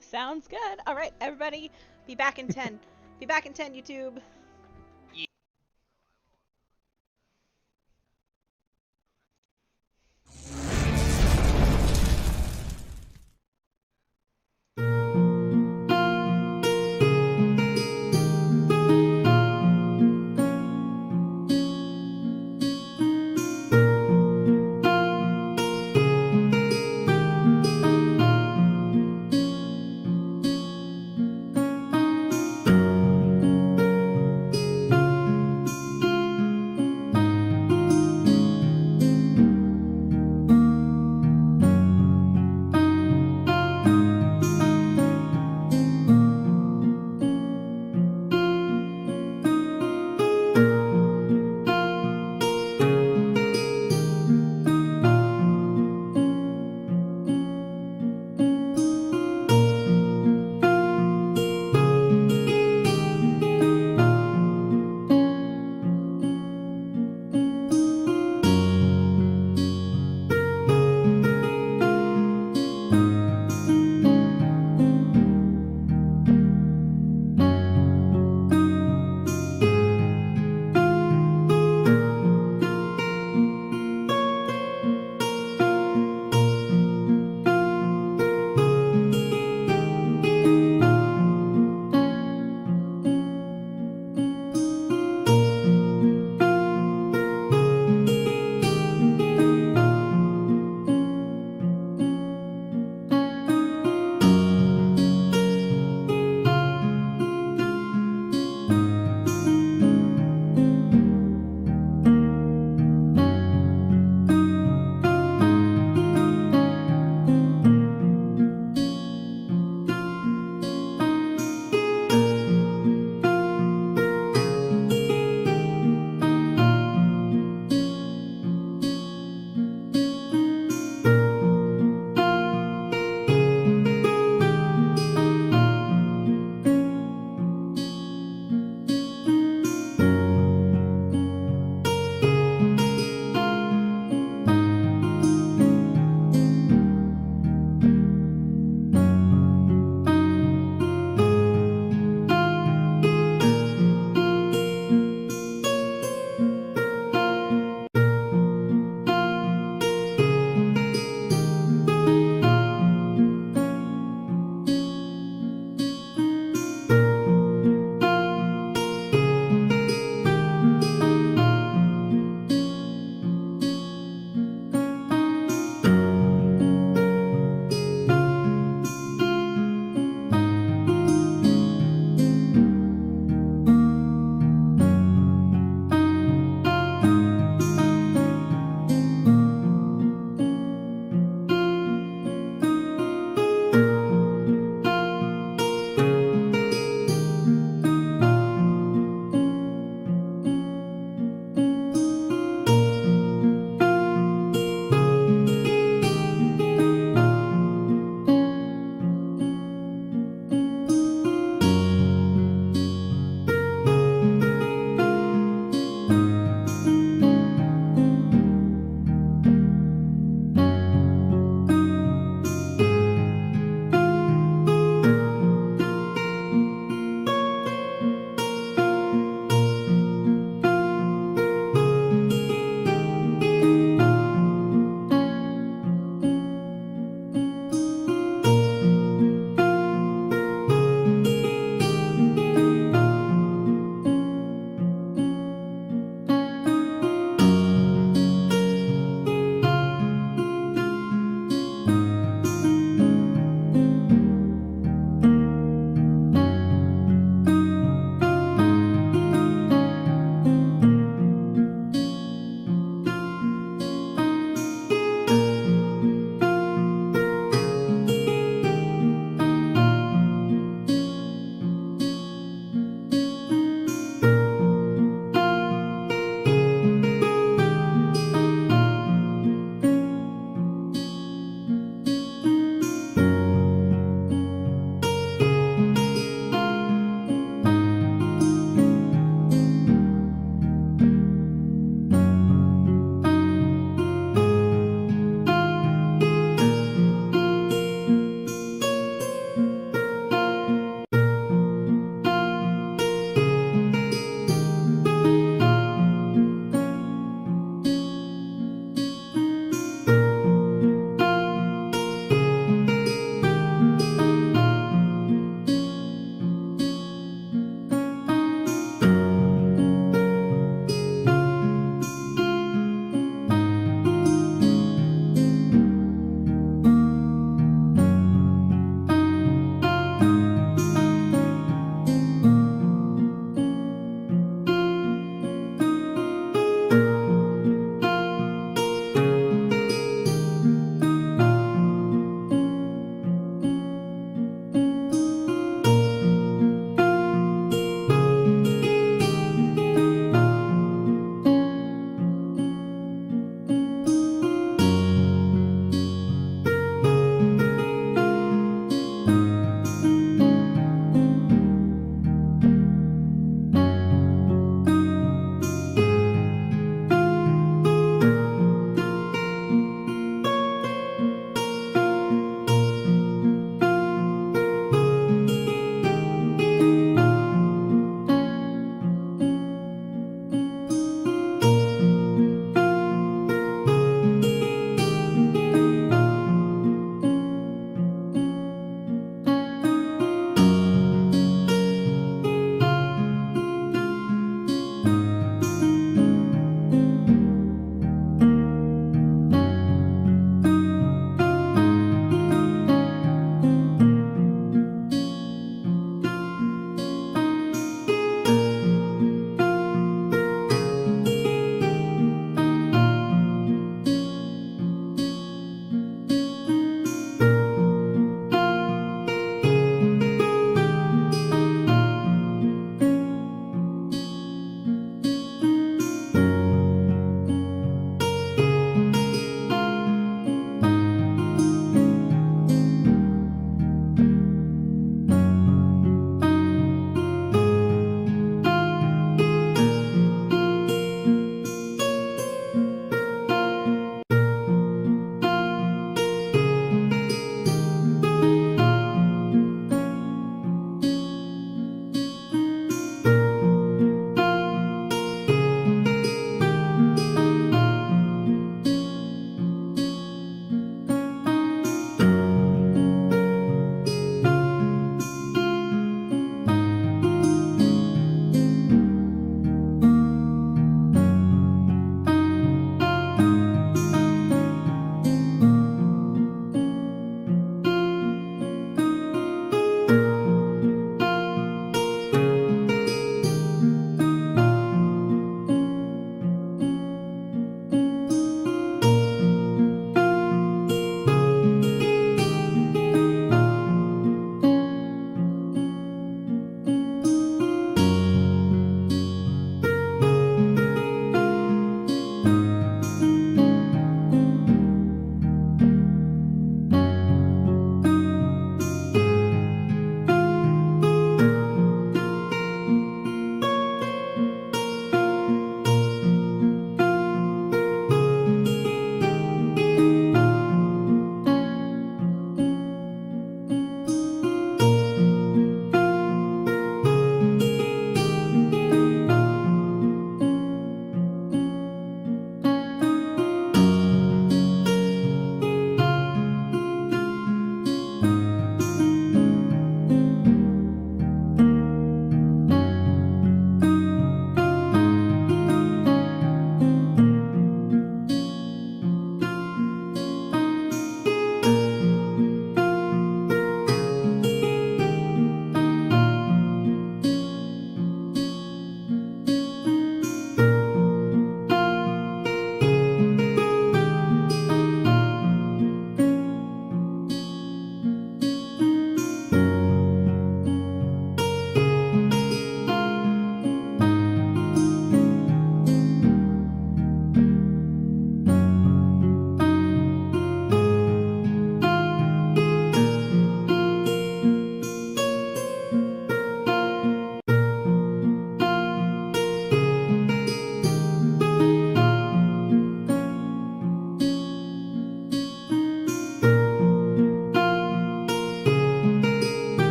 Sounds good. All right, everybody, be back in 10. Be back in 10, YouTube.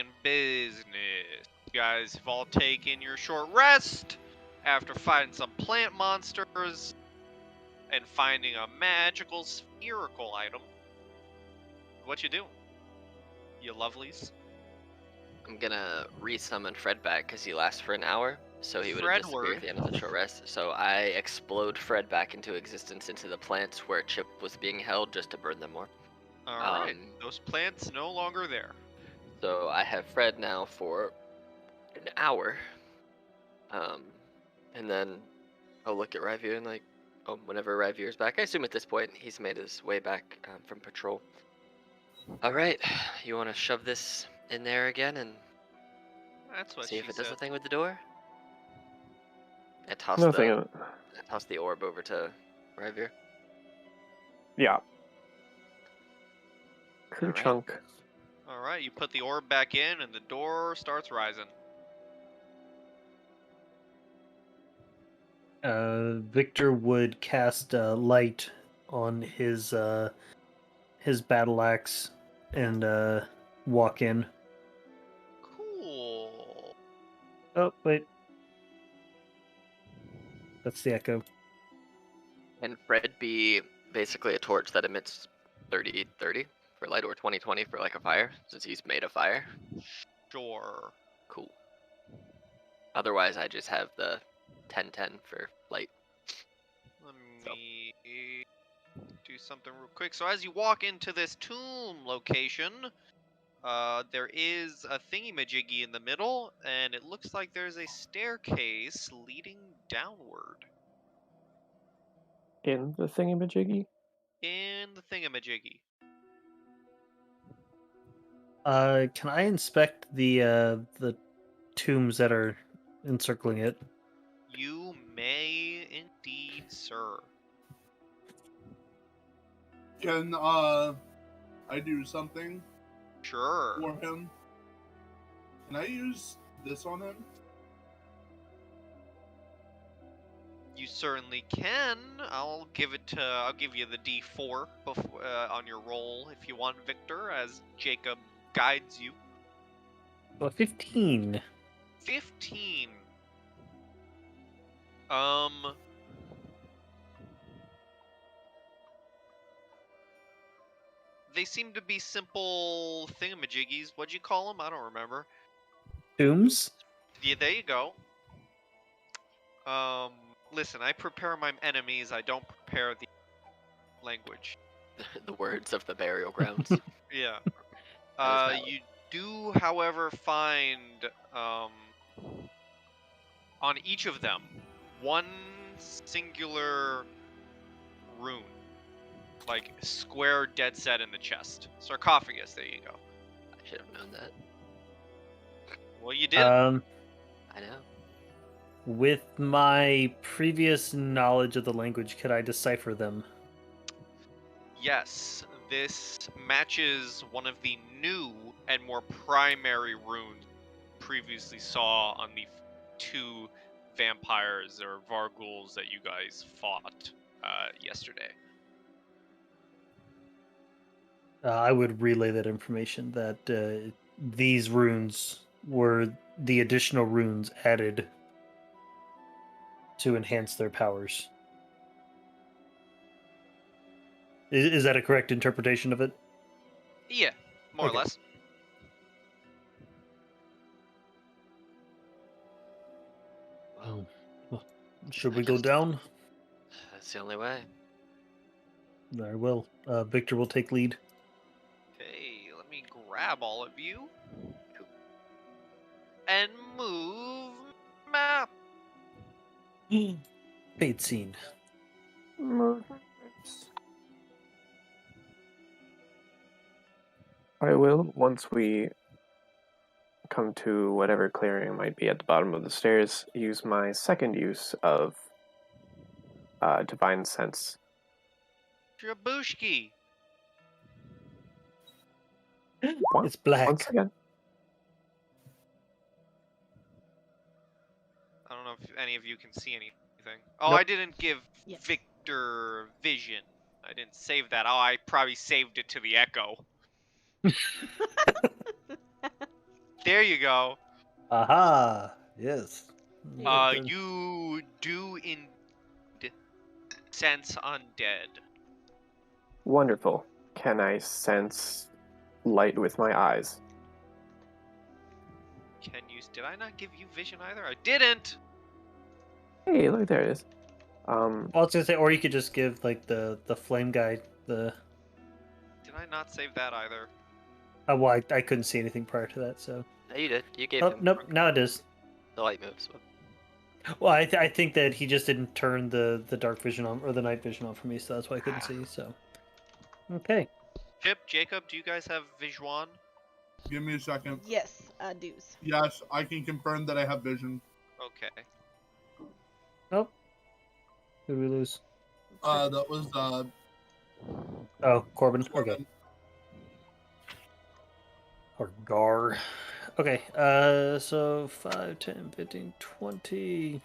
talking business. You guys have all taken your short rest after fighting some plant monsters and finding a magical spherical item. What you doing, you lovelies? I'm gonna resummon Fred back because he lasts for an hour, so he would have disappeared Fredward. at the end of the short rest. So I explode Fred back into existence into the plants where Chip was being held just to burn them more. Alright, those plants no longer there. So I have Fred now for an hour. And then I'll look at Ryvier and like, oh, whenever Ryvier's back, I assume at this point he's made his way back from patrol. All right, you want to shove this in there again and That's what see she if it does said. the thing with the door? I toss Nothing. the orb over to Ryvier. Yeah. Crew Alright. chunk. Alright, you put the orb back in and the door starts rising. Victor would cast light on his battle axe and walk in. Cool. Oh wait, that's the echo. And Fred be basically a torch that emits 30-30 for light or 20-20 for like a fire, since he's made of fire. Sure. Cool. Otherwise, I just have the 10-10 for light. Let me do something real quick. So as you walk into this tomb location, there is a thingy-majiggy in the middle, and it looks like there's a staircase leading downward In the thingamajiggy? in the thingamajiggy. Can I inspect the tombs that are encircling it? You may indeed, sir. Can I do something Sure. for him? Can I use this on him? You certainly can. I'll give you the D4 before, on your roll if you want, Victor, as Jacob guides you. Well, 15. 15. They seem to be simple thingamajiggies. What'd you call them? I don't remember. Tombs? Yeah, there you go. Listen, I prepare my enemies. I don't prepare the language. The words of the burial grounds. Yeah. That is valid. You do, however, find on each of them one singular rune, like square dead set in the chest. Sarcophagus. There you go. I should have known that. Well, you did. I know. With my previous knowledge of the language, could I decipher them? Yes, this matches one of the new and more primary runes previously saw on the two vampires or Varghouls that you guys fought yesterday. I would relay that information that these runes were the additional runes added to enhance their powers. Is that a correct interpretation of it? Yeah, more or Okay. less. Well, should we go down? That's the only way. Very well. Victor will take lead. Okay, let me grab all of you and move map. Fade scene. I will, once we come to whatever clearing might be at the bottom of the stairs, use my second use of Divine Sense. Drabushki. It's black. Once again. I don't know if any of you can see anything. Oh, Nope. I didn't give Yes. Victor vision. I didn't save that. Oh, I probably saved it to the echo. There you go. Aha! Yes. Well done. You do indeed sense undead. Wonderful. Can I sense light with my eyes? Did I not give you vision either? I didn't! Hey, look, there it is. I was gonna say, or you could just give like the flame guy the. Did I not save that either? Well, I couldn't see anything prior to that, so. No, you did. You gave Oh him nope, now it is. the light moves. Well, I think that he just didn't turn the dark vision on or the night vision on for me, so that's why I couldn't see. So. Okay. Chip, Jacob, do you guys have Visuan? Give me a second. Yes, dues. Yes, I can confirm that I have vision. Okay. Oh. Who did we lose? That was Oh, Corbin. Okay. Corbin. Or Gar. Okay, so 5, 10, 15, 20.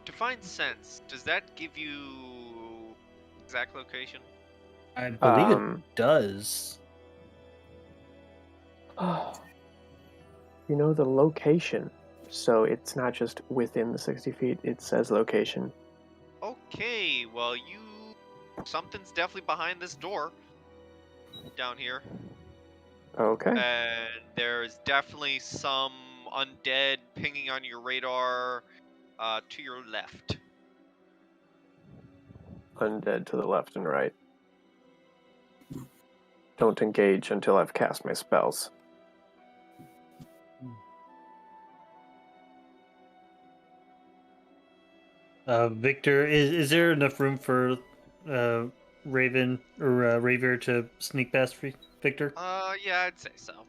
Divine Sense, does that give you exact location? I believe it Um, does. You know the location. So it's not just within the 60 feet, it says location. Okay, well something's definitely behind this door down here. Okay. And there's definitely some undead pinging on your radar to your left. Undead to the left and right. Don't engage until I've cast my spells. Victor, is there enough room for Raven or Ravier to sneak past Victor? Yeah, I'd say so.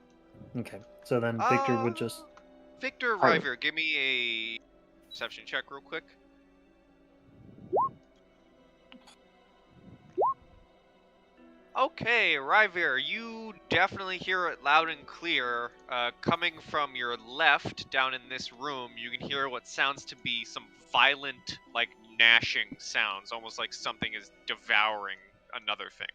Okay, so then Victor would just. Victor River, give me a perception check real quick. Okay, Ryver, you definitely hear it loud and clear. Coming from your left down in this room, you can hear what sounds to be some violent, like, gnashing sounds, almost like something is devouring another thing.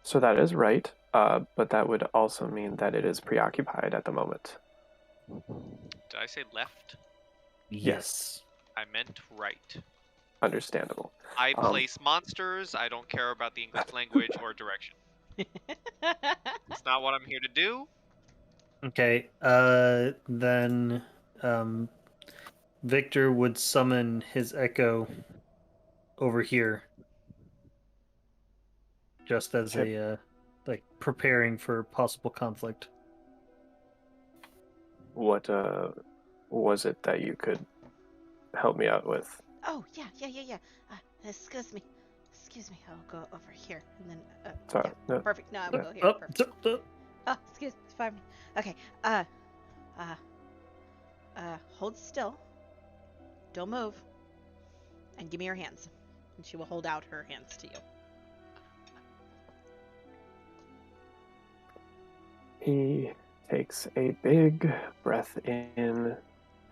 So that is right, but that would also mean that it is preoccupied at the moment. Did I say left? Yes. I meant right. Understandable. I place monsters. I don't care about the English language or direction. It's not what I'm here to do. Okay, then Victor would summon his echo over here. Just as a, like, preparing for possible conflict. What was it that you could help me out with? Oh, yeah. Excuse me. I'll go over here. And then, Sorry. yeah, No. perfect. No, I will go here. Perfect. Oh, excuse me. It's 5 minutes. Okay. Hold still. Don't move. And give me your hands. And she will hold out her hands to you. He takes a big breath in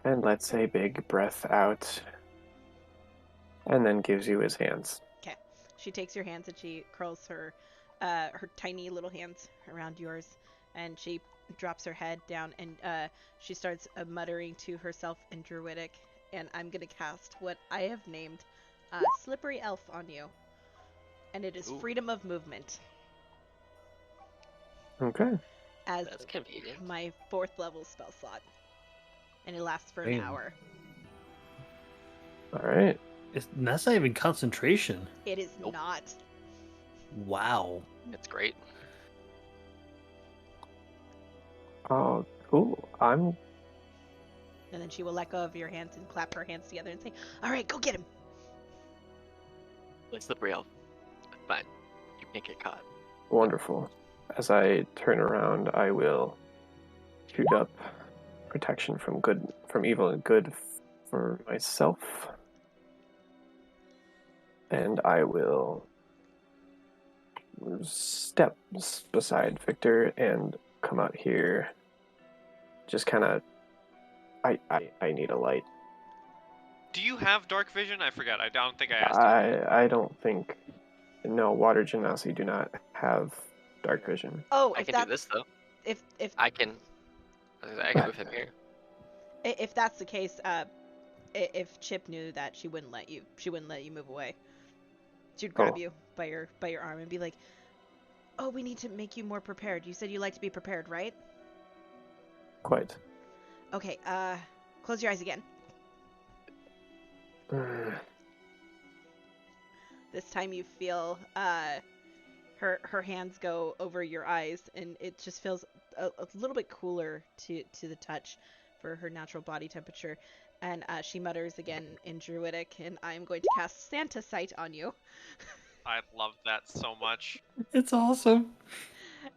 and lets a big breath out, and then gives you his hands. Okay. She takes your hands and she curls her tiny little hands around yours, and she drops her head down, and she starts muttering to herself in Druidic, and I'm gonna cast what I have named Slippery Elf on you, and it is freedom of movement. Okay. As That's convenient. my 4th level spell slot, and it lasts for an hour. All right. That's not even concentration. It is not. Wow. It's great. Oh, cool. I'm. And then she will let go of your hands and clap her hands together and say, "All right, go get him." It's the elf. Fine. You can't get caught. Wonderful. As I turn around, I will shoot up protection from evil and good for myself. And I will step beside Victor and come out here. Just kind of, I need a light. Do you have dark vision? I forgot. I don't think I asked. I don't think No, water genasi do not have dark vision. Oh, I if can do that this though. if I can move him here. if that's the case, if Chip knew that, she wouldn't let you move away. She'd grab Oh. you by your arm and be like, "Oh, we need to make you more prepared. You said you like to be prepared, right? Quite. Okay, close your eyes again. This time you feel her hands go over your eyes, and it just feels a little bit cooler to the touch for her natural body temperature. And she mutters again in Druidic, and I'm going to cast Santa Sight on you. I love that so much. It's awesome.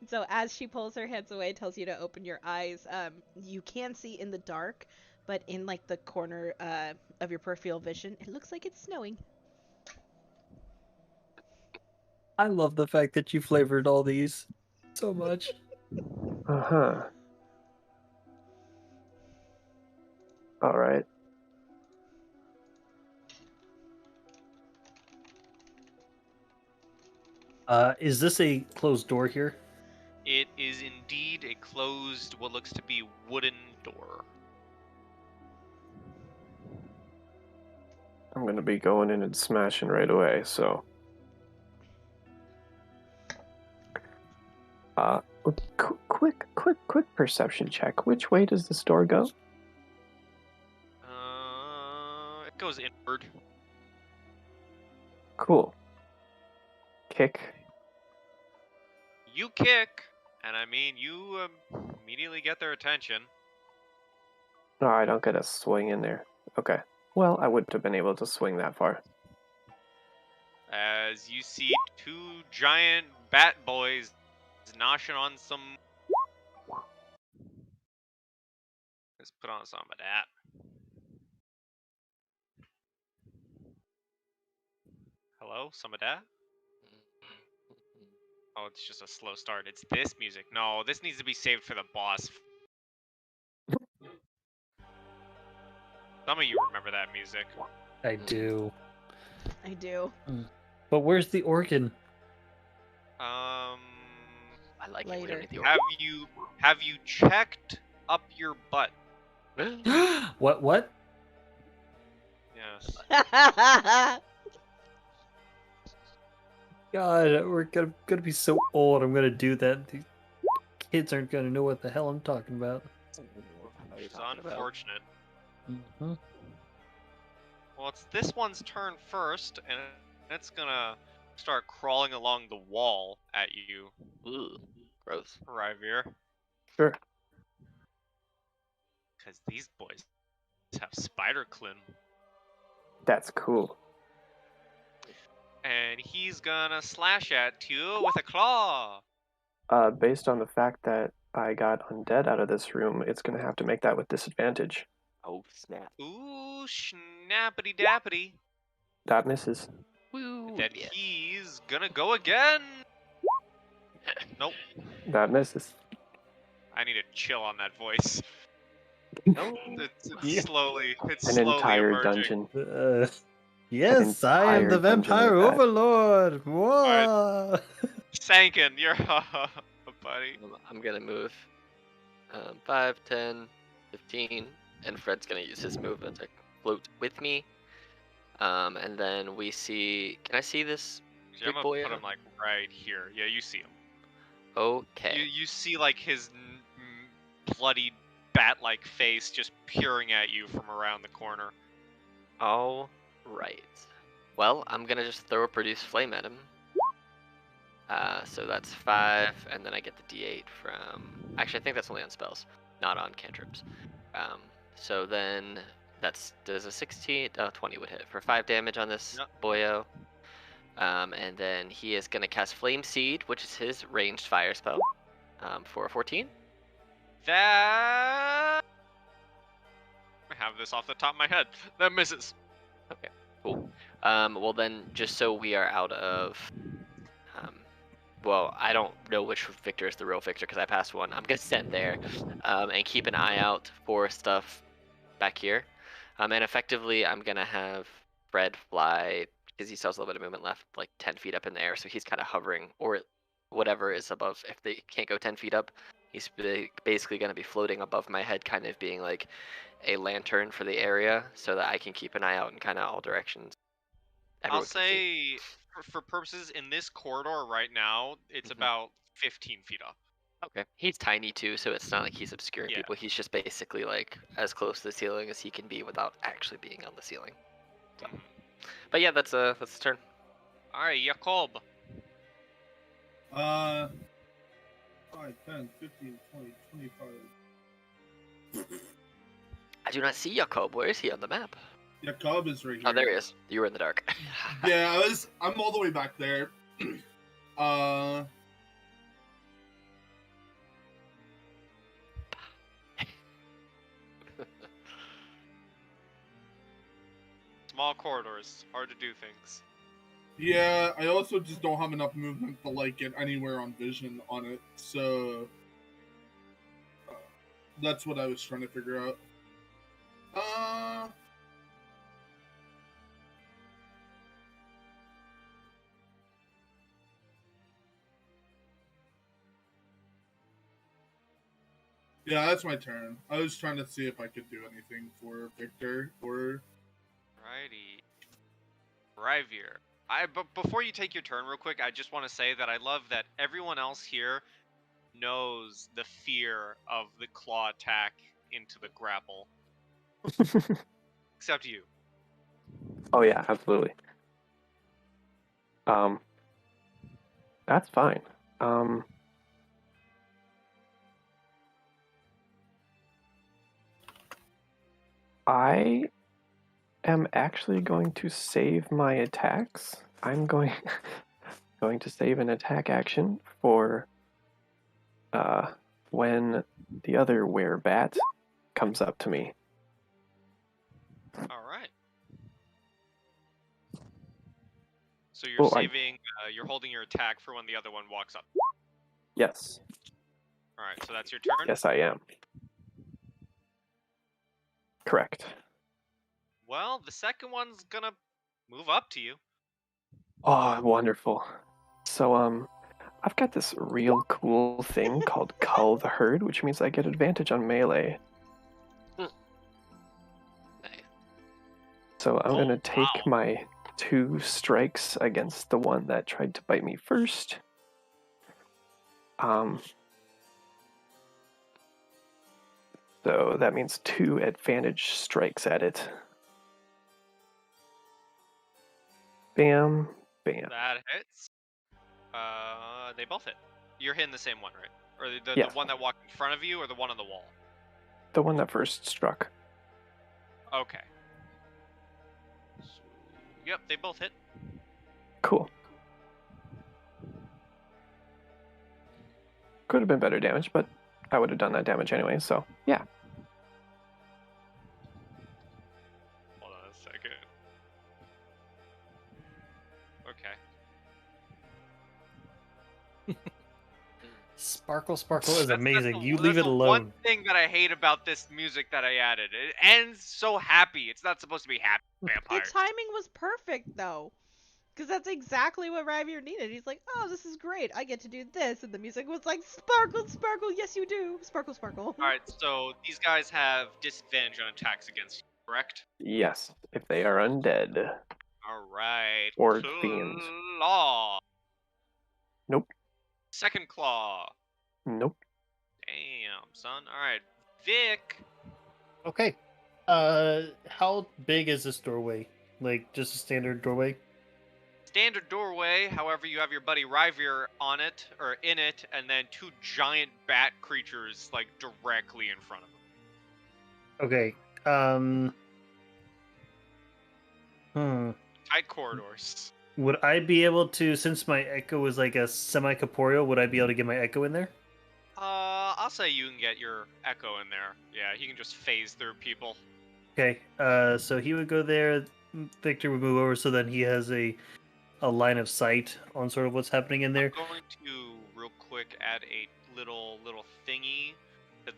So as she pulls her hands away, tells you to open your eyes. You can see in the dark, but in like the corner of your peripheral vision, it looks like it's snowing. I love the fact that you flavored all these so much. Uh-huh. All right. Is this a closed door here? It is indeed a closed, what looks to be wooden door. I'm going to be going in and smashing right away, so... Quick perception check. Which way does this door go? It goes inward. Cool. Kick. You kick, and I mean, you immediately get their attention. No, I don't get a swing in there. Okay. Well, I wouldn't have been able to swing that far. As you see two giant bat boys noshing on some... Let's put on some of that. Hello? Some of that? Oh, it's just a slow start. It's this music. No, this needs to be saved for the boss. Some of you remember that music. I do. I do. But where's the organ? Um, I like it. We Later. don't need the have you checked up your butt? organ. What? Yes. God, we're gonna be so old. I'm gonna do that. These kids aren't gonna know what the hell I'm talking about. It's unfortunate. Mm-hmm. Well, it's this one's turn first, and it's gonna start crawling along the wall at you, Ooh, gross. Ryvier. Sure. Because these boys have spider clim. That's cool. And he's gonna slash at you with a claw. Based on the fact that I got undead out of this room, it's going to have to make that with disadvantage. Oh snap. Ooh, snappity dappity. That misses. Woo. Then Yeah. he's gonna go again. Nope. That misses. I need to chill on that voice. No. It's Yeah. it's An slowly entire emerging. dungeon. Yes, I am the entire dungeon vampire like that. overlord. Whoa. Sankin, you're buddy. I'm gonna move 5, 10, 15, and Fred's gonna use his movement to float with me. And then we see. Can I see this Actually, I'm big gonna boy? put him like right here. Yeah, you see him. Okay. You see like his bloody bat-like face just peering at you from around the corner. All right. Well, I'm gonna just throw a produce flame at him. So that's 5, and then I get the D8 from. Actually, I think that's only on spells, not on cantrips. So then does a 16, 20 would hit for 5 damage on this Yep. boyo. And then he is gonna cast Flame Seed, which is his ranged fire spell, for a 14. That I have this off the top of my head. That misses. Okay, cool. Well then, just so we are out of, well, I don't know which Victor is the real Victor because I passed one. I'm gonna stand there, and keep an eye out for stuff back here. And effectively, I'm gonna have Fred fly because he still has a little bit of movement left, like 10 feet up in the air. So he's kind of hovering, or whatever is above. If they can't go 10 feet up, he's basically going to be floating above my head, kind of being like a lantern for the area, so that I can keep an eye out in kind of all directions. I'll Everyone can see. say, for purposes in this corridor right now, it's Mhm. about 15 feet up. Okay. He's tiny too, so it's not like he's obscuring Yeah. people. He's just basically like as close to the ceiling as he can be without actually being on the ceiling. So. Mhm. But yeah, that's the turn. All right, Jakob. 5, 10, 15, 20, 25. I do not see Jakob. Where is he on the map? Jakob is right here. Oh, there he is. You were in the dark. Yeah, I'm all the way back there. Small corridors, hard to do things. Yeah, I also just don't have enough movement to like get anywhere on vision on it, so that's what I was trying to figure out. Yeah, that's my turn. I was trying to see if I could do anything for Victor or. Righty. Ryvier. But before you take your turn real quick, I just want to say that I love that everyone else here knows the fear of the claw attack into the grapple. Except you. Oh yeah, absolutely. That's fine. I am actually going to save my attacks. I'm going going to save an attack action for when the other werebat comes up to me. Alright. So you're Oh, saving, you're holding your attack for when the other one walks up. Yes. Alright, so that's your turn? Yes, I am. Correct. Well, the second one's gonna move up to you. Oh, wonderful. So, I've got this real cool thing called Cull the Herd, which means I get advantage on melee. Nice. So I'm Oh, gonna take wow. my 2 strikes against the one that tried to bite me first. So that means 2 advantage strikes at it. Bam, bam. That hits. They both hit. You're hitting the same one, right? Or the Yes. one that walked in front of you, or the one on the wall? The one that first struck. Okay. So, yep, they both hit. Cool. Could have been better damage, but I would have done that damage anyway, so yeah. Hold on a second. Okay. Sparkle is That's amazing. You that's leave it the one alone. thing that I hate about this music that I added. It ends so happy. It's not supposed to be happy, The vampires. timing was perfect, though. Because that's exactly what Ryvier needed. He's like, oh, this is great. I get to do this. And the music was like, sparkle, sparkle. Yes, you do. Sparkle, sparkle. Alright, so these guys have disadvantage on attacks against you, correct? Yes, if they are undead. Alright. Or fiends. Claw. Nope. Second claw. Nope. Damn, son. Alright. Vic. Okay. How big is this doorway? Like just a standard doorway? Standard doorway, however, you have your buddy Ryvier on it, or in it, and then 2 giant bat creatures, like, directly in front of him. Okay. Tight corridors. Would I be able to, since my echo is like a semi-corporeal, would I be able to get my echo in there? I'll say you can get your echo in there. Yeah, he can just phase through people. Okay. So he would go there. Victor would move over, so then he has a line of sight on sort of what's happening in there. I'm going to real quick add a little thingy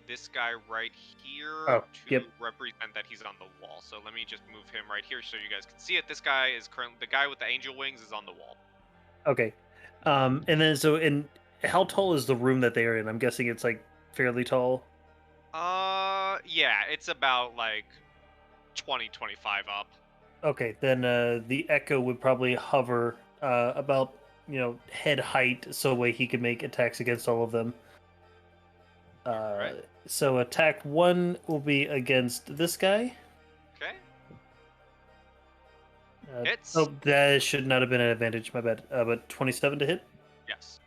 this guy right here Oh, to yep. represent that he's on the wall. So let me just move him right here so you guys can see it. This guy is currently the guy with the angel wings is on the wall. Okay. And then how tall is the room that they are in? I'm guessing it's like fairly tall. Yeah, it's about like 25 up. Okay, then the Echo would probably hover about head height, so way he could make attacks against all of them. Alright. So attack 1 will be against this guy. Okay. Hits. Oh, that should not have been an advantage. My bad. But 27 to hit. Yes.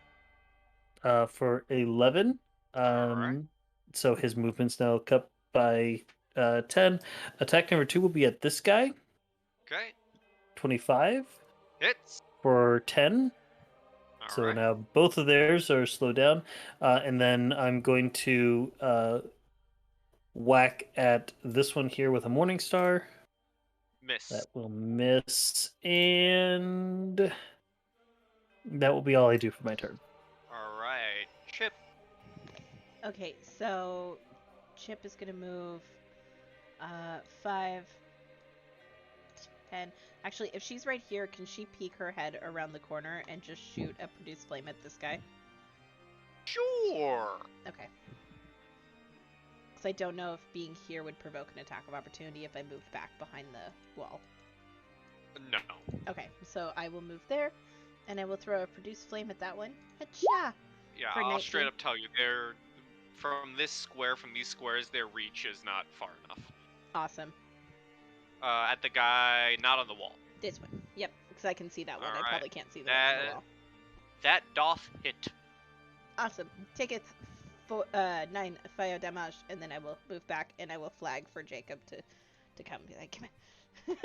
For 11. Alright. So his movement's now cut by 10. Attack number 2 will be at this guy. Okay. 25 Hits. for 10. So Alright. now both of theirs are slowed down. And then I'm going to whack at this one here with a Morning Star. Miss. That will miss. And that will be all I do for my turn. Alright. Chip. Okay, so Chip is gonna move 5, 10. Actually, if she's right here, can she peek her head around the corner and just shoot a produce flame at this guy? Sure. Okay. Because I don't know if being here would provoke an attack of opportunity if I moved back behind the wall. No. Okay, so I will move there, and I will throw a produce flame at that one. Hacha! Yeah, For I'll 19. straight up tell you, from this square, from these squares, their reach is not far enough. Awesome. At the guy not on the wall. This one. Yep, because I can see that one. I Alright. probably can't see the one on the wall. That doth hit. Awesome. Take it 9 fire damage, and then I will move back, and I will flag for Jacob to come and be like, come in.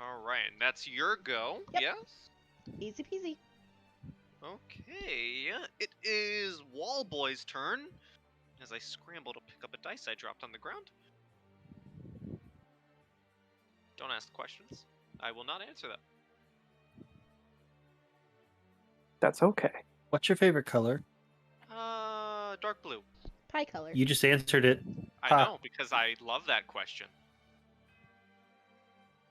Alright, and that's your go. Yep. Yes? Easy peasy. Okay, it is Wallboy's turn. As I scramble to pick up a dice I dropped on the ground. Don't ask questions. I will not answer that. That's okay. What's your favorite color? Dark blue. Pie color. You just answered it. I Ha. know, because I love that question.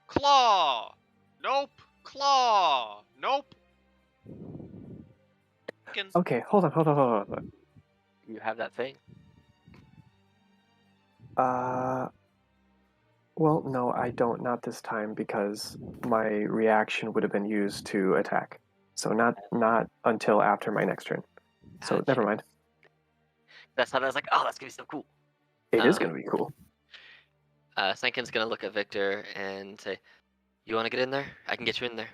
Claw! Nope. Claw! Nope. Okay, hold on. You have that thing. Well, no, I don't. Not this time because my reaction would have been used to attack. So not until after my next turn. So Gotcha. never mind. That's how I was like, oh, that's gonna be so cool. It is going to be cool. Sankin's gonna look at Victor and say, "You want to get in there? I can get you in there."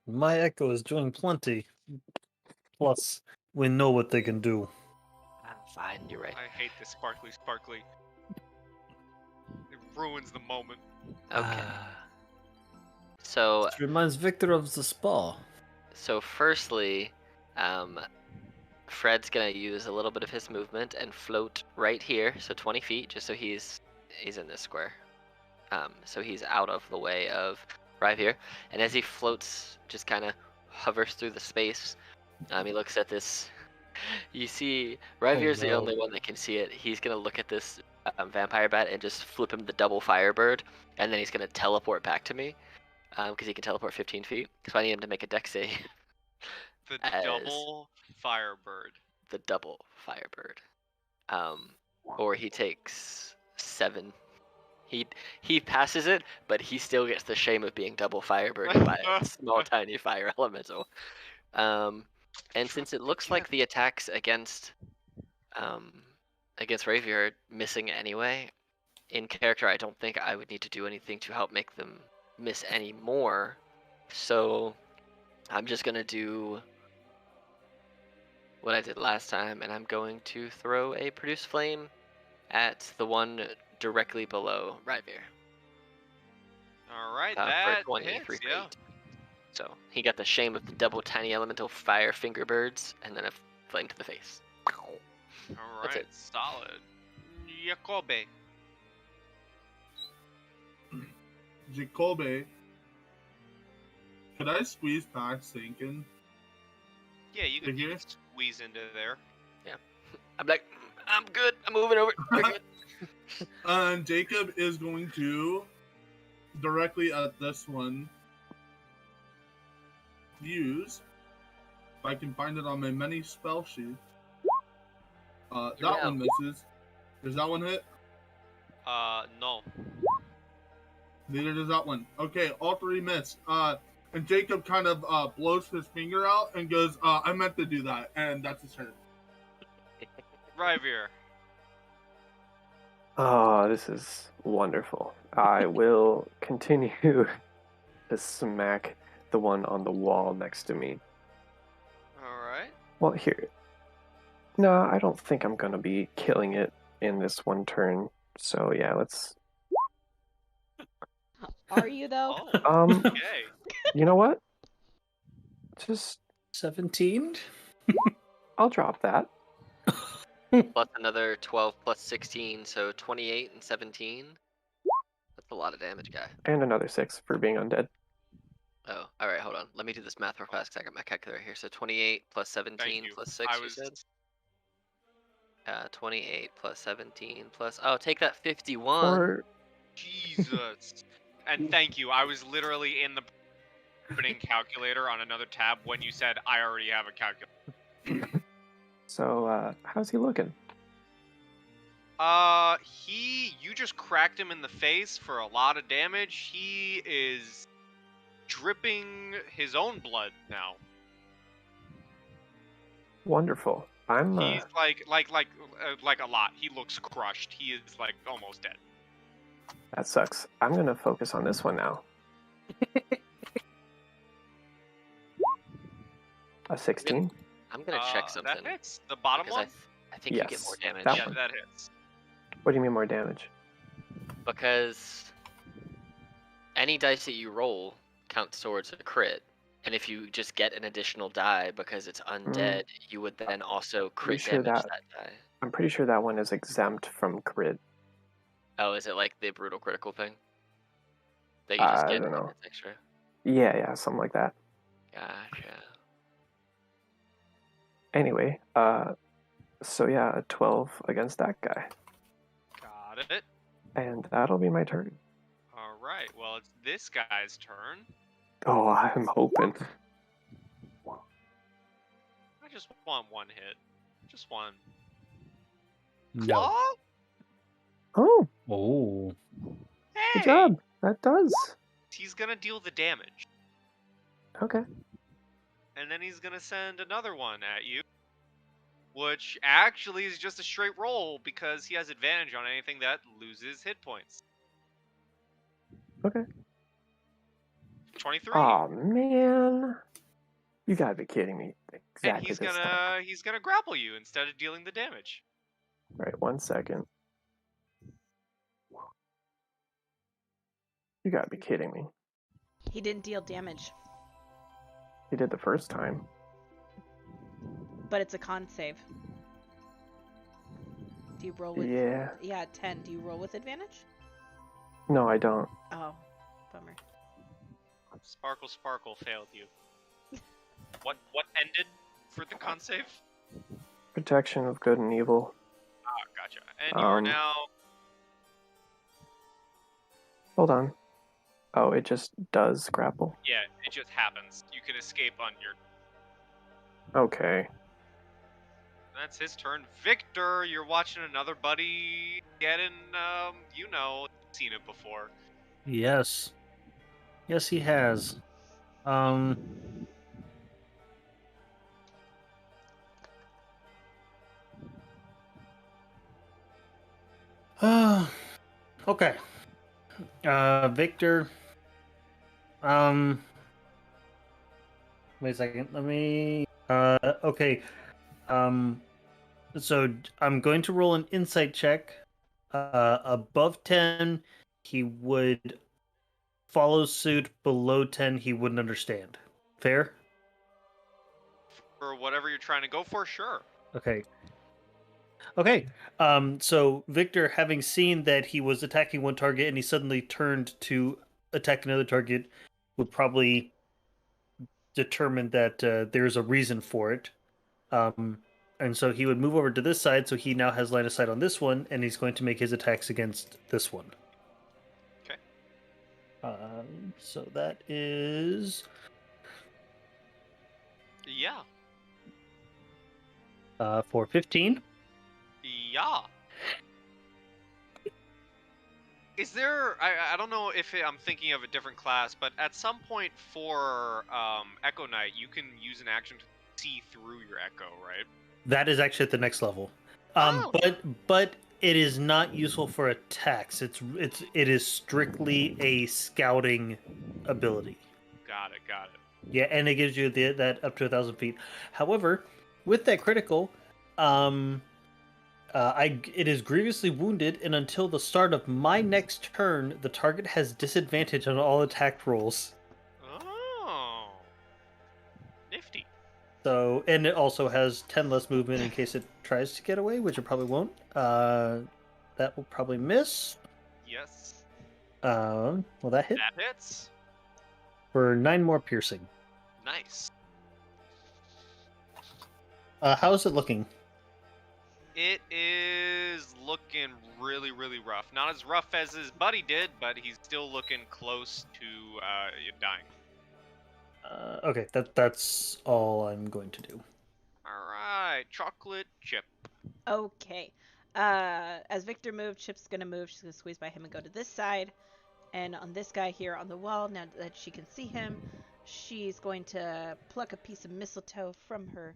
My Echo is doing plenty. Plus, we know what they can do. Fine, you're right. I hate this sparkly. It ruins the moment. Okay. So This reminds Victor of the spa. So firstly, Fred's gonna use a little bit of his movement and float right here, so 20 feet, just so he's in this square. So he's out of the way of right here. And as he floats, just kind of hovers through the space, he looks at this. You see, Ryvier's the only one that can see it. He's gonna look at this vampire bat and just flip him the double firebird, and then he's gonna teleport back to me, because he can teleport 15 feet. So I need him to make a dex save. The As double firebird. The double firebird. Or he takes 7. He passes it, but he still gets the shame of being double firebirded by a small tiny fire elemental. And since it looks like the attacks against Ravier are missing anyway, in character I don't think I would need to do anything to help make them miss any more. So I'm just gonna do what I did last time, and I'm going to throw a produce flame at the one directly below Ryvier. Alright, For that 23 hits, yeah. feet. So he got the shame of the double tiny elemental fire fingerbirds, and then a flame to the face. That's Alright, it. solid. Jacobe. Jacobe, could I squeeze back Sinkin? Yeah, you Right can here? squeeze into there. I'm like, I'm good. I'm moving over. You're good. And Jacob is going to directly at this one use, if I can find it on my many spell sheet. That Yeah. one misses. Does that one hit? No. Neither does that one. Okay, all three miss. And Jacob kind of blows his finger out and goes, I meant to do that. And that's his turn. Ryvier. Oh, this is wonderful. I will continue to smack the one on the wall next to me. Alright. Well, here. No, I don't think I'm gonna be killing it in this one turn. So yeah, let's. Are you though? Oh, okay. You know what? Just 17? I'll drop that. Plus another 12 plus 16, so 28 and 17. That's a lot of damage, guy. And another 6 for being undead. Oh, all right. Hold on. Let me do this math real fast because I got my calculator here. So 28 plus 17 you. plus 6. I You was- said. 28 plus 17 plus. Oh, take that 51. Or Jesus. And thank you. I was literally in the opening calculator on another tab when you said I already have a calculator. so, how's he looking? You just cracked him in the face for a lot of damage. He is dripping his own blood now. Wonderful. I'm. He's like a lot. He looks crushed. He is like almost dead. That sucks. I'm gonna focus on this one now. A 16. I'm gonna check something. That hits. The bottom because one? I think you get Yes, more damage. that Yeah, one. that hits. What do you mean more damage? Because any dice that you roll counts towards a crit. And if you just get an additional die because it's undead, you would then also crit sure damage that- that die. I'm pretty sure that one is exempt from crit. Oh, is it like the brutal critical thing? That you just I get don't know. it's extra? Yeah, something like that. Gotcha. Anyway, so yeah, a 12 against that guy. Got it. And that'll be my turn. Alright, well, it's this guy's turn. Oh, I'm hoping. I just want one hit. Just one. No. Claw? Oh, Oh. Hey! good job. That does. He's gonna deal the damage. Okay. And then he's gonna send another one at you. Which actually is just a straight roll because he has advantage on anything that loses hit points. Okay. 23. Oh man. You gotta be kidding me. and Exactly he's this gonna time. he's gonna grapple you instead of dealing the damage. Right, 1 second. You gotta be kidding me. He didn't deal damage, He did the first time. but it's a con save. Do you roll with? Yeah. Yeah, 10. Do you roll with advantage? No, I don't. Oh, bummer. Sparkle failed you. What ended for the con save? Protection of good and evil. Ah, gotcha. And you are Um, now Hold on. Oh, it just does grapple. yeah, it just happens. You can escape on your Okay. that's his turn. Victor, you're watching another buddy get in you've seen it before. Yes. Yes, he has. Okay. Victor. Wait a second. Let me. Okay. So I'm going to roll an insight check. Above 10, he would follow suit. Below 10, he wouldn't understand. Fair? For whatever you're trying to go for, sure. Okay. Okay. So Victor, having seen that he was attacking one target and he suddenly turned to attack another target, would probably determined that there's a reason for it. And so he would move over to this side, so he now has line of sight on this one, and he's going to make his attacks against this one. Okay. So that is Yeah. for 15. Yeah. Is there? I don't know if I'm thinking of a different class, but at some point for Echo Knight, you can use an action to see through your Echo, right? That is actually at the next level. Oh. But it is not useful for attacks. It is strictly a scouting ability. Got it. Yeah, and it gives you that up to 1,000 feet. However, with that critical, it is grievously wounded, and until the start of my next turn, the target has disadvantage on all attack rolls. Oh. Nifty. So, and it also has 10 less movement in case it tries to get away, which it probably won't. That will probably miss. Yes. Well, that hit That hits. for 9 more piercing. Nice. How's it looking? It is looking really, really rough. Not as rough as his buddy did, but he's still looking close to dying. Okay, that's all I'm going to do. All right, chocolate chip. Okay. As Victor moved, Chip's gonna move. She's gonna squeeze by him and go to this side. And on this guy here on the wall, now that she can see him, she's going to pluck a piece of mistletoe from her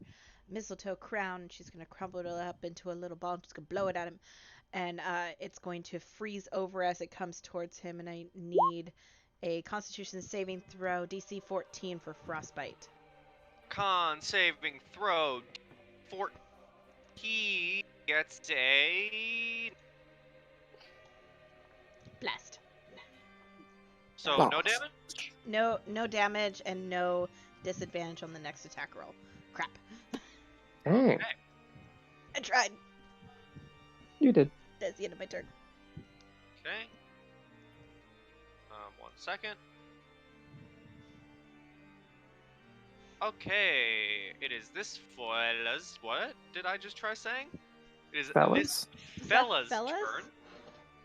mistletoe crown. She's going to crumble it up into a little ball. And she's going to blow it at him. And it's going to freeze over as it comes towards him. And I need a Constitution saving throw, DC 14 for frostbite. Con saving throw. 14 gets a... Blast. So Blast. no damage? No damage and no disadvantage on the next attack roll. Crap. Dang, I tried. you did. That's the end of my turn. Okay. 1 second. Okay, it is this fella's... What did I just try saying? It is Fellas? this fella's fellas? turn.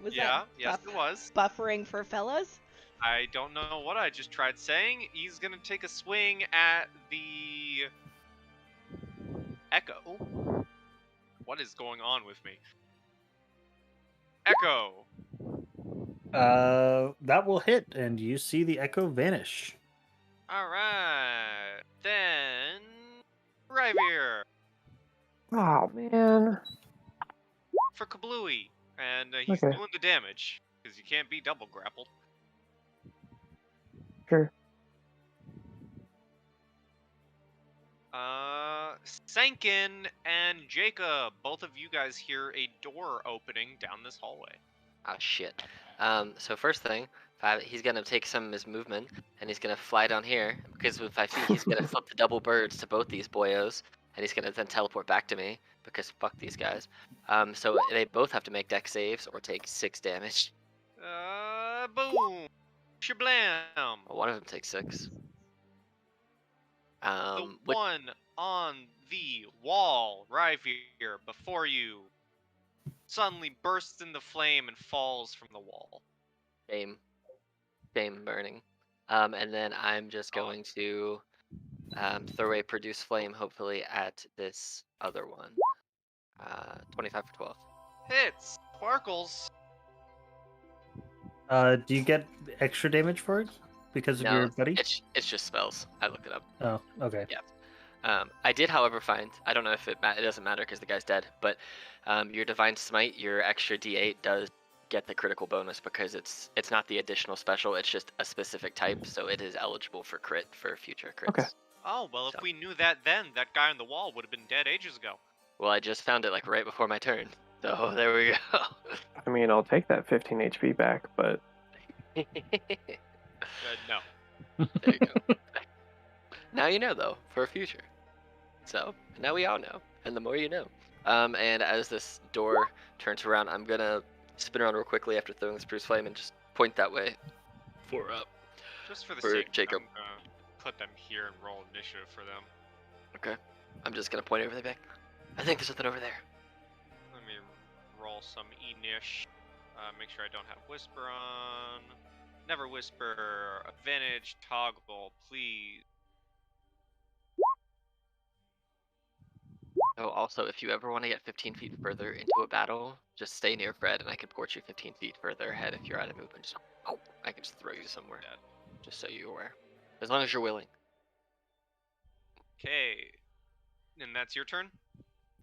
Was Yeah, that yes it was. buffering for fellas? I don't know what I just tried saying. He's gonna take a swing at the Echo. What is going on with me? Echo. That will hit, and you see the echo vanish. All right. Then Ryvier Oh man. for Kablooey, and he's Okay. doing the damage because you can't be double grappled. Sure. Sankin and Jacob, both of you guys hear a door opening down this hallway. Oh shit. So first thing, he's gonna take some of his movement and he's gonna fly down here. Because with 5 feet, he's gonna flip the double birds to both these boyos, and he's gonna then teleport back to me because fuck these guys. So they both have to make dex saves or take 6 damage. Boom, shablam. Well, one of them takes 6. The one on the wall, Ryvier, before you, suddenly bursts into flame and falls from the wall. Shame burning. And then I'm just going to throw a produce flame, hopefully at this other one. 25 for 12. Hits, sparkles. Do you get extra damage for it because of your buddy? It's just spells. I looked it up. Oh, okay. Yeah. I did, however, find, I don't know if it doesn't matter because the guy's dead, but your Divine Smite, your extra D8 does get the critical bonus because it's not the additional special, it's just a specific type, so it is eligible for crit for future crits. Okay. Oh, well, if we knew that then, that guy on the wall would have been dead ages ago. Well, I just found it like right before my turn, so there we go. I mean, I'll take that 15 HP back, but No. There you go. Now you know, though, for future. So, now we all know, and the more you know. And as this door turns around, I'm gonna spin around real quickly after throwing this Bruce Flame and just point that way for Just for the For sake Jacob. I'm put them here and roll initiative for them. Okay. I'm just gonna point over there back. I think there's something over there. Let me roll some Enish. Make sure I don't have Whisper on. Never Whisper. Advantage toggle, please. Oh, also, if you ever want to get 15 feet further into a battle, just stay near Fred, and I can port you 15 feet further ahead if you're out of movement. Just, I can just throw you somewhere, That. just so you're aware. As long as you're willing. Okay. And that's your turn?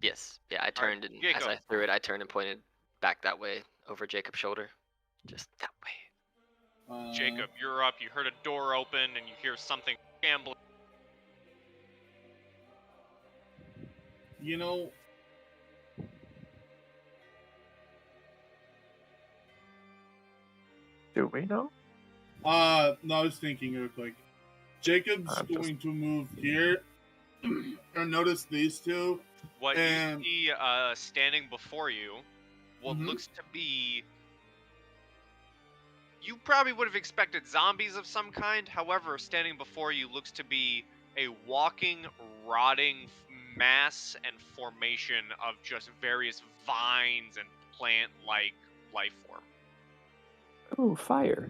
Yes. Yeah, I turned, and as Jacob. I threw it, I turned and pointed back that way, over Jacob's shoulder. Just that way. Jacob, you're up. You heard a door open, and you hear something shambling. You know, Do we know? no, I was thinking real quick. Jacob's I'm just- going to move here and notice these two. What And- you see standing before you, what Mhm. looks to be... You probably would have expected zombies of some kind. However, standing before you looks to be a walking, rotting mass and formation of just various vines and plant-like life form. Ooh, fire.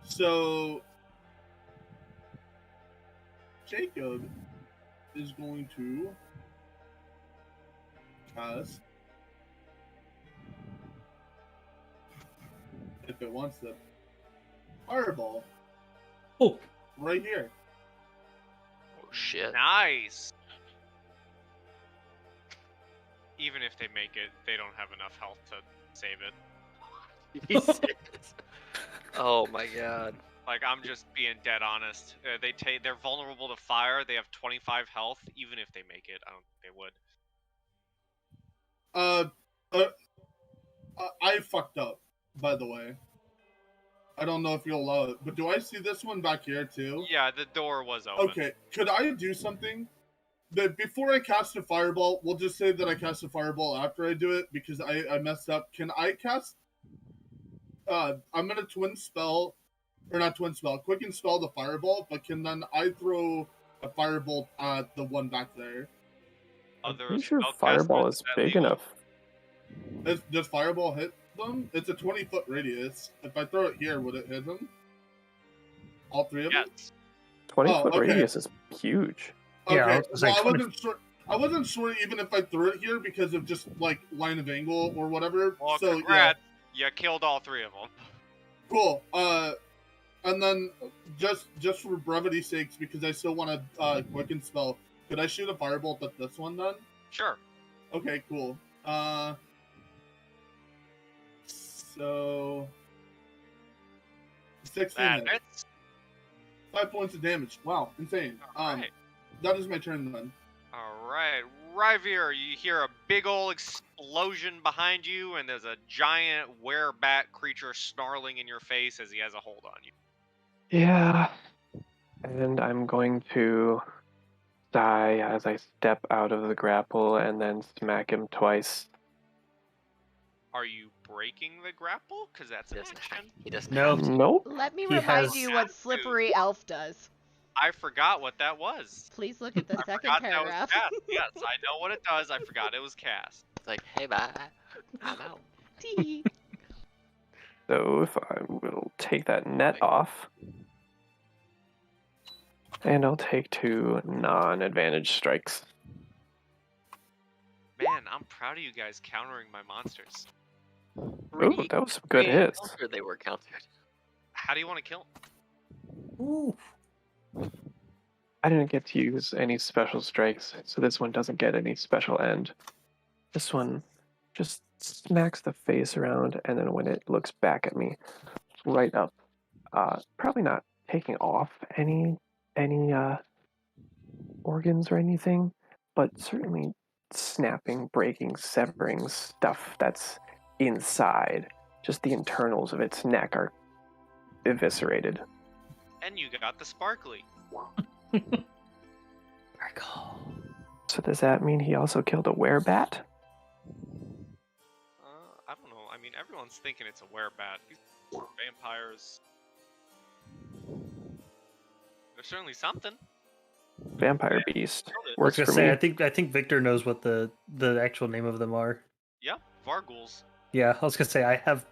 So Jacob is going to cast, if it wants to, fireball Oh, right here. Oh, shit. Nice! Even if they make it, they don't have enough health to save it. He's serious. Oh my god. Like, I'm just being dead honest. They're vulnerable to fire. They have 25 health. Even if they make it, I don't think they would. I fucked up, by the way. I don't know if you'll allow it, but do I see this one back here too? Yeah, the door was open. Okay, could I do something? That before I cast a fireball, we'll just say that I cast a fireball after I do it because I messed up. Can I cast? I'm gonna twin spell, or not twin spell, quicken spell the fireball, but can then I throw a firebolt at the one back there? I'm Other pretty sure spellcasters, fireball is is that big legal? enough. Does fireball hit them? It's a 20-foot radius. If I throw it here, would it hit them? All three of them? Yes. 20-foot okay. radius is huge. Yeah, I Okay, was gonna say well, 20 I wasn't sure even if I threw it here because of just like line of angle or whatever. Well, So congrats. You killed all three of them. yeah, cool. And then just for brevity's sakes, because I still want to quicken spell, could I shoot a firebolt at this one then? Sure. Okay, cool. So 16 That hits. hits. 5 points of damage. Wow, insane. Alright. That is my turn then. Alright. Ryvier, you hear a big ol' explosion behind you, and there's a giant werebat creature snarling in your face as he has a hold on you. Yeah. And I'm going to die as I step out of the grapple and then smack him twice. Are you breaking the grapple? Because that's an action. He doesn't No. have to. Nope. Let me He remind has- you what Slippery Elf does. I forgot what that was. Please look at the I second forgot that paragraph. was cast. Yes, I know what it does. I forgot it was cast. It's like, hey, bye. I'm out. Tee. So if I will take that net off. And I'll take 2 non-advantage strikes. Man, I'm proud of you guys countering my monsters. Ooh, that was some good hits. After they were countered. How do you want to kill them? Ooh. I didn't get to use any special strikes, so this one doesn't get any special end. This one just smacks the face around, and then when it looks back at me, right up. Probably not taking off any organs or anything, but certainly snapping, breaking, severing stuff that's inside. Just the internals of its neck are eviscerated. And you got the sparkly. Sparkle. So does that mean he also killed a werebat? I don't everyone's thinking it's a werebat. These vampires. There's certainly something. Vampire beast. Killed it. I was Works gonna for say, me. I think Victor knows what the actual name of them are. Yeah, Varghouls. Yeah, I was gonna say I have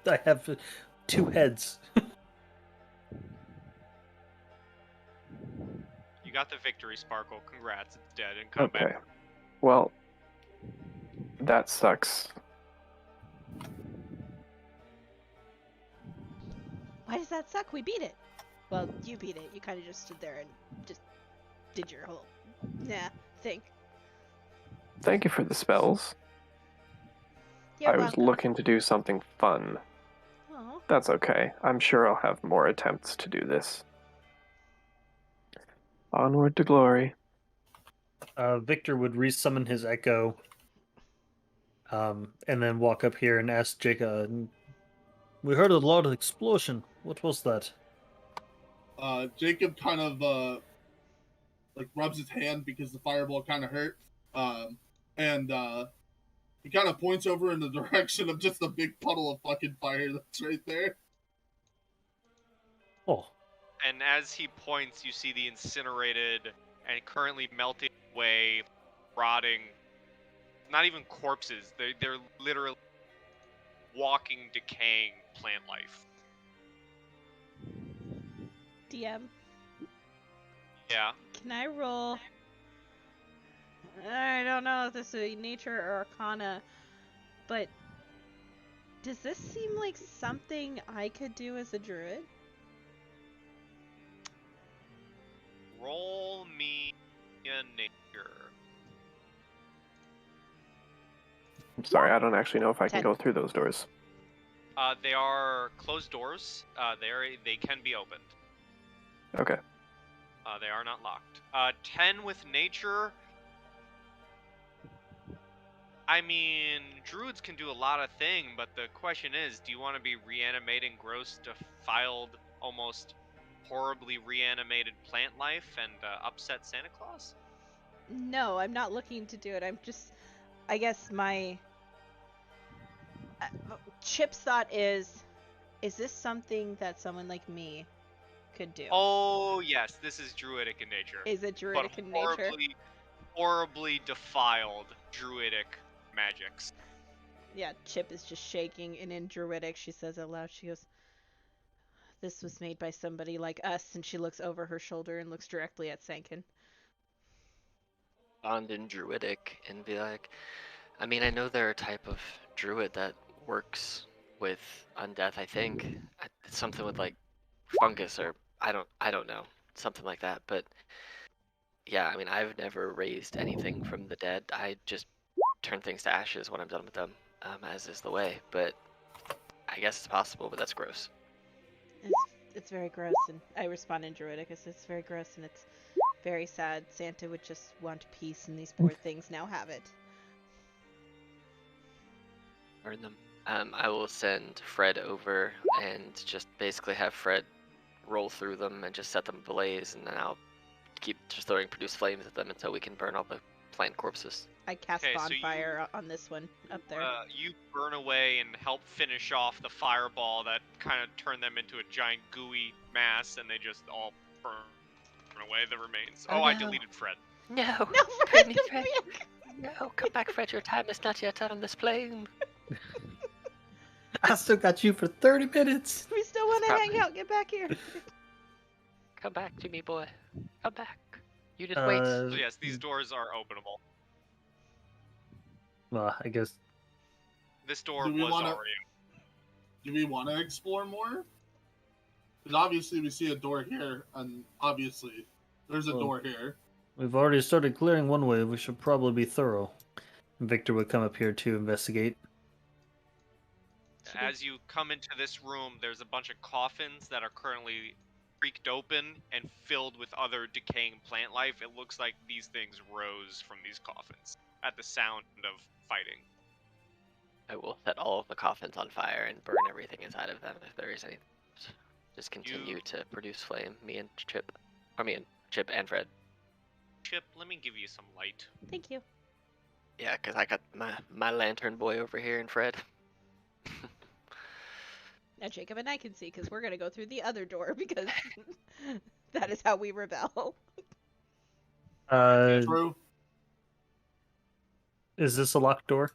2 heads. You got the victory sparkle. Congrats, it's dead in combat. Okay. Well, that sucks. Why does that suck? We beat it. Well, you beat it. You kind of just stood there and just did your whole thing. Thank you for the spells. You're I was welcome. looking to do something fun. Oh, That's okay. I'm sure I'll have more attempts to do this. Onward to glory. Victor would resummon his echo, and then walk up here and ask Jacob. We heard a loud explosion. What was that? Jacob kind of like rubs his hand because the fireball kind of hurt, and he kind of points over in the direction of just a big puddle of fucking fire that's right there. Oh, And as he points, you see the incinerated and currently melting away, rotting, not even corpses. They're literally walking, decaying plant life. DM. Yeah. Can I roll? I don't know if this is nature or arcana, but does this seem like something I could do as a druid? Roll me a nature. I'm sorry, I don't actually know if I can 10. go through those doors. They are closed doors. They can be opened. Okay. They are not locked. 10 with nature. I mean, druids can do a lot of things, but the question is, do you want to be reanimating gross, defiled, almost horribly reanimated plant life and upset Santa Claus? No, I'm not looking to do it. I'm just, I guess my Chip's thought is this something that someone like me could do? Oh, yes, this is druidic in nature. Is it druidic but in nature? horribly defiled druidic magics. Yeah, Chip is just shaking, and in druidic, she says out loud, she goes, "This was made by somebody like us," and she looks over her shoulder and looks directly at Sankin. Bond in druidic and be like, I mean, I know they're a type of druid that works with undeath. I think it's something with like fungus or I don't know, something like that. But yeah, I mean, I've never raised anything from the dead. I just turn things to ashes when I'm done with them, as is the way. But I guess it's possible, but that's gross. It's very gross, and I respond in druidic. I said, it's very gross, and it's very sad. Santa would just want peace, and these poor things now have it. Burn them. I will send Fred over and just basically have Fred roll through them and just set them ablaze, and then I'll keep just throwing produce flames at them until we can burn all the plant corpses. I cast Okay, so bonfire on this one up there. You burn away and help finish off the fireball that kind of turned them into a giant gooey mass, and they just all burn away the remains. Oh, I no. deleted Fred. No! No, Fred, me, come Fred. back! No, come back, Fred. Your time is not yet on this plane. I still got you for 30 minutes. We still want to Probably. hang out. Get back here. Come back to me, boy. Come back. You just wait. So yes, these doors are openable. Well, I guess. This door Do we was wanna- already. Do we want to explore more? Because obviously we see a door here, and obviously there's a Well- door here. We've already started clearing one way. We should probably be thorough. Victor would come up here to investigate. As you come into this room, there's a bunch of coffins that are currently creaked open and filled with other decaying plant life. It looks like these things rose from these coffins at the sound of fighting. I will set all of the coffins on fire and burn everything inside of them if there is any. Just continue to produce flame. Me and Chip and Fred. Chip, let me give you some light. Thank you. Yeah, because I got my lantern boy over here and Fred. Now Jacob and I can see because we're gonna go through the other door because that is how we rebel. Uh, True. is this a locked door?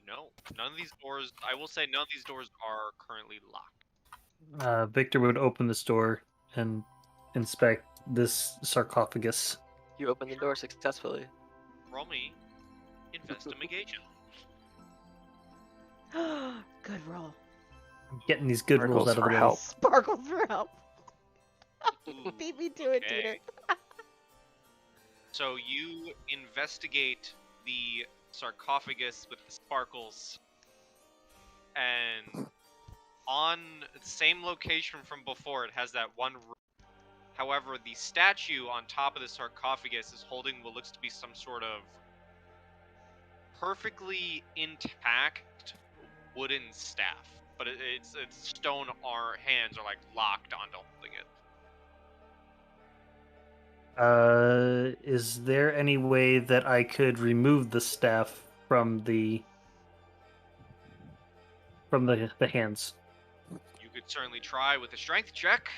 No. None of these doors. I will say none of these doors are currently locked. Victor would open this door and inspect this sarcophagus. You opened the door successfully. Roll me investigation. Good roll. I'm getting these good rolls Sparkles out of for the way. help. Sparkles for help. Ooh, Beat me to it, okay. Tutor. So you investigate the sarcophagus with the sparkles, and on the same location from before, it has that one room. However, the statue on top of the sarcophagus is holding what looks to be some sort of perfectly intact wooden staff, but its stone hands are like locked onto holding it. Is there any way that I could remove the staff from the hands? You could certainly try with a strength check.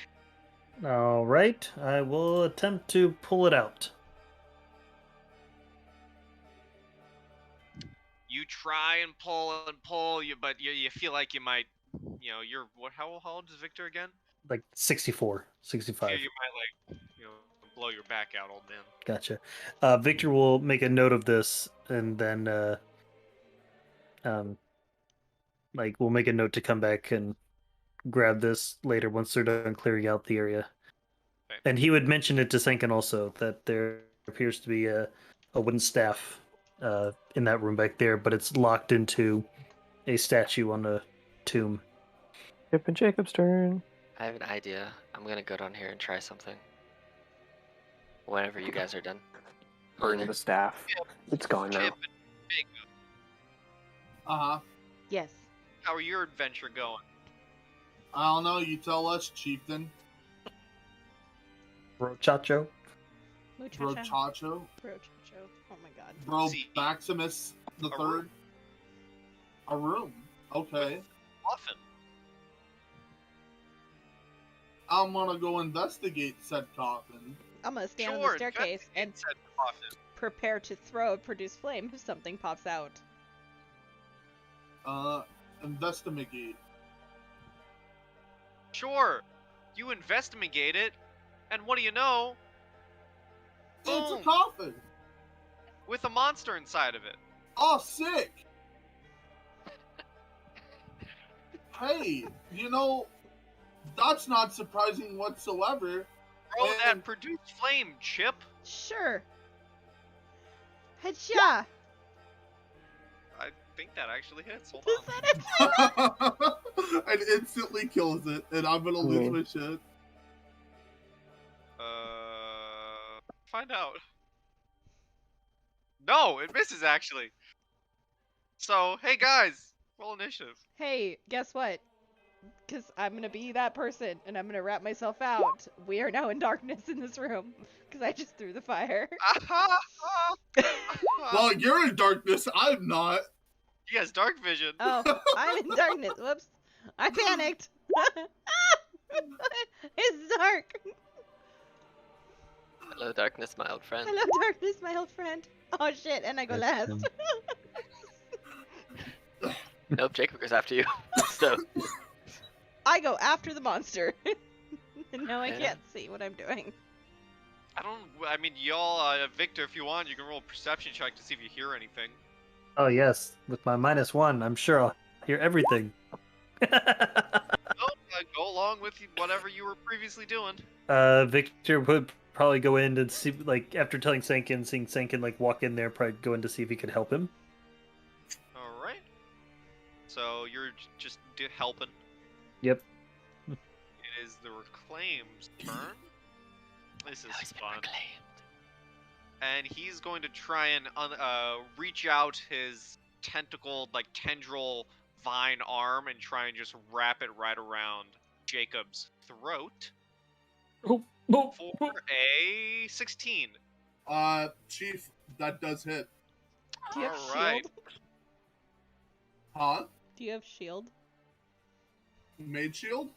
All right, I will attempt to pull it out. You try and pull, but you feel like you might, you're what? How old is Victor again? Like 64, 65. Feel you might blow your back out, old man. Gotcha. Victor will make a note of this, and then we'll make a note to come back and grab this later once they're done clearing out the area. Okay. And he would mention it to Senkin also that there appears to be a wooden staff in that room back there, but it's locked into a statue on a tomb. Chip and Jacob's turn. I have an idea. I'm gonna go down here and try something. Whenever you guys are done. Burn the staff. It's gone now. Chip and Jacob, Uh-huh. Yes. how are your adventure going? I don't know, you tell us, chieftain. Brochacho? Bro Muchacha. Chacho. Brochacho. Oh my god. Bro See, Maximus the a third. room. A room. Okay. Often. I'm gonna go investigate said coffin. I'm gonna stand on Sure, the staircase and investigate said coffin. prepare to throw a produce flame if something pops out. Investigate. Sure, you investigate it, and what do you know? It's a Boom. coffin! With a monster inside of it. Oh, sick! Hey, that's not surprising whatsoever. Throw And- that produced flame, Chip. Sure. Headshot. I think that actually hits. Hold Does on. that actually? And instantly kills it, and I'm gonna lose my shit. Find out. No, it misses actually. So, hey guys, roll initiative. Hey, guess what? Because I'm gonna be that person and I'm gonna wrap myself out. We are now in darkness in this room because I just threw the fire. Well, you're in darkness, I'm not. He has dark vision. Oh, I'm in darkness. Whoops. I panicked. It's dark. Hello, darkness, my old friend. Hello, darkness, my old friend. Oh shit, and I go That's last. Nope, Jacob goes after you. So, I go after the monster. And now I Yeah. can't see what I'm doing. I mean, y'all, Victor, if you want, you can roll a perception check to see if you hear anything. Oh yes, with my -1, I'm sure I'll hear everything. Go along with whatever you were previously doing. Victor would probably go in and see, like, after telling Senkin, seeing Senkin like walk in there, probably go in to see if he could help him. All right. So you're just helping. Yep. It is the Reclaim's turn. This is he's been fun. reclaimed. And he's going to try and reach out his tentacled, like tendril vine arm and try and just wrap it right around Jacob's throat Oh, for a 16. Chief, that does hit. Do you have All right. shield? Huh? Do you have shield? Mage shield?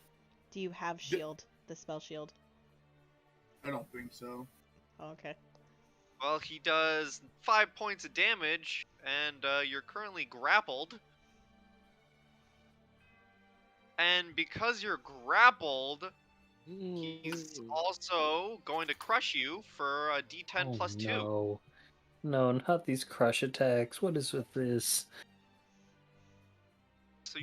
Do you have shield? The spell shield? I don't think so. Oh, okay. Well, he does 5 points of damage, and you're currently grappled. And because you're grappled, he's also going to crush you for a D10 Oh plus 2. no. No, not these crush attacks. What is with this? So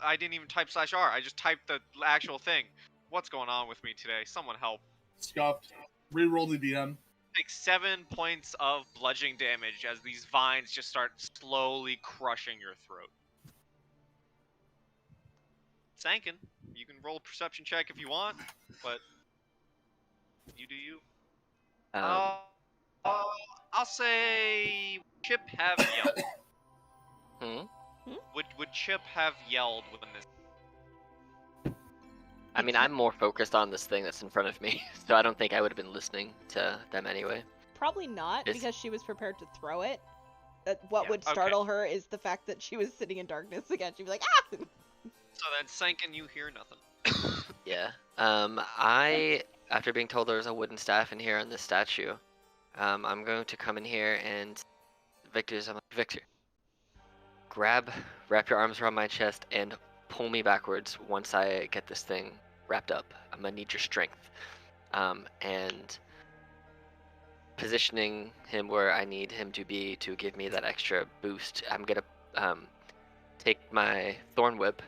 I didn't even type /R. I just typed the actual thing. What's going on with me today? Someone help. Scuffed. Reroll the DM. Take 7 points of bludgeoning damage as these vines just start slowly crushing your throat. Sankin, you can roll a perception check if you want, but you do you. I'll say Chip have yelled. Would Chip have yelled when this? I mean, I'm more focused on this thing that's in front of me, so I don't think I would have been listening to them anyway. Probably not, It's- because she was prepared to throw it. What would startle her is the fact that she was sitting in darkness again. She'd be like, ah! So then, Sankin, you hear nothing. Yeah. After being told there's a wooden staff in here on this statue, I'm going to come in here and I'm like, Victor, wrap your arms around my chest and pull me backwards once I get this thing wrapped up. I'm gonna need your strength. And positioning him where I need him to be to give me that extra boost. I'm gonna take my thorn whip.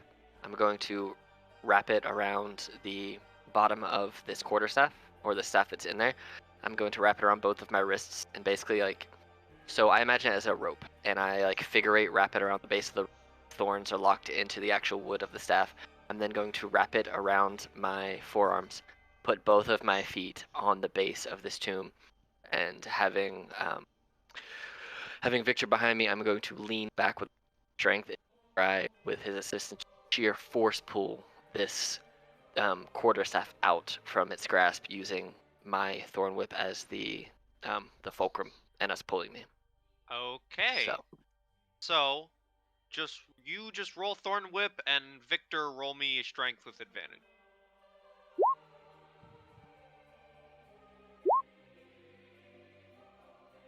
I'm going to wrap it around the bottom of this quarterstaff, or the staff that's in there. I'm going to wrap it around both of my wrists and basically so I imagine it as a rope, and I figure eight wrap it around the base of the thorns are locked into the actual wood of the staff. I'm then going to wrap it around my forearms, put both of my feet on the base of this tomb, and having Victor behind me, I'm going to lean back with strength and try with his assistance sheer force pull this quarterstaff out from its grasp using my thorn whip as the fulcrum and us pulling me. Okay. So just roll Thorn Whip, and Victor, roll me a strength with advantage.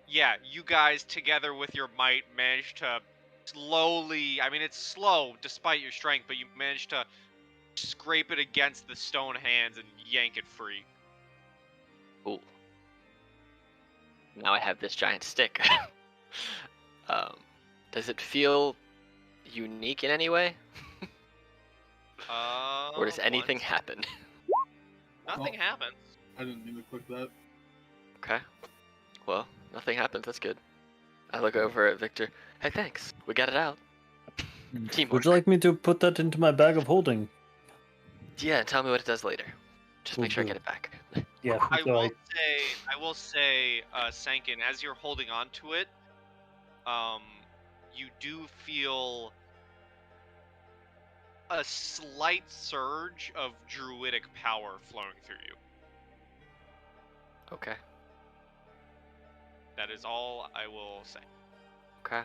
Yeah, you guys together with your might managed to slowly, I mean it's slow despite your strength, but you managed to scrape it against the stone hands and yank it free. Cool. Now I have this giant stick. Does it feel unique in any way? Or does anything happen? Nothing happens. I didn't mean to click that. Okay. Well, nothing happens. That's good. I look over at Victor. Hey, thanks. We got it out. Teamwork. Would you like me to put that into my bag of holding? Yeah, tell me what it does later. Just make sure I Will get it back. Yeah. I so will say, Sankin, as you're holding on to it, you do feel a slight surge of druidic power flowing through you. Okay. That is all I will say. Okay.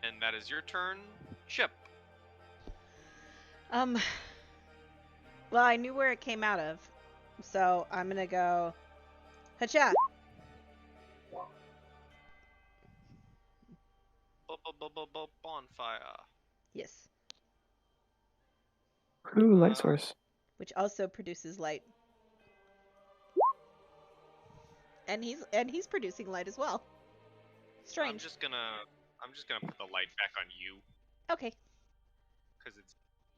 And that is your turn, Chip. Well, I knew where it came out of, so I'm gonna go, hacha! Bonfire. Yes. Ooh, light source. Which also produces light. And he's producing light as well. Strange. I'm just gonna put the light back on you, Okay. because it's,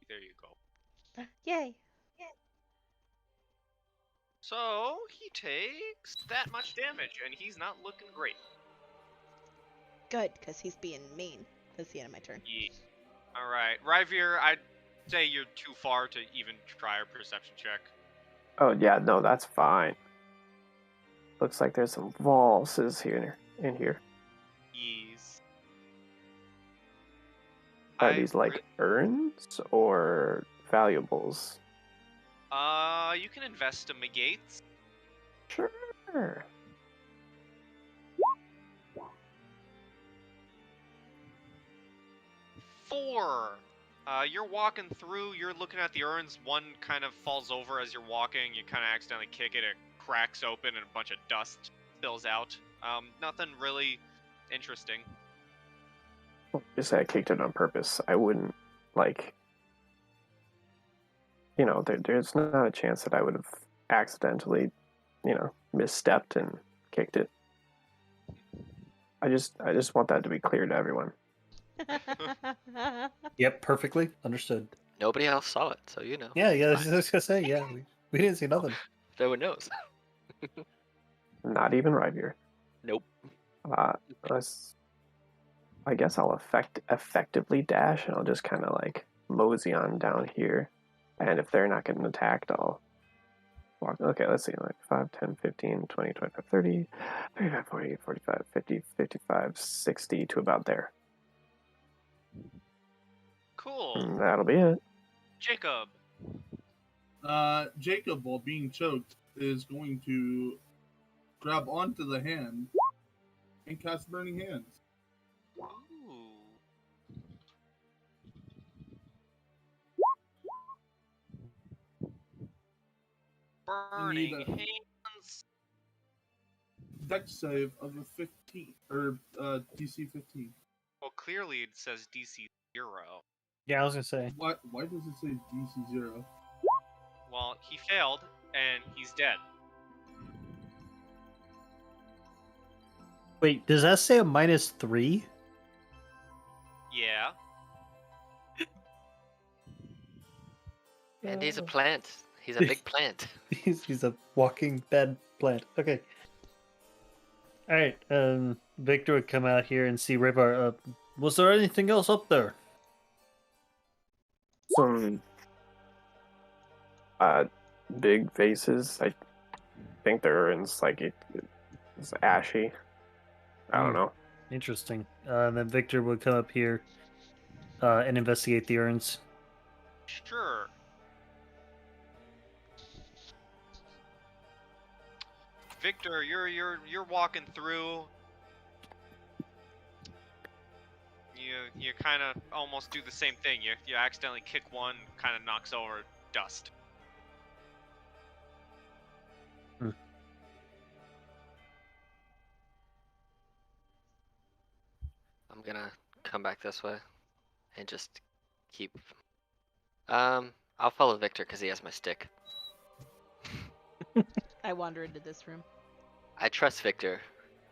there you go. Yay. So, he takes that much damage, and he's not looking great. Good, because he's being mean. That's the end of my turn. Yeah. Alright, Ryvier, I'd say you're too far to even try a perception check. Oh yeah, no, that's fine. Looks like there's some vaults here in here. Yes. Are these like urns or valuables? You can investigate. Sure. 4. You're walking through, you're looking at the urns, one kind of falls over as you're walking, you kind of accidentally kick it, it cracks open and a bunch of dust spills out. Nothing really interesting. Just say I kicked it on purpose. I wouldn't, like, there's not a chance that I would have accidentally, misstepped and kicked it. I just want that to be clear to everyone. Yep, perfectly understood. Nobody else saw it, so you know. Yeah, I It's was fine. just gonna say, yeah, we didn't see nothing. No one knows. Not even right here. Nope. I guess I'll effectively dash, and I'll just kind of like mosey on down here. And if they're not getting attacked, I'll walk. Okay, let's see, like 5, 10, 15, 20, 25, 30, 35, 40, 45, 50, 55, 60 to about there. Cool. And that'll be it. Jacob. Jacob, while being choked, is going to grab onto the hand and cast Burning Hands. Ooh. Burning need hands. Dex save of a 15 or DC 15. Well, clearly it says DC 0. Yeah, I was gonna say. Why does it say DC 0? Well, he failed and he's dead. Wait, does that say a -3? Yeah. And he's a plant. He's a big plant. He's a walking bed plant. Okay. All right. Victor would come out here and see Rivar. Was there anything else up there? Some big vases. I think they're in it's ashy. I don't know. Interesting. And then Victor would come up here and investigate the urns. Sure. Victor, you're walking through. You kind of almost do the same thing. You accidentally kick one, kind of knocks over dust. I'm gonna come back this way and just keep. I'll follow Victor because he has my stick. I wander into this room. I trust Victor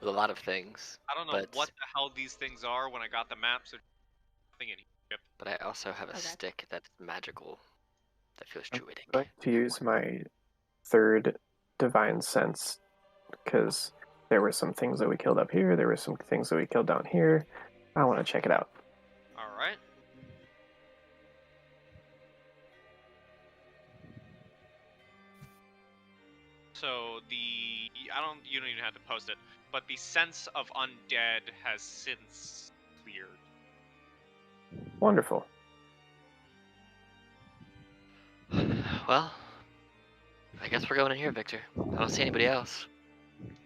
with a lot of things. I don't know but, what the hell these things are when I got the map, so nothing in here. But I also have a Okay. stick that's magical. That feels I'd druidic. like to use my third divine sense because there were some things that we killed up here. There were some things that we killed down here. I want to check it out. All right. So you don't even have to post it, but the sense of undead has since cleared. Wonderful. Well, I guess we're going in here, Victor. I don't see anybody else.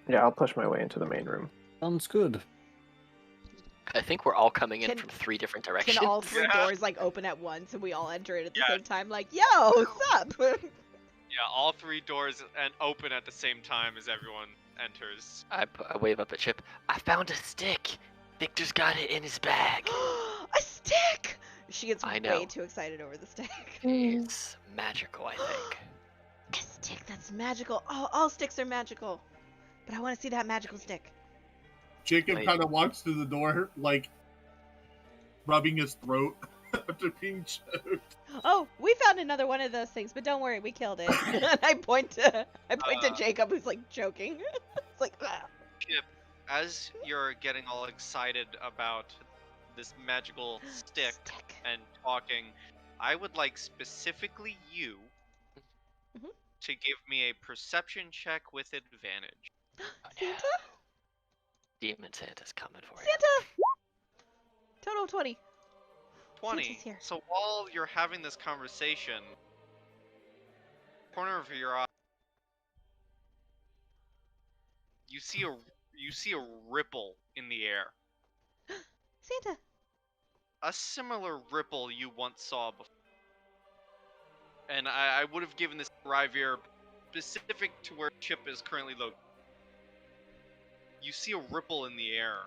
Yeah, I'll push my way into the main room. Sounds good. I think we're all coming in Can- from 3 different directions. Can all 3 Yeah. doors like open at once and we all enter it at the Yeah. same time? Like, yo, what's up? Yeah, all 3 doors and open at the same time as everyone enters. I wave up at Chip. I found a stick. Victor's got it in his bag. A stick! She gets I know. way too excited over the stick. It's magical, I think. A stick that's magical. Oh, all sticks are magical. But I want to see that magical stick. Jacob Wait. kind of walks through the door, like rubbing his throat after being choked. Oh, we found another one of those things, but don't worry, we killed it. And I point to Jacob, who's like joking. It's like, ah. Chip, as you're getting all excited about this magical stick and talking, I would like specifically you Mhm. to give me a perception check with advantage. Santa? Demon Santa's coming for you. Santa! Total 20. 20. Santa's here. So while you're having this conversation, corner of your eye, you see a ripple in the air. Santa! a similar ripple you once saw before. And I would have given this Ryvier specific to where Chip is currently located. You see a ripple in the air.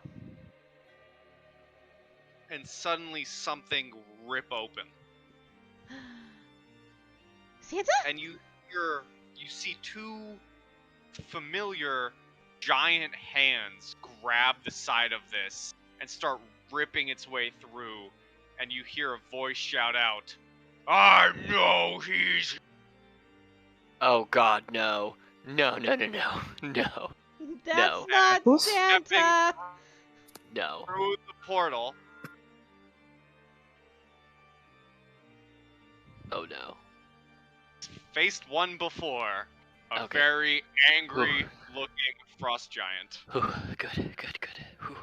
And suddenly something rip open. Santa? And you see two familiar giant hands grab the side of this and start ripping its way through, and you hear a voice shout out, "I know he's..." Oh God, no. No, no, no, no. No. That's No. not Who's Santa! No. Through the portal, Oh no. faced one before, a Okay. very angry looking frost giant. Whew, good, good, good. Whew.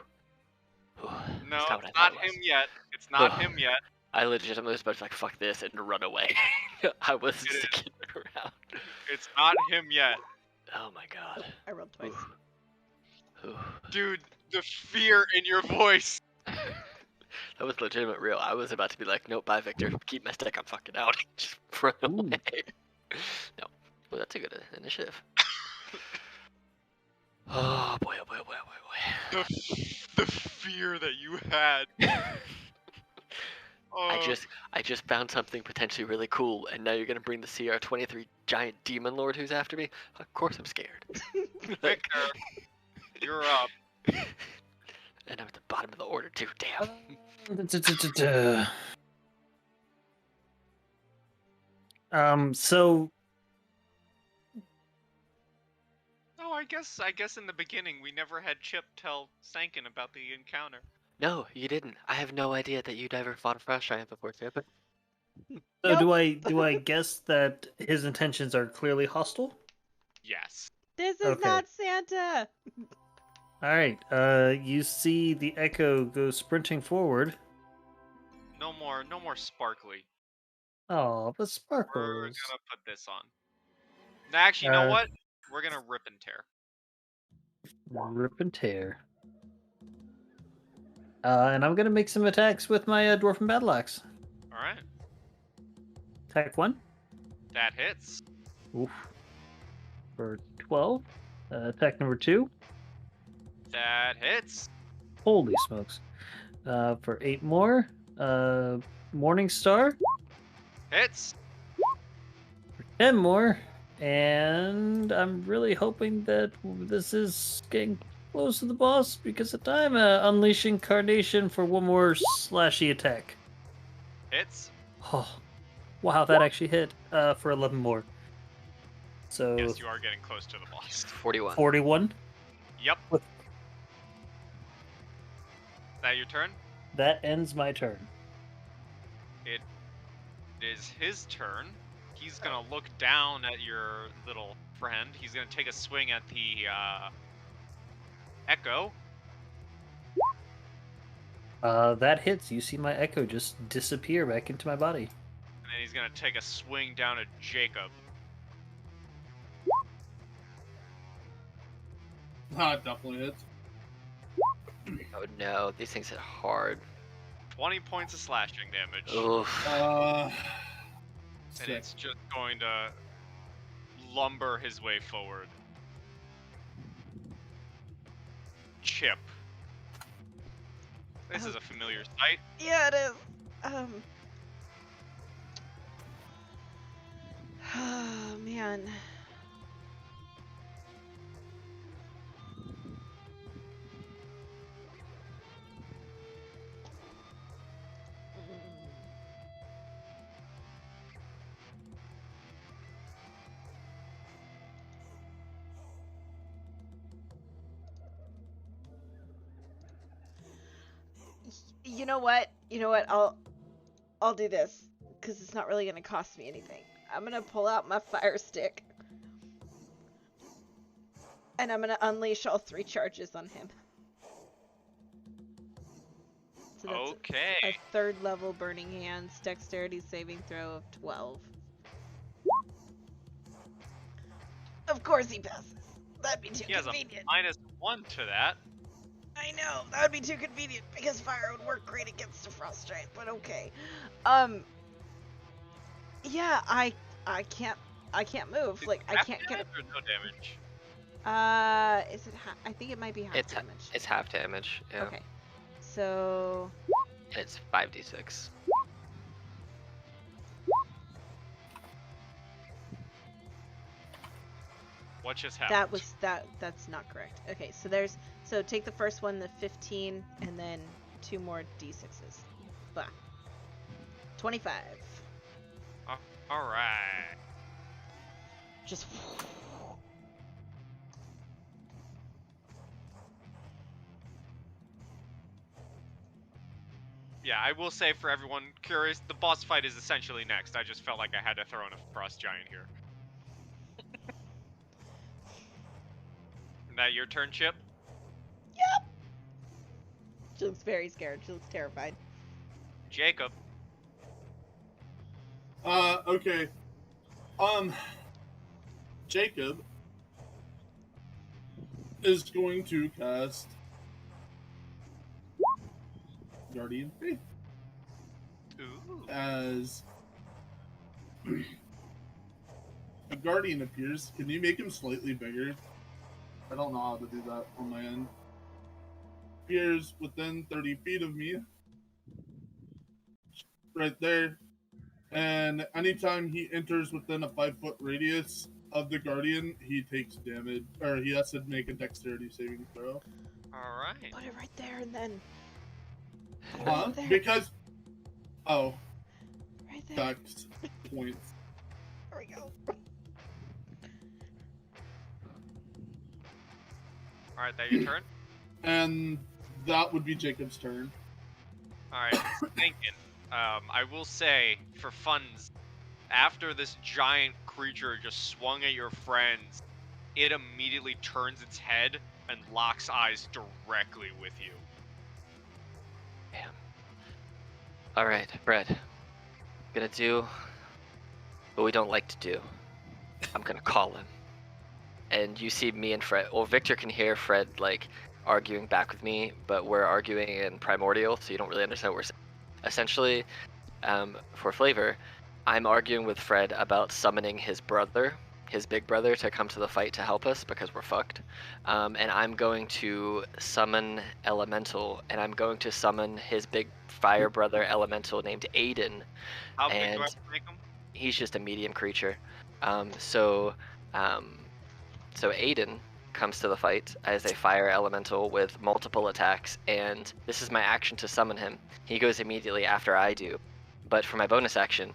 Whew. No, It's not what I it's thought not it him was. yet. It's not Ugh. him yet. I legitimately was about to like fuck this and run away. I was It is. sticking around. It's not him yet. Oh my God. I rolled twice. Ooh. Ooh. Dude, the fear in your voice. That was legitimate real. I was about to be like, nope, bye, Victor. Keep my stick. I'm fucking out. Just run Ooh. away. No. Well, that's a good initiative. Oh boy, oh boy, oh boy, oh boy, oh The fear that you had. boy. Oh, I just found something potentially really cool, and now you're gonna bring the CR-23 giant demon lord who's after me? Of course I'm scared. Victor, you're up. And I'm at the bottom of the order too, damn. So Oh, I guess in the beginning we never had Chip tell Sankin about the encounter. No, you didn't. I have no idea that you'd ever fought a frost giant before, Chip. So Nope. do I guess that his intentions are clearly hostile? Yes. This is Okay. not Santa! All right. You see the echo go sprinting forward. No more sparkly. Oh, the We're sparkles. gonna put this on. Actually, you know Uh, what? We're gonna rip and tear. Rip and tear. And I'm gonna make some attacks with my dwarven battle axe. All right. Attack 1. That hits. Oof. For 12. Attack number 2. That hits. Holy smokes. For 8 more. Morning Star. Hits. For 10 more. And I'm really hoping that this is getting close to the boss because I'm Unleash Incarnation for 1 more slashy attack. Hits. Oh, wow, that actually hit for 11 more. So Yes, you are getting close to the boss. 41. 41. Yep. What? That your turn? That ends my turn. It is his turn. He's gonna look down at your little friend. He's gonna take a swing at the echo. That hits. You see my echo just disappear back into my body. And then he's gonna take a swing down at Jacob. Definitely hits. Oh no, these things hit hard. 20 points of slashing damage. Oof. And Sick. it's just going to lumber his way forward. Chip. This is a familiar sight. Yeah, it is. Oh, man. You know what? You know what? I'll do this because it's not really gonna cost me anything. I'm gonna pull out my fire stick and I'm gonna unleash all 3 charges on him. So that's Okay. a 3rd level burning hands, dexterity saving throw of 12. Of course he passes. That'd be too He has a convenient. -1 to that. I know, that would be too convenient because fire would work great against a frost giant, but okay. Yeah, I can't move. Is it Like I half can't get damage or no damage? is it I think it might be half It's damage. it's half damage. Yeah. Okay. So And it's 5d6. What just happened? that's not correct. Okay, so take the first one, the 15, and then 2 more d6s. Blah. 25. All right. Just Yeah, I will say for everyone curious, the boss fight is essentially next. I just felt like I had to throw in a frost giant here. Is that your turn, Chip? Yep. She looks very scared. She looks terrified. Jacob. Okay. Jacob is going to cast Guardian Faith Ooh. as a guardian appears. Can you make him slightly bigger? I don't know how to do that on my end. Appears within 30 feet of me. Right there. And anytime he enters within a 5-foot radius of the guardian, he takes damage, or he has to make a dexterity saving throw. All right. Put it right there and then Huh? there. Because, oh, right there. dex points. There we go. All right, that your turn. And that would be Jacob's turn. All right, thinking. I will say for funds, after this giant creature just swung at your friends, it immediately turns its head and locks eyes directly with you. Damn. All right, Fred. Gonna do what we don't like to do. I'm gonna call him. And you see me and Fred. Well, Victor can hear Fred like arguing back with me, but we're arguing in primordial, so you don't really understand what we're saying. Essentially, for flavor, I'm arguing with Fred about summoning his brother, his big brother, to come to the fight to help us because we're fucked. And I'm going to summon Elemental, and I'm going to summon his big fire brother Elemental named Aiden. How big do I And have to make him? he's just a medium creature. So Aiden comes to the fight as a fire elemental with multiple attacks, and this is my action to summon him. He goes immediately after I do. But for my bonus action,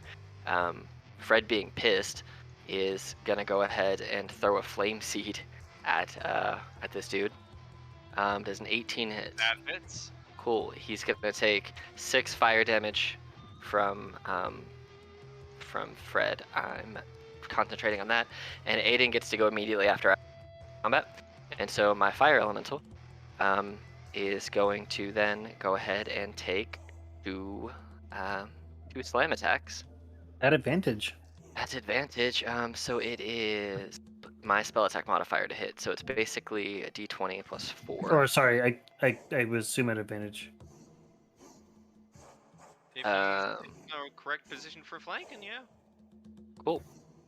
Fred being pissed is gonna go ahead and throw a flame seed at this dude. Does an 18 hit? That fits. Cool. He's gonna take 6 fire damage from Fred. I'm concentrating on that, and Aiden gets to go immediately after combat. And so my fire elemental is going to then go ahead and take 2 slam attacks. At advantage. That's advantage. So it is my spell attack modifier to hit. So it's basically a d20 plus 4. Or sorry, I was assume at advantage. If he's in the correct position for flanking, yeah. Cool.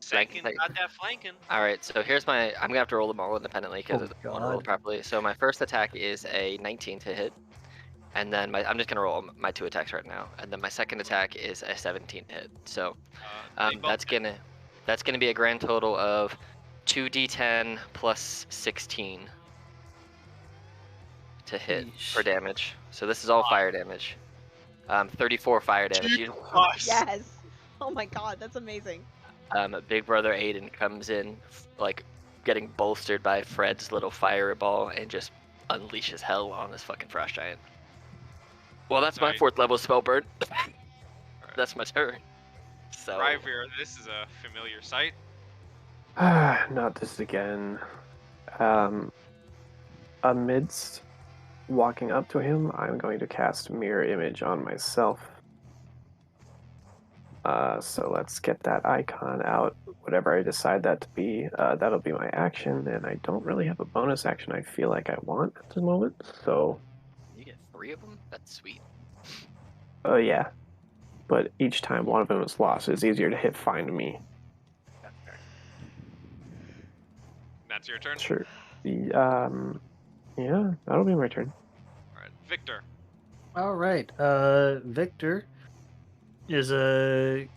Second, got that flanking. All right, so here's my. I'm gonna have to roll them all independently because Oh, I don't want to roll God. properly. So my first attack is a 19 to hit, and then I'm just gonna roll my 2 attacks right now, and then my second attack is a 17 to hit. So They both that's gonna be a grand total of 2d10 plus 16 to hit for Yeesh. damage. So this is all fire damage. 34 fire damage. Gosh. Yes. Oh my god, that's amazing. Big brother Aiden comes in, like, getting bolstered by Fred's little fireball and just unleashes hell on this fucking frost giant. Well, that's my Nice. 4th level spell burn. That's my turn. So, Ryveer, this is a familiar sight. Not this again. Amidst walking up to him, I'm going to cast Mirror Image on myself. So let's get that icon out. What whatever I decide that to be, that'll be my action, and I don't really have a bonus action I feel like I want at the moment. So, You get 3 of them? That's sweet. yeah. But each time one of them is lost, it's easier to hit find me. That's fair. That's your turn? Sure. Yeah, that'll be my turn. Alright. Victor. All right. Victor is a.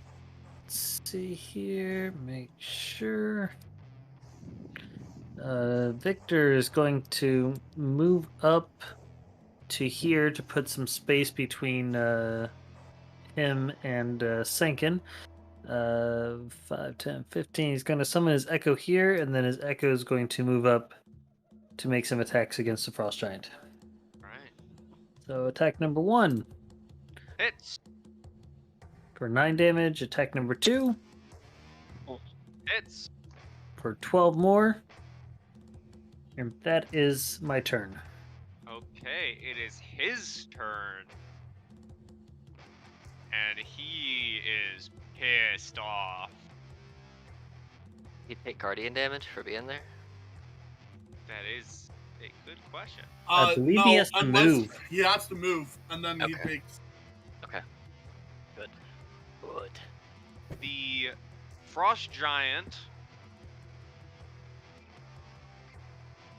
Let's see here. Make sure. Victor is going to move up to here to put some space between him and Senkin. 5, 10, 15. He's going to summon his Echo here, and then his Echo is going to move up to make some attacks against the Frost Giant. Alright. So attack number 1 Hits. for 9 damage. Attack number 2 Hits. for 12 more. And that is my turn. Okay, it is his turn. And he is pissed off. You take guardian damage for being there? That is a good question. I believe no, he has to unless move. he has to move, and then he Okay. takes. Okay. Good. Good. The Frost Giant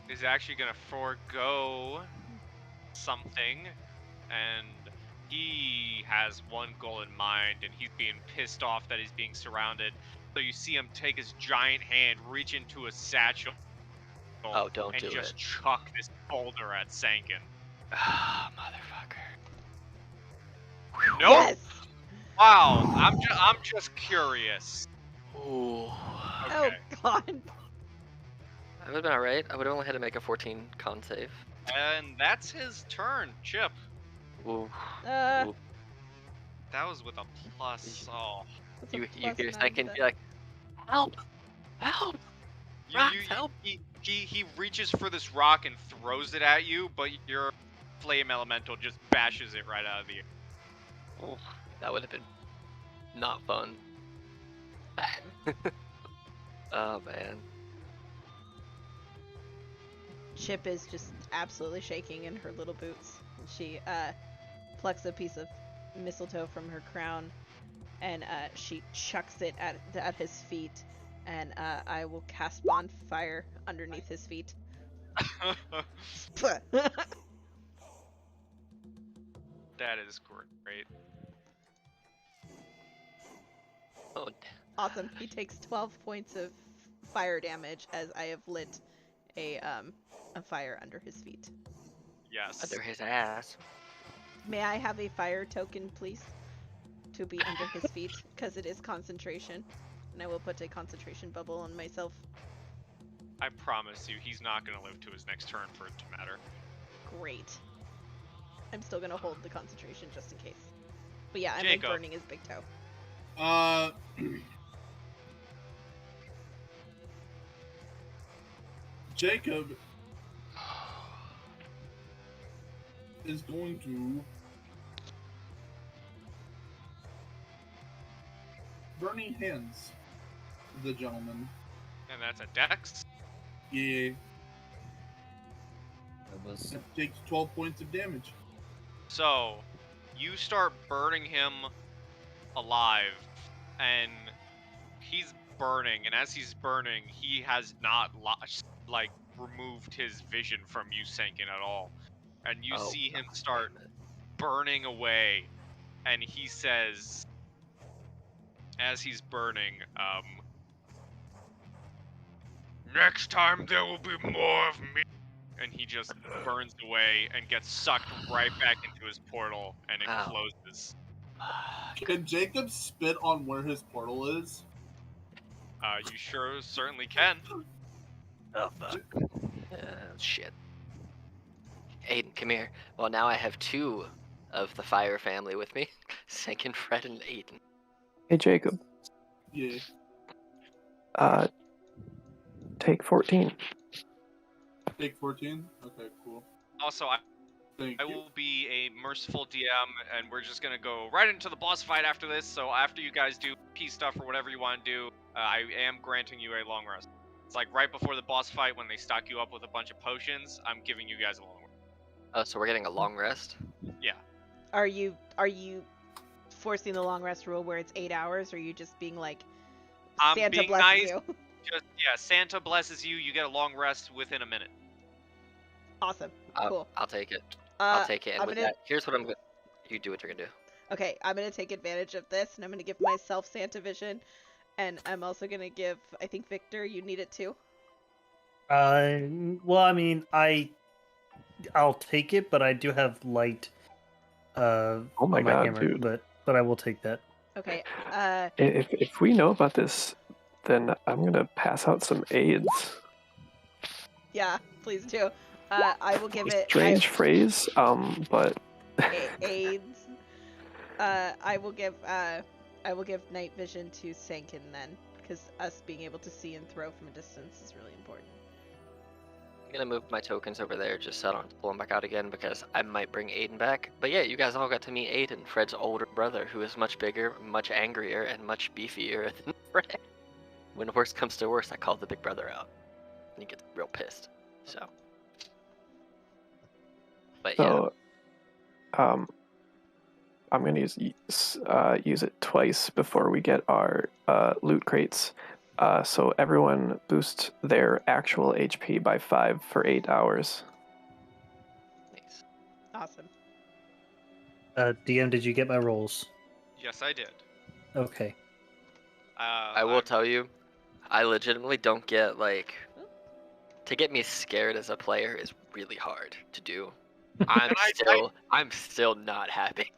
is actually going to forego something, and he has one goal in mind, and he's being pissed off that he's being surrounded. So you see him take his giant hand, reach into a satchel, Oh, don't and do just it. chuck this boulder at Sankin. Ah, motherfucker. Nope. Yes. Wow. I'm just curious. Ooh. Oh Okay. God. That would have been alright. I would have only had to make a 14 con save. And that's his turn, Chip. Ooh. Uh, Ooh. That was with a plus. Oh. what's a You plus hear 9 second to be like, help! Help! Rocks, help! He reaches for this rock and throws it at you, but your flame elemental just bashes it right out of the air. Oh, that would have been not fun. Oh man. Chip is just absolutely shaking in her little boots. She plucks a piece of mistletoe from her crown, and she chucks it at his feet. And I will cast bonfire underneath his feet. That is great. Oh, Awesome. He takes 12 points of fire damage as I have lit a fire under his feet. Yes. under his ass. May I have a fire token, please? To be under his feet, because it is concentration. And I will put a concentration bubble on myself. I promise you, he's not going to live to his next turn for it to matter. Great. I'm still gonna hold the concentration just in case. But yeah, I'm Jacob. like burning his big toe. Jacob is going to burning hands the gentleman. And that's a dex. Yeah, That was that takes 12 points of damage. So, you start burning him alive, and he's burning, and as he's burning, he has not removed his vision from you, Sankin, at all. And you Oh, see him God start damn it. burning away, and he says, as he's burning, next time there will be more of me. And he just burns away and gets sucked right back into his portal, and it Ow. closes. Can Jacob spit on where his portal is? You certainly can. Oh, fuck. Shit. Aiden, come here. Well, now I have 2 of the fire family with me. Sankin, Fred, and Aiden. Hey, Jacob. Yeah. Take 14. Take 14? Okay, cool. Also, Thank I you. will be a merciful DM, and we're just gonna go right into the boss fight after this. So after you guys do peace stuff or whatever you want to do, I am granting you a long rest. It's like right before the boss fight when they stock you up with a bunch of potions. I'm giving you guys a long rest. Oh, so we're getting a long rest? Yeah. Are you forcing the long rest rule where it's 8 hours, or are you just being like I'm Santa being blesses nice. you? Just Santa blesses you. You get a long rest within a minute. Awesome. Cool. I'll take it. I'll Uh, take it. And I'm with gonna. that, here's what I'm gonna. You do what you're gonna do. Okay, I'm gonna take advantage of this, and I'm gonna give myself Santa vision, and I'm also gonna give. I think Victor, you need it too. Well, I mean, I'll take it, but I do have light Oh my on my god, hammer, dude. but I will take that. Okay. If we know about this, then I'm gonna pass out some aids. Yeah, please do. I will give it. Strange phrase, but AIDS. I will give. I will give night vision to Sankin then, because us being able to see and throw from a distance is really important. I'm gonna move my tokens over there just so I don't have to pull them back out again because I might bring Aiden back. But yeah, you guys all got to meet Aiden, Fred's older brother, who is much bigger, much angrier, and much beefier than Fred. When worse comes to worse, I call the big brother out. And he gets real pissed. So. But yeah. so I'm gonna use it twice before we get our loot crates. So everyone boost their actual HP by 5 for 8 hours. Thanks. Awesome. DM, did you get my rolls? Yes, I did. Okay. I will tell you, I legitimately don't get like. To get me scared as a player is really hard to do. I'm still not happy.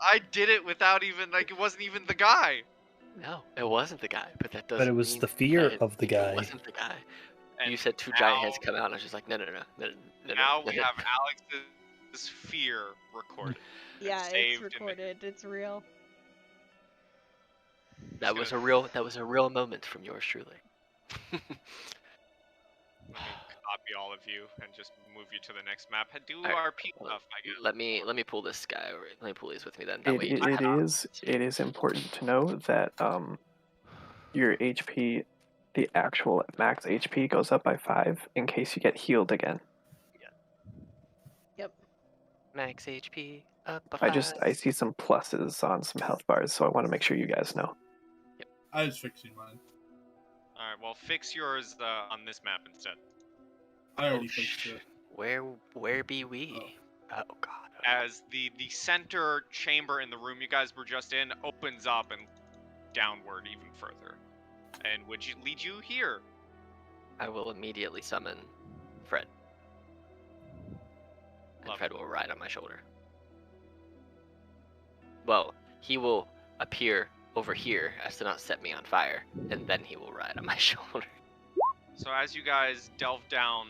I did it without even it wasn't even the guy. No, it wasn't the guy, but that doesn't. But it was mean the fear that of the guy. It wasn't the guy. And You said two giant heads come out, and I was just like, no. Now we have Alex's fear recorded. Yeah, saved it's in the- recorded. It's real. That was a real moment from yours truly. Let me copy all of you and just move you to the next map. Do Alright, our P well, stuff, I guess. Let me pull this guy over. Let me pull these with me then. That way you It is important to know that your HP, the actual max HP, goes up by 5 in case you get healed again. Yep. max HP up a I see some pluses on some health bars, so I want to make sure you guys know. I was fixing mine. Alright, well fix yours on this map instead. I already fixed it. Where be we? Oh god. As the center chamber in the room you guys were just in opens up and downward even further. And would you lead you here? I will immediately summon Fred. And Love Fred will ride on my shoulder. Well, he will appear over here as to not set me on fire, and then he will ride on my shoulder. So as you guys delve down,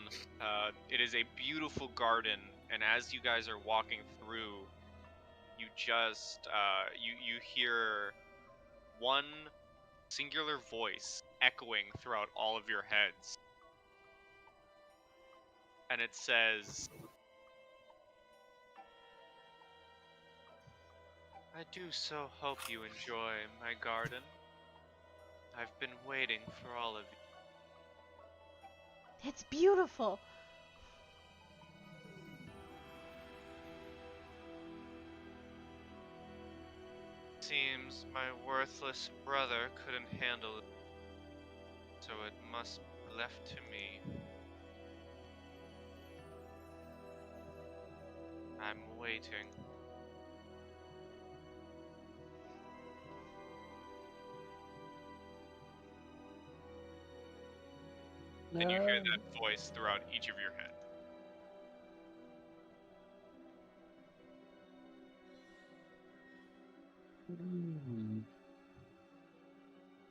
it is a beautiful garden, and as you guys are walking through, you just you hear one singular voice echoing throughout all of your heads, and it says, "I do so hope you enjoy my garden. I've been waiting for all of you." It's beautiful. Seems my worthless brother couldn't handle it, so it must be left to me. I'm waiting. And you hear that voice throughout each of your head.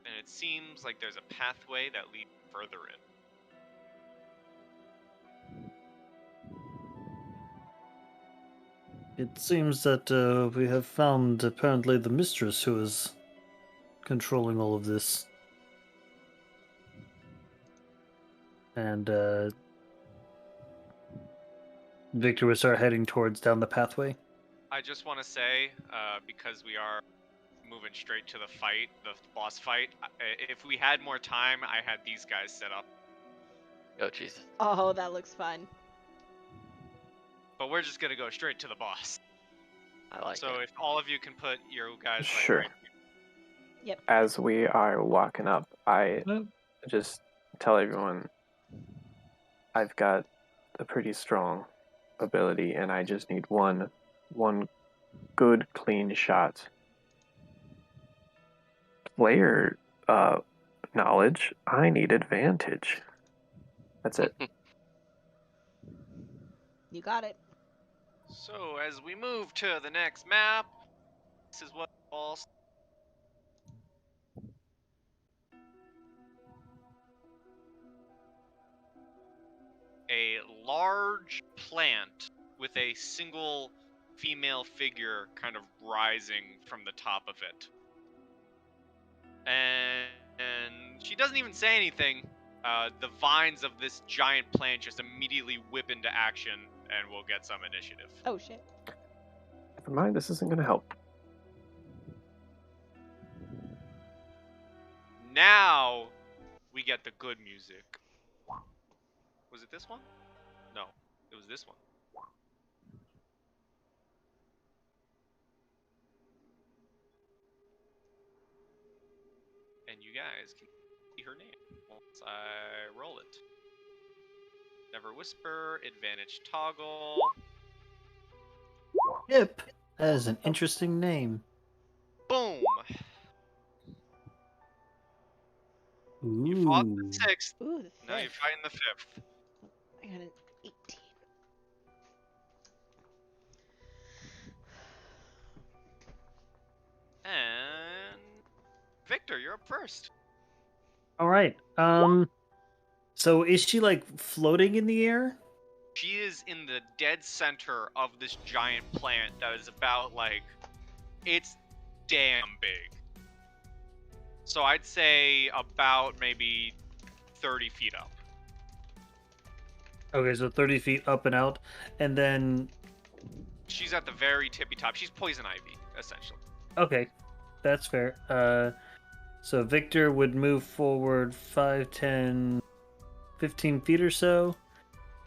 And it seems like there's a pathway that leads further in. It seems that we have found apparently the mistress who is controlling all of this. And Victor would start heading towards down the pathway. I just want to say, because we are moving straight to the fight, the boss fight, if we had more time, I had these guys set up. Oh Jesus. Oh, that looks fun. But we're just gonna go straight to the boss. I like So it. if all of you can put your guys like Sure. right Yep. As we are walking up, I Oh. just tell everyone I've got a pretty strong ability, and I just need one good clean shot. Player knowledge, I need advantage. That's it. You got it. So as we move to the next map, this is what falls. A large plant with a single female figure kind of rising from the top of it. And she doesn't even say anything. The vines of this giant plant just immediately whip into action, and we'll get some initiative. Oh shit. Never mind, this isn't going to help. Now we get the good music. Was it this one? No, it was this one. And you guys can see her name once I roll it. Never whisper, advantage toggle. Yep. That is an interesting name. Boom! Ooh. You fought the 6th, Ooh, the now you're fifth. fighting the 5th. I got an 18. And Victor, you're up first. All right. So is she like floating in the air? She is in the dead center of this giant plant that is about like, it's damn big. So I'd say about maybe 30 feet up. Okay, so 30 feet up and out, and then She's at the very tippy top. She's poison ivy, essentially. okay, that's fair. So Victor would move forward 5, 10, 15 feet or so,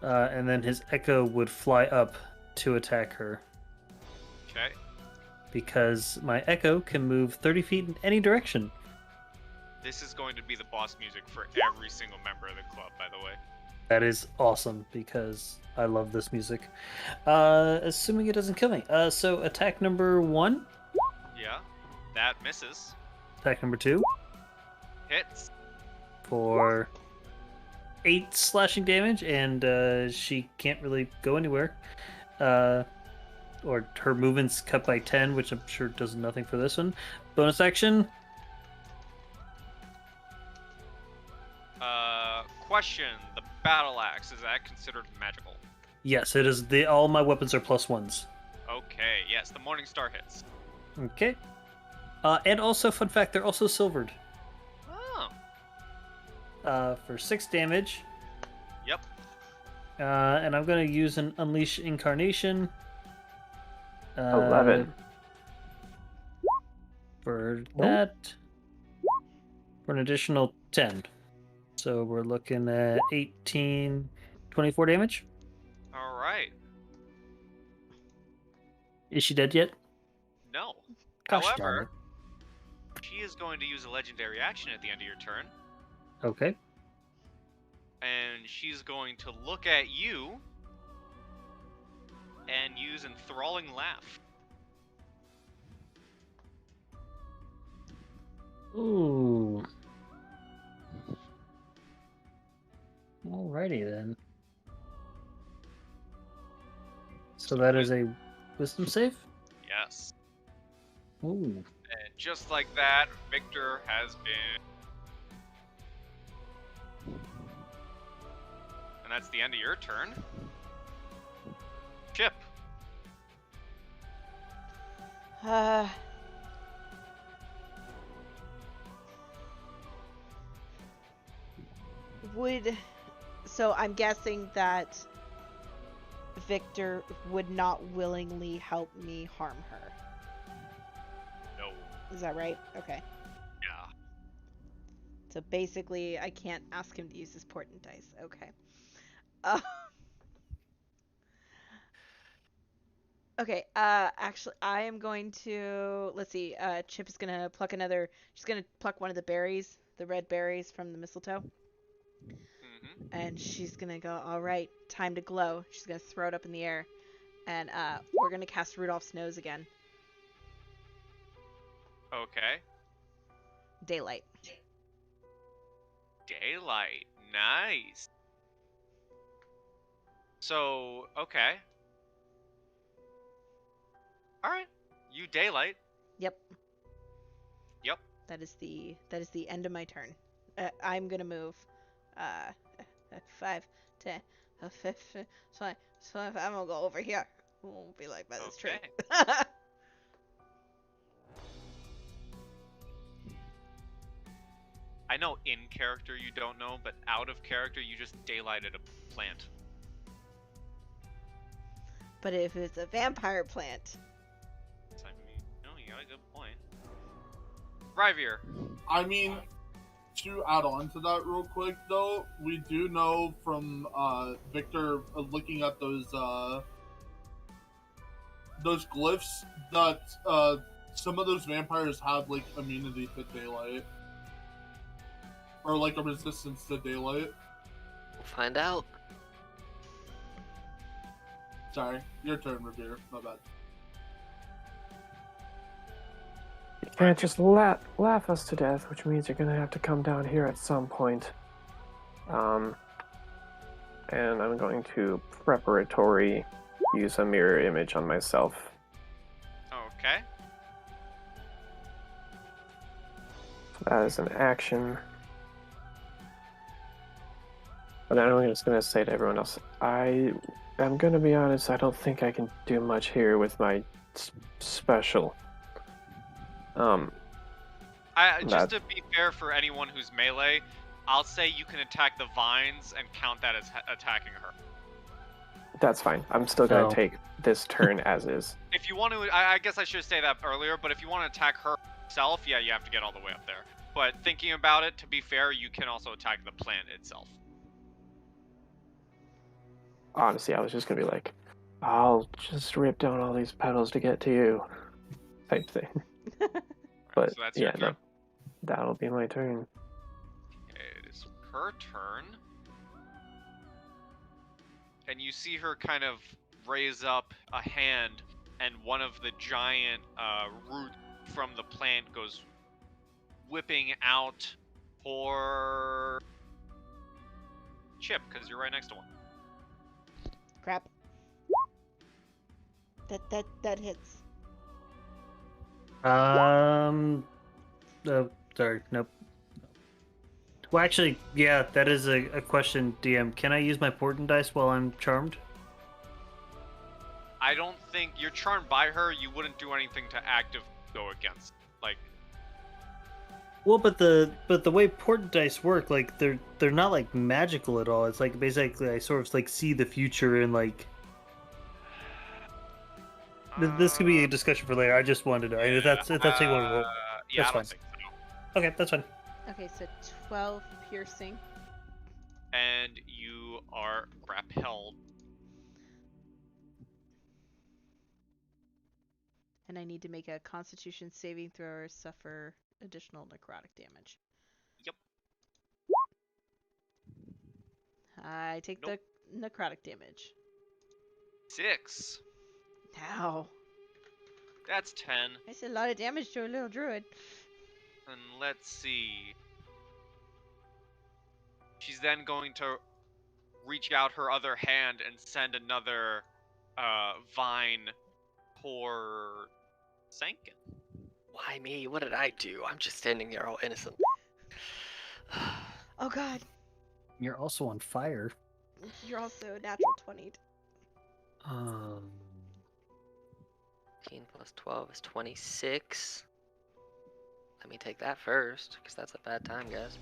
and then his echo would fly up to attack her Okay. because my echo can move 30 feet in any direction. This is going to be the boss music for every single member of the club, by the way. That is awesome because I love this music. Assuming it doesn't kill me. So attack number 1, Yeah, that misses. attack number 2 Hits. for 8 slashing damage, and she can't really go anywhere. Or her movement's cut by 10, which I'm sure does nothing for this one. Bonus action. Question, the battle axe, is that considered magical? Yes, it is. All my weapons are +1s. Okay, yes, the Morning Star hits. Okay. And also, fun fact, they're also silvered. Oh. For 6 damage. Yep. And I'm going to use an Unleash Incarnation. 11. For that. For an additional 10. So we're looking at 18, 24 damage. All right. Is she dead yet? No. Gosh darn However, she is going to use a legendary action at the end of your turn, it. Okay. and she's going to look at you and use Enthralling Laugh. Ooh. Alrighty then. So that is a wisdom save? Yes. Ooh. And just like that, Victor has been... And that's the end of your turn. Chip. So I'm guessing that Victor would not willingly help me harm her. No. Is that right? Okay. Yeah. So basically, I can't ask him to use his portent dice. Okay. Uh, okay. Actually, I am going to. Let's see. Chip is gonna pluck another. She's gonna pluck one of the berries, the red berries from the mistletoe, and she's gonna go. All right, time to glow. She's gonna throw it up in the air, and we're gonna cast Rudolph's nose again. Okay. Daylight. Daylight. Nice. So, okay. All right. You daylight. Yep. Yep. That is the end of my turn. I'm gonna move. 5, 10, 15, 20, 25. I'm gonna go over here. Won't be like by this tree. Okay. I know in character you don't know, but out of character you just daylighted a plant. But if it's a vampire plant, I mean, no, you got a good point. Ryvier. I mean, to add on to that real quick, though, we do know from Victor looking at those glyphs that some of those vampires have like immunity to daylight, or like a resistance to daylight. We'll find out. Sorry, your turn, Revere. My bad. You can't just laugh us to death, which means you're gonna have to come down here at some point. And I'm going to preparatory use a mirror image on myself. Okay. That is an action. But then I'm just gonna say to everyone else, I'm gonna be honest, I don't think I can do much here with my special. Just to be fair for anyone who's melee, I'll say you can attack the vines and count that as attacking her. That's fine. I'm still gonna take this turn as is. If you want to, I guess I should say that earlier, but if you want to attack herself, yeah, you have to get all the way up there. But thinking about it, to be fair, you can also attack the plant itself. Honestly, I was just gonna be like, I'll just rip down all these petals to get to you, type thing. But So that's yeah, your turn. no, that'll be my turn. It is her turn. And you see her kind of raise up a hand, and one of the giant root from the plant goes whipping out for Chip, because you're right next to one. crap. That hits. Sorry, nope. Well, actually, yeah, that is a question, DM. Can I use my portent dice while I'm charmed? I don't think you're charmed by her. You wouldn't do anything to active go against. Like, Well, but the way portent dice work, like they're not like magical at all. It's like basically I sort of like see the future and like this could be a discussion for later. I just wanted to know if that's how you want to roll. yeah, That's I don't fine. think so. Okay, that's fine. Okay, so 12 piercing. And you are grappled. And I need to make a Constitution saving throw or suffer additional necrotic damage. Yep. I take the necrotic damage. 6. Ow. That's 10. That's a lot of damage to a little druid. And let's see. She's then going to reach out her other hand and send another vine for Sankin. Why me? What did I do? I'm just standing there all innocent. Oh god. You're also on fire. You're also a natural 20. 15 plus 12 is 26. Let me take that first, because that's a bad time, guys.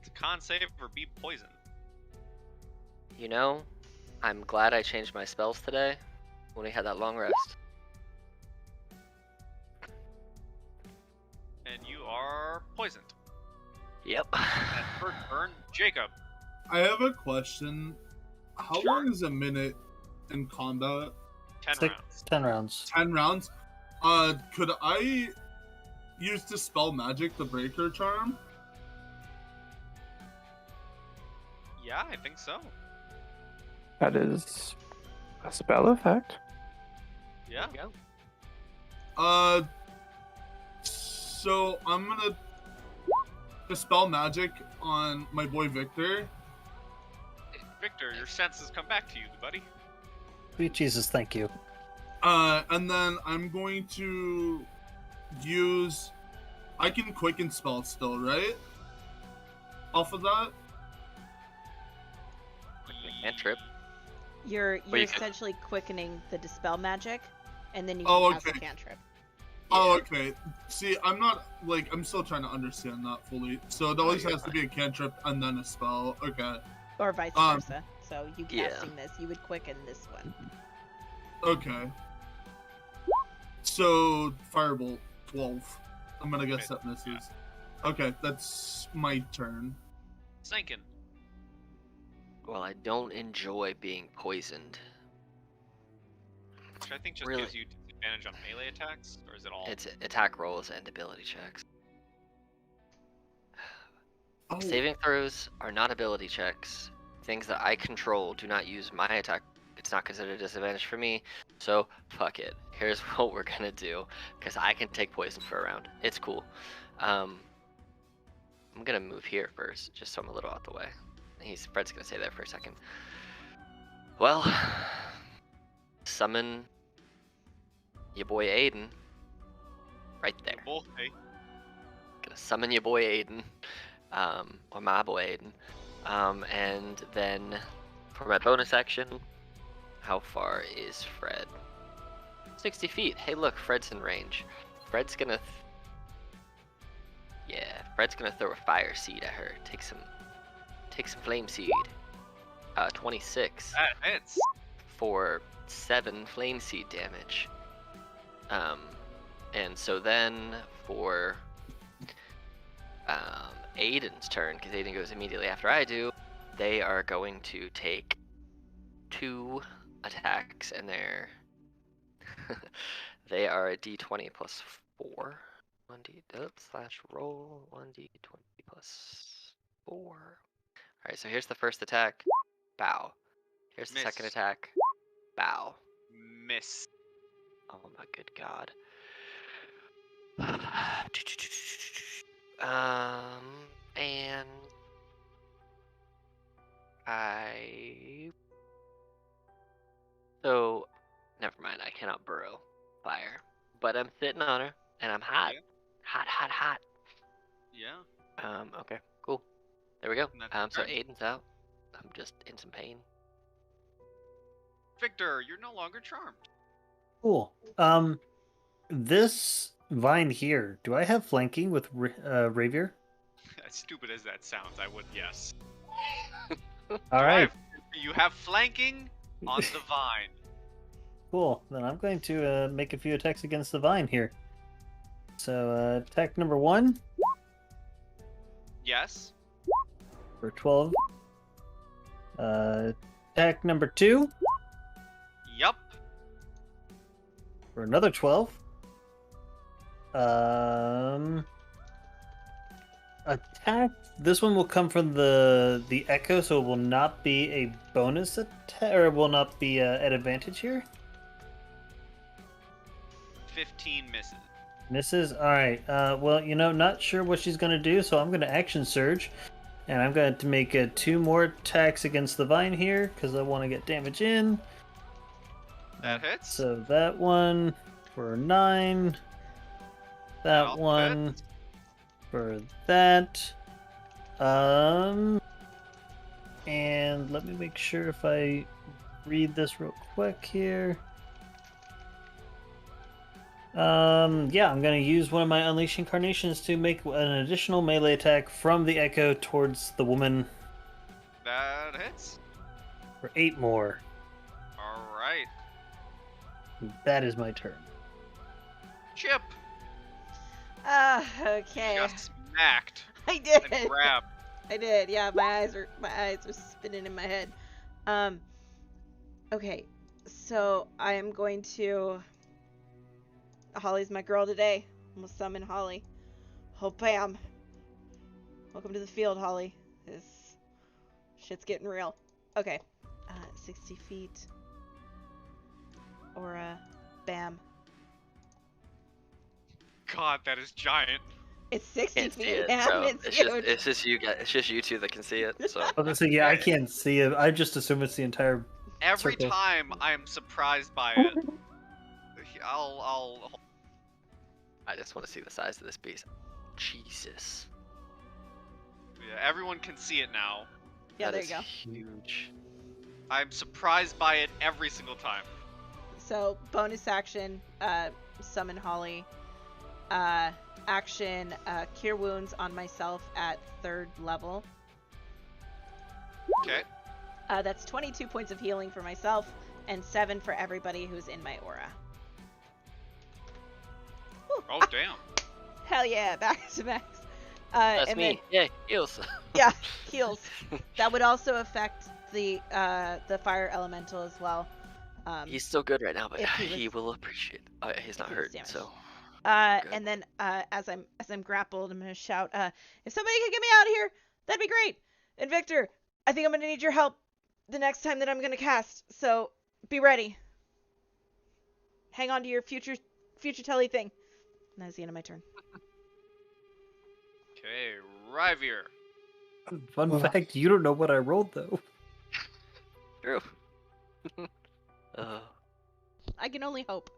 It's a con save or be poisoned. You know, I'm glad I changed my spells today when we had that long rest. And you are poisoned. Yep. And first turn, Jacob. I have a question. How Sure. long is a minute in combat? 10 Six, rounds. 10 rounds. 10 rounds? Could I use Dispel Magic to break her charm? Yeah, I think so. That is a spell effect. Yeah. There you go. So I'm gonna Dispel Magic on my boy Victor. Victor, your senses come back to you, buddy. Sweet Jesus, thank you. And then I'm going to use. I can quicken spell still, right? Off of that. Cantrip. You're Well, you could- essentially quickening the dispel magic, and then you Oh, can cast a okay. cantrip. Oh, okay. See, I'm not like I'm still trying to understand that fully. So it always you're has to be a cantrip and then a spell. Okay. Or vice Um, versa. So you yeah. casting this, you would quicken this one. Okay. So Firebolt 12. I'm gonna guess that misses. Okay, that's my turn. Sankin. Well, I don't enjoy being poisoned. Which I think just Really? gives you disadvantage on melee attacks, or is it all? It's attack rolls and ability checks. Oh, Saving throws are not ability checks. Things that I control do not use my attack. It's not considered a disadvantage for me. So, fuck it. Here's what we're gonna do. Because I can take poison for a round. It's cool. I'm gonna move here first, just so I'm a little out the way. Fred's gonna stay there for a second. Well, summon your boy Aiden. Right there. Hey. Gonna summon your boy Aiden. Or my boy Aiden. And then for my bonus action, how far is Fred? 60 feet. Hey, look, Fred's in range. Fred's gonna throw a fire seed at her. Take some flame seed. 26 That hits. for 7 flame seed damage. And so then for Aiden's turn, because Aiden goes immediately after I do, they are going to take 2 attacks, and they are a d20 plus 4. 1d slash roll 1d20 plus 4. Alright, so here's the first attack. Bow. Here's the second Miss. attack. Bow. Miss. Oh my good god. And so never mind, I cannot burrow fire. But I'm sitting on her and I'm hot. Yeah. Hot. Yeah. Okay, cool. There we go. And that's So your turn. Aiden's out. I'm just in some pain. Victor, you're no longer charmed. Cool. This vine here, do I have flanking with Ravier? As stupid as that sounds, I would yes. All right, You have flanking on the vine. cool. Then I'm going to make a few attacks against the vine here. So attack number 1 Yes. for 12. Attack number 2 Yup. for another 12. Attack. This one will come from the echo, so it will not be a bonus attack, or it will not be at advantage here. 15 misses. Misses. All right. Well, not sure what she's gonna do, so I'm gonna action surge, and I'm going to make 2 more attacks against the vine here because I want to get damage in. That hits. So that one for 9. That Also one hits. for that. And let me make sure if I read this real quick here. Yeah, I'm gonna use one of my Unleash Incarnations to make an additional melee attack from the echo towards the woman. That hits. for 8 more. All right. That is my turn. Chip, you Okay. got smacked I did. and grabbed. I did. Yeah, my eyes were spinning in my head. Okay. So I am going to. Holly's my girl today. I'm gonna summon Holly. Oh, bam. Welcome to the field, Holly. This shit's getting real. Okay. 60 feet. Aura. Bam. God, that is giant. It's 60 Can't see feet, it, man. so It's it's huge. just you guys. It's just you two that can see it. So I was gonna say, yeah, I can't see it. I just assume it's the entire. Every Circle. time I'm surprised by it. I'll. I just want to see the size of this beast. Jesus. Yeah, everyone can see it now. Yeah, That there is you go. Huge. I'm surprised by it every single time. So, bonus action, summon Holly. Action, cure wounds on myself at 3rd level. Okay. That's 22 points of healing for myself, and 7 for everybody who's in my aura. Whew. Oh, damn. Hell yeah, back to max. That's and me. Yay, heals. Yeah, heals. That would also affect the fire elemental as well. He's still good right now, but if he he was- will appreciate. He's not he was hurt, damaged. so. good. And then as I'm grappled, I'm gonna shout, if somebody could get me out of here, that'd be great. And Victor, I think I'm gonna need your help the next time that I'm gonna cast. So be ready. Hang on to your future telly thing. And that's the end of my turn. Okay, Ryvier. Fun fact: you don't know what I rolled though. True. uh, I can only hope.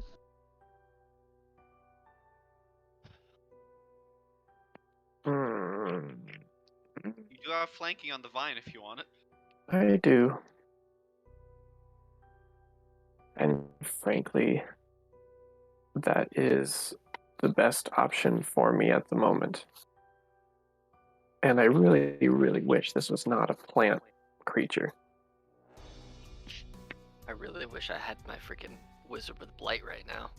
You do have flanking on the vine if you want it. I do. And frankly, that is the best option for me at the moment. And I really, really wish this was not a plant creature. I really wish I had my freaking wizard with blight right now.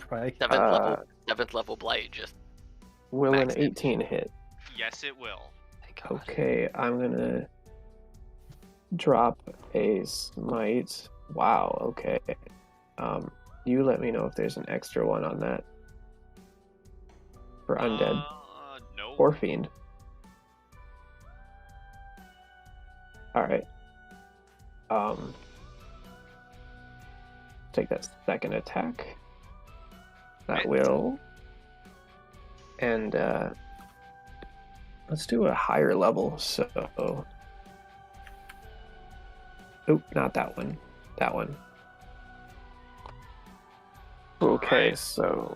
Right. Seventh level blight. Just Will Max an damage. 18 hit? Yes, it will. thank God. Okay, I'm gonna drop a smite. Wow, okay. You let me know if there's an extra one on that. For undead. No. Or fiend. Alright. Take that second attack. That Hit. will. And let's do a higher level, so oop, not that one. That one. Okay, Alright. so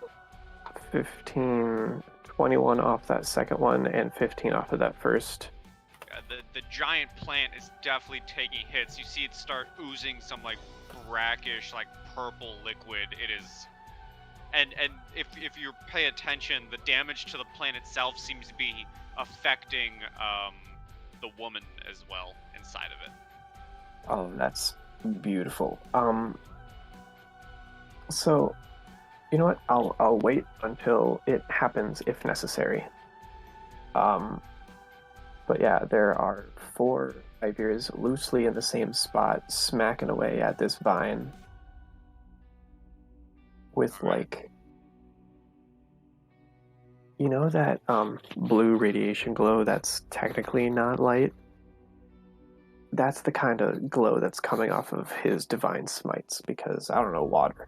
15, 21 off that second one, and 15 off of that first. The giant plant is definitely taking hits. You see it start oozing some like brackish, like purple liquid. It is, and if you pay attention, the damage to the plant itself seems to be affecting the woman as well inside of it. Oh, that's beautiful. So, you know what? I'll wait until it happens if necessary. But yeah, there are 4 Ivirs loosely in the same spot, smacking away at this vine. With Alright. like, you know that blue radiation glow that's technically not light? That's the kind of glow that's coming off of his divine smites, because I don't know, water.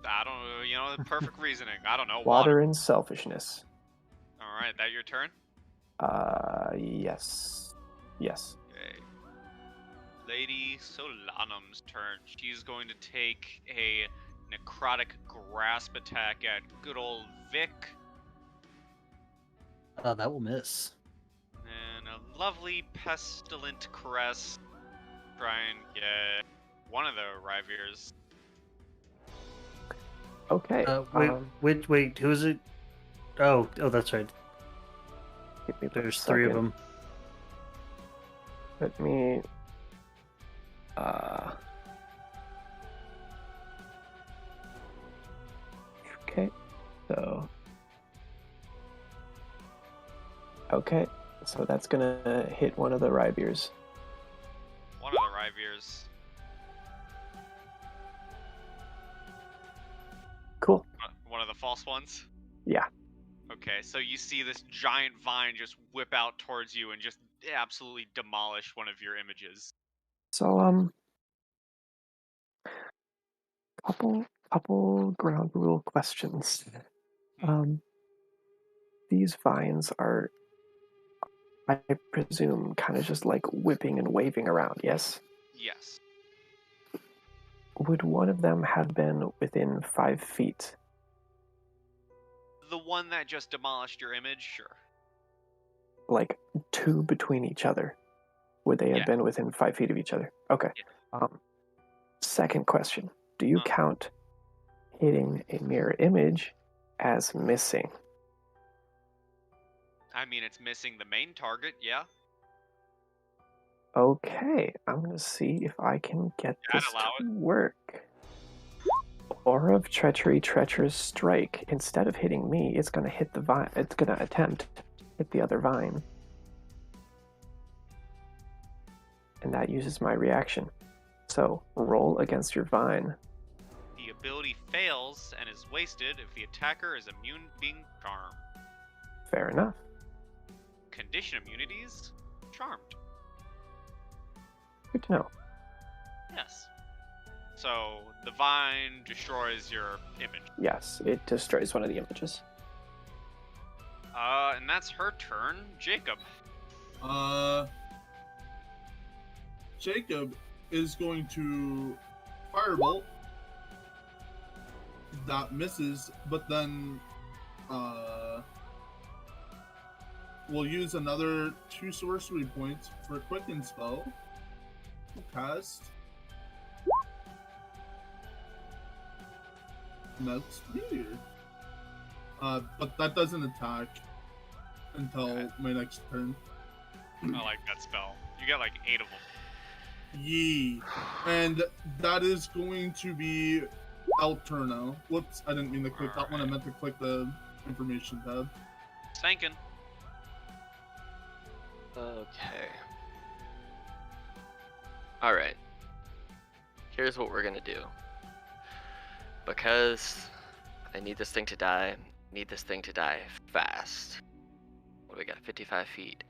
I don't know, the perfect reasoning. I don't know. Water and selfishness. Alright, that your turn? Yes. Yes. Okay. Lady Solanum's turn. She's going to take a necrotic grasp attack at good old Vic. That will miss. And a lovely pestilent caress. Try and get one of the Ryviers. Okay. Wait, who is it? Oh, that's right. Give me one There's 3 of second. them. Let me Uh. Okay. So. Okay. So that's gonna hit one of the Rybiers. One of the Ryviers. Cool. One of the false ones? Yeah. Okay, so you see this giant vine just whip out towards you and just absolutely demolish one of your images. So couple ground rule questions. These vines are, I presume, kind of just like whipping and waving around, yes? Yes. Would one of them have been within 5 feet? The one that just demolished your image, sure. Like 2 between each other? Would they have Yeah. been within 5 feet of each other? Okay. Yeah. Second question. Do you count hitting a mirror image as missing? I mean, it's missing the main target, yeah. Okay, I'm gonna see if I can get I'd this allow to it. work. Aura of Treachery, Treacherous Strike. Instead of hitting me, it's gonna hit the vine. It's gonna attempt to hit the other vine. And that uses my reaction. So, roll against your vine. The ability fails and is wasted if the attacker is immune to being charmed. Fair enough. Condition immunities? Charmed. Good to know. Yes. So, the vine destroys your image. Yes, it destroys one of the images. And that's her turn. Jacob. Jacob is going to firebolt. That misses, but then we'll use another 2 sorcery points for a quicken spell. Cast. Next meteor. But that doesn't attack until my next turn. I like that spell. You got like 8 of them. Yee. And that is going to be Alterno. Whoops, I didn't mean to click that one. I meant to click the information tab. Sankin. Okay. Alright. Here's what we're gonna do. Because I need this thing to die, fast. What do we got? 55 feet.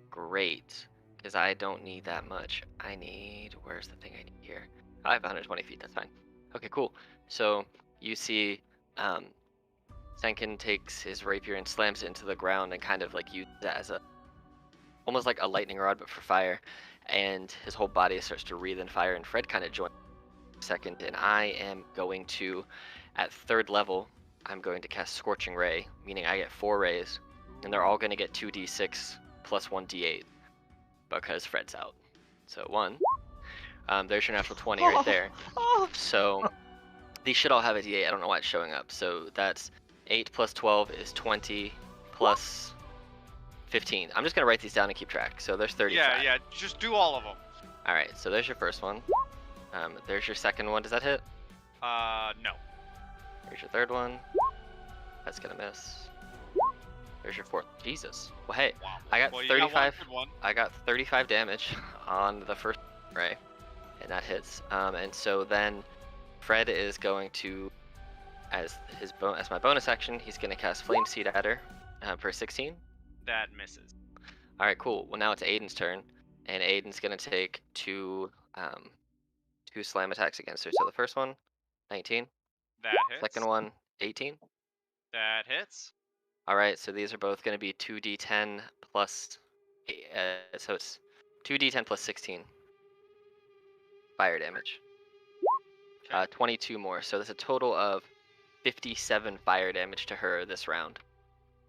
Great. Because I don't need that much. I need... Where's the thing I need here? I have 120 feet. That's fine. Okay, cool. So you see Senkin takes his rapier and slams it into the ground and kind of like uses it as a... almost like a lightning rod, but for fire. And his whole body starts to wreathe in fire. And Fred kind of joins second. And I am going to, at 3rd level, I'm going to cast Scorching Ray, meaning I get 4 rays. And they're all going to get 2d6 plus 1d8 because Fred's out. So 1. There's your natural 20 right there. So these should all have a d8. I don't know why it's showing up. So that's 8 plus 12 is 20 plus 15. I'm just going to write these down and keep track. So there's 35. Yeah, just do all of them. All right, so there's your first one. There's your second one. Does that hit? No. There's your third one. That's going to miss. There's your fourth. Jesus. Well, hey, Wow. I got Well, you 35. got one. I got 35 damage on the first ray, and that hits. And so then Fred is going to, as my bonus action, he's going to cast Flame Seed at her for 16. That misses. All right, cool. Well, now it's Aiden's turn, and Aiden's going to take two slam attacks against her. So the first one, 19. That hits. Second one, 18. That hits. All right, so these are both going to be 2d10 plus, so it's 2d10 plus 16 fire damage. 22 more, so that's a total of 57 fire damage to her this round.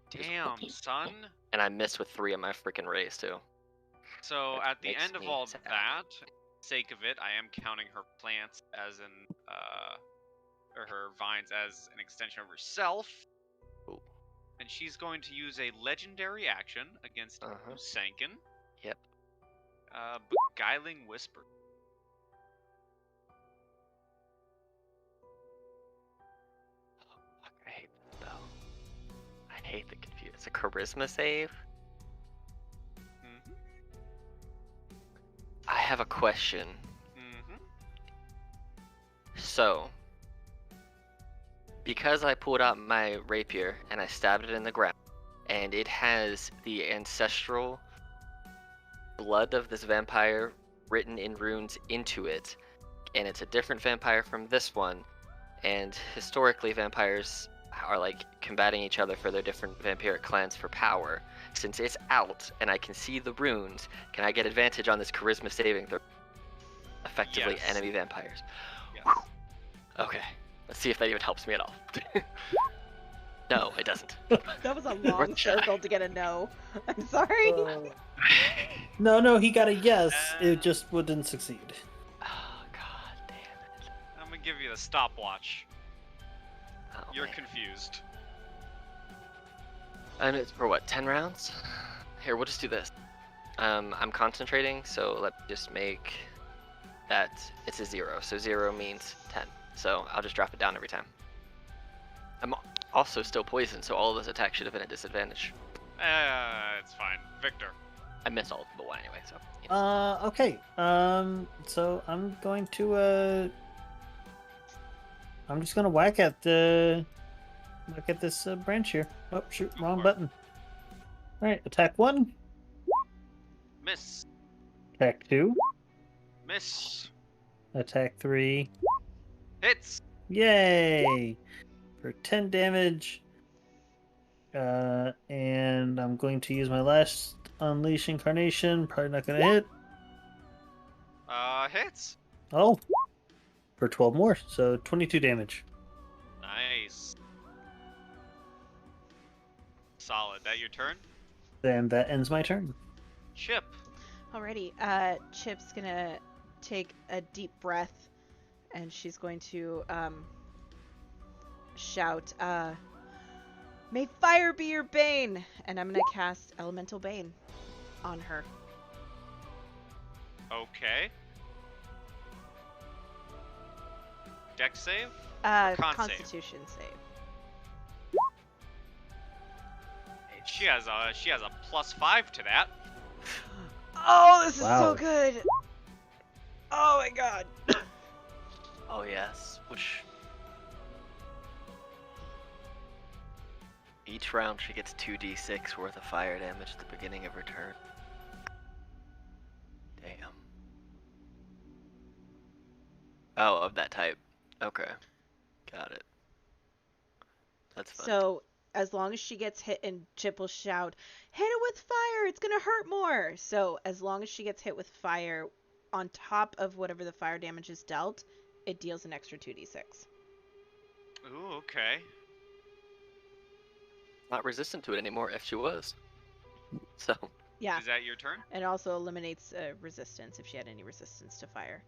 Damn, son. And I missed with 3 of my freaking rays too. So Which at the makes end of me all sad. that, sake of it, I am counting her plants as or her vines as an extension of herself. Ooh. And she's going to use a legendary action against Sankin. Yep. Beguiling Whisper. It's a charisma save. Mm-hmm. I have a question. Mm-hmm. So, because I pulled out my rapier and I stabbed it in the ground, and it has the ancestral blood of this vampire written in runes into it, and it's a different vampire from this one, and historically vampires are like combating each other for their different vampiric clans for power. Since it's out and I can see the runes, can I get advantage on this charisma saving throw? Effectively Yes. enemy vampires. Yes. Okay, let's see if that even helps me at all. No, it doesn't. That was a long Worth a shot. circle to get a no. I'm sorry. No, he got a yes. Uh, It just wouldn't succeed. Oh god damn it. I'm gonna give you the stopwatch. Oh, You're man. confused. And it's for what, 10 rounds? Here, we'll just do this. I'm concentrating, so let's just make that it's a 0. So 0 means 10. So I'll just drop it down every time. I'm also still poisoned, so all of this attack should have been a disadvantage. It's fine. Victor. I missed all but one anyway, so. You know. Okay. So I'm going to I'm just gonna whack at this branch here. Oh shoot, Go wrong for it. button. All right, attack 1, Miss. attack 2, Miss. attack 3. Hits. Yay! For 10 damage. And I'm going to use my last Unleash Incarnation. Probably not gonna hit. Hits. Oh! For 12 more, so 22 damage. Nice. Solid. That your turn? Then that ends my turn. Chip. Alrighty. Chip's gonna take a deep breath, and she's going to shout, "May fire be your bane!" And I'm gonna cast Elemental Bane on her. Okay. Dex save? Con save? Constitution save. She has a +5 to that. Oh, this is Wow. so good! Oh my god! Oh yes. Whoosh. Each round she gets 2d6 worth of fire damage at the beginning of her turn. Damn. Oh, of that type. Okay. Got it. That's fun. So, as long as she gets hit, and Chip will shout, "Hit it with fire! It's gonna hurt more!" So, as long as she gets hit with fire, on top of whatever the fire damage is dealt, it deals an extra 2d6. Ooh, okay. Not resistant to it anymore if she was. So, Yeah, Is that your turn? and it also eliminates resistance if she had any resistance to fire.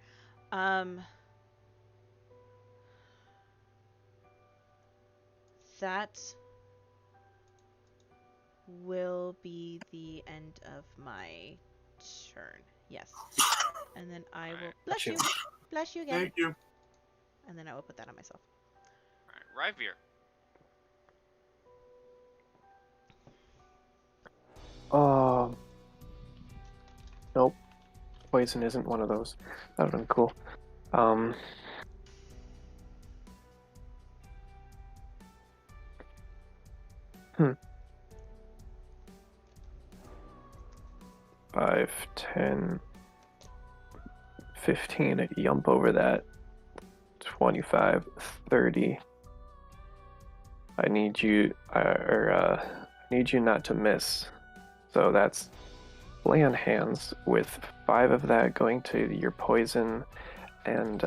That will be the end of my turn. Yes. And then I will Alright. bless you. Bless you again. Thank you. And then I will put that on myself. Alright, Ryvier. Nope. Poison isn't one of those. That would've been cool. 5, 10, 15. I jump over that. 25, 30. I need you, I need you not to miss. So that's lay on hands with 5 of that going to your poison, and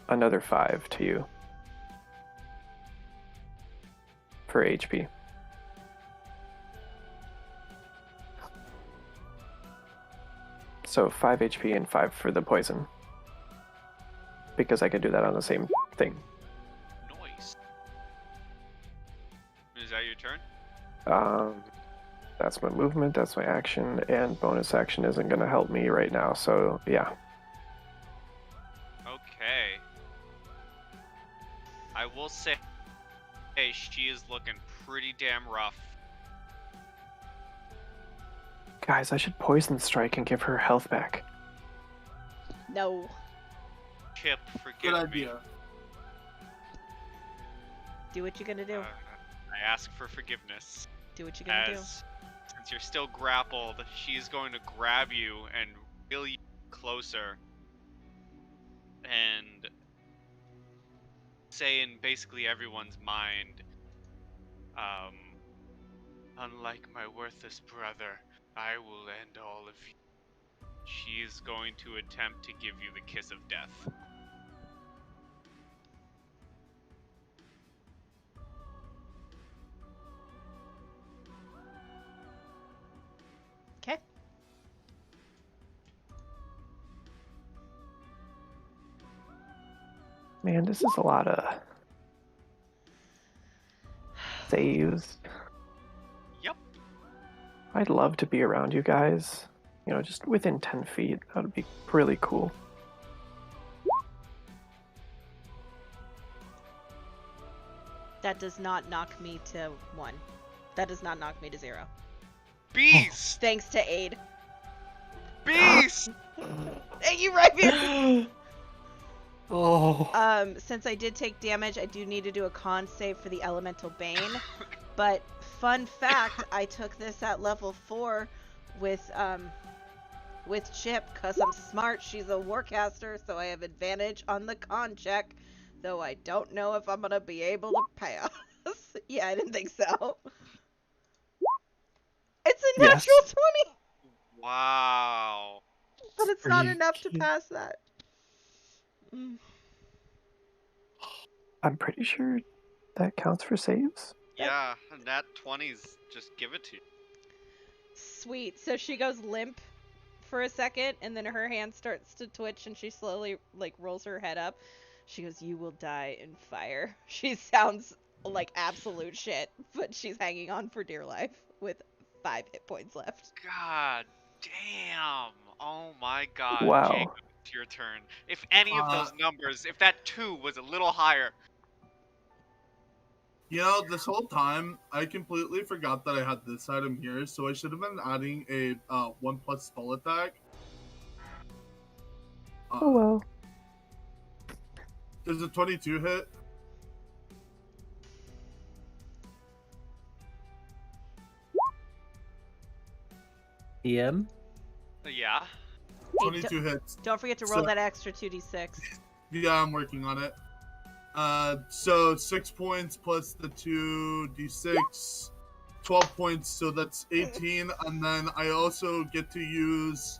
another 5 to you for HP. So 5 HP and 5 for the poison. Because I could do that on the same thing. Nice. Is that your turn? That's my movement, that's my action, and bonus action isn't going to help me right now, so yeah. Okay. I will say, hey, she is looking pretty damn rough. Guys, I should poison strike and give her health back. No. Chip, Good forgive me. idea. Do what you're gonna do. I ask for forgiveness. Do what you're gonna do. Since you're still grappled, she is going to grab you and reel you closer and say in basically everyone's mind, unlike my worthless brother, I will end all of you. She is going to attempt to give you the kiss of death. Okay. Man, this is a lot of saves. Yep. I'd love to be around you guys. You know, just within 10 feet. That would be really cool. That does not knock me to 1. That does not knock me to 0. Beast! Thanks to aid. Beast! Thank you, Ryvier! Oh. Since I did take damage, I do need to do a con save for the Elemental Bane. But fun fact, I took this at level 4 with Chip, cause I'm smart. She's a warcaster, so I have advantage on the con check. Though I don't know if I'm gonna be able to pass. Yeah, I didn't think so. It's a Yes. natural 20, Wow. but it's Are not you enough to kidding? pass that. Mm. I'm pretty sure that counts for saves. Yeah, nat 20s, just give it to you. Sweet. So she goes limp for a second, and then her hand starts to twitch, and she slowly rolls her head up. She goes, "You will die in fire." She sounds like absolute shit, but she's hanging on for dear life with 5 hit points left. God damn. Oh my god. Wow. Jacob, it's your turn. If any of those numbers, if that 2 was a little higher. You know, this whole time, I completely forgot that I had this item here, so I should have been adding a 1+ spell attack. Oh well. Does a 22 hit? EM? Yeah. Hey, 22 hits. Don't forget to roll So- that extra 2d6. Yeah, I'm working on it. So 6 points plus the 2d6, 12 points, so that's 18, and then I also get to use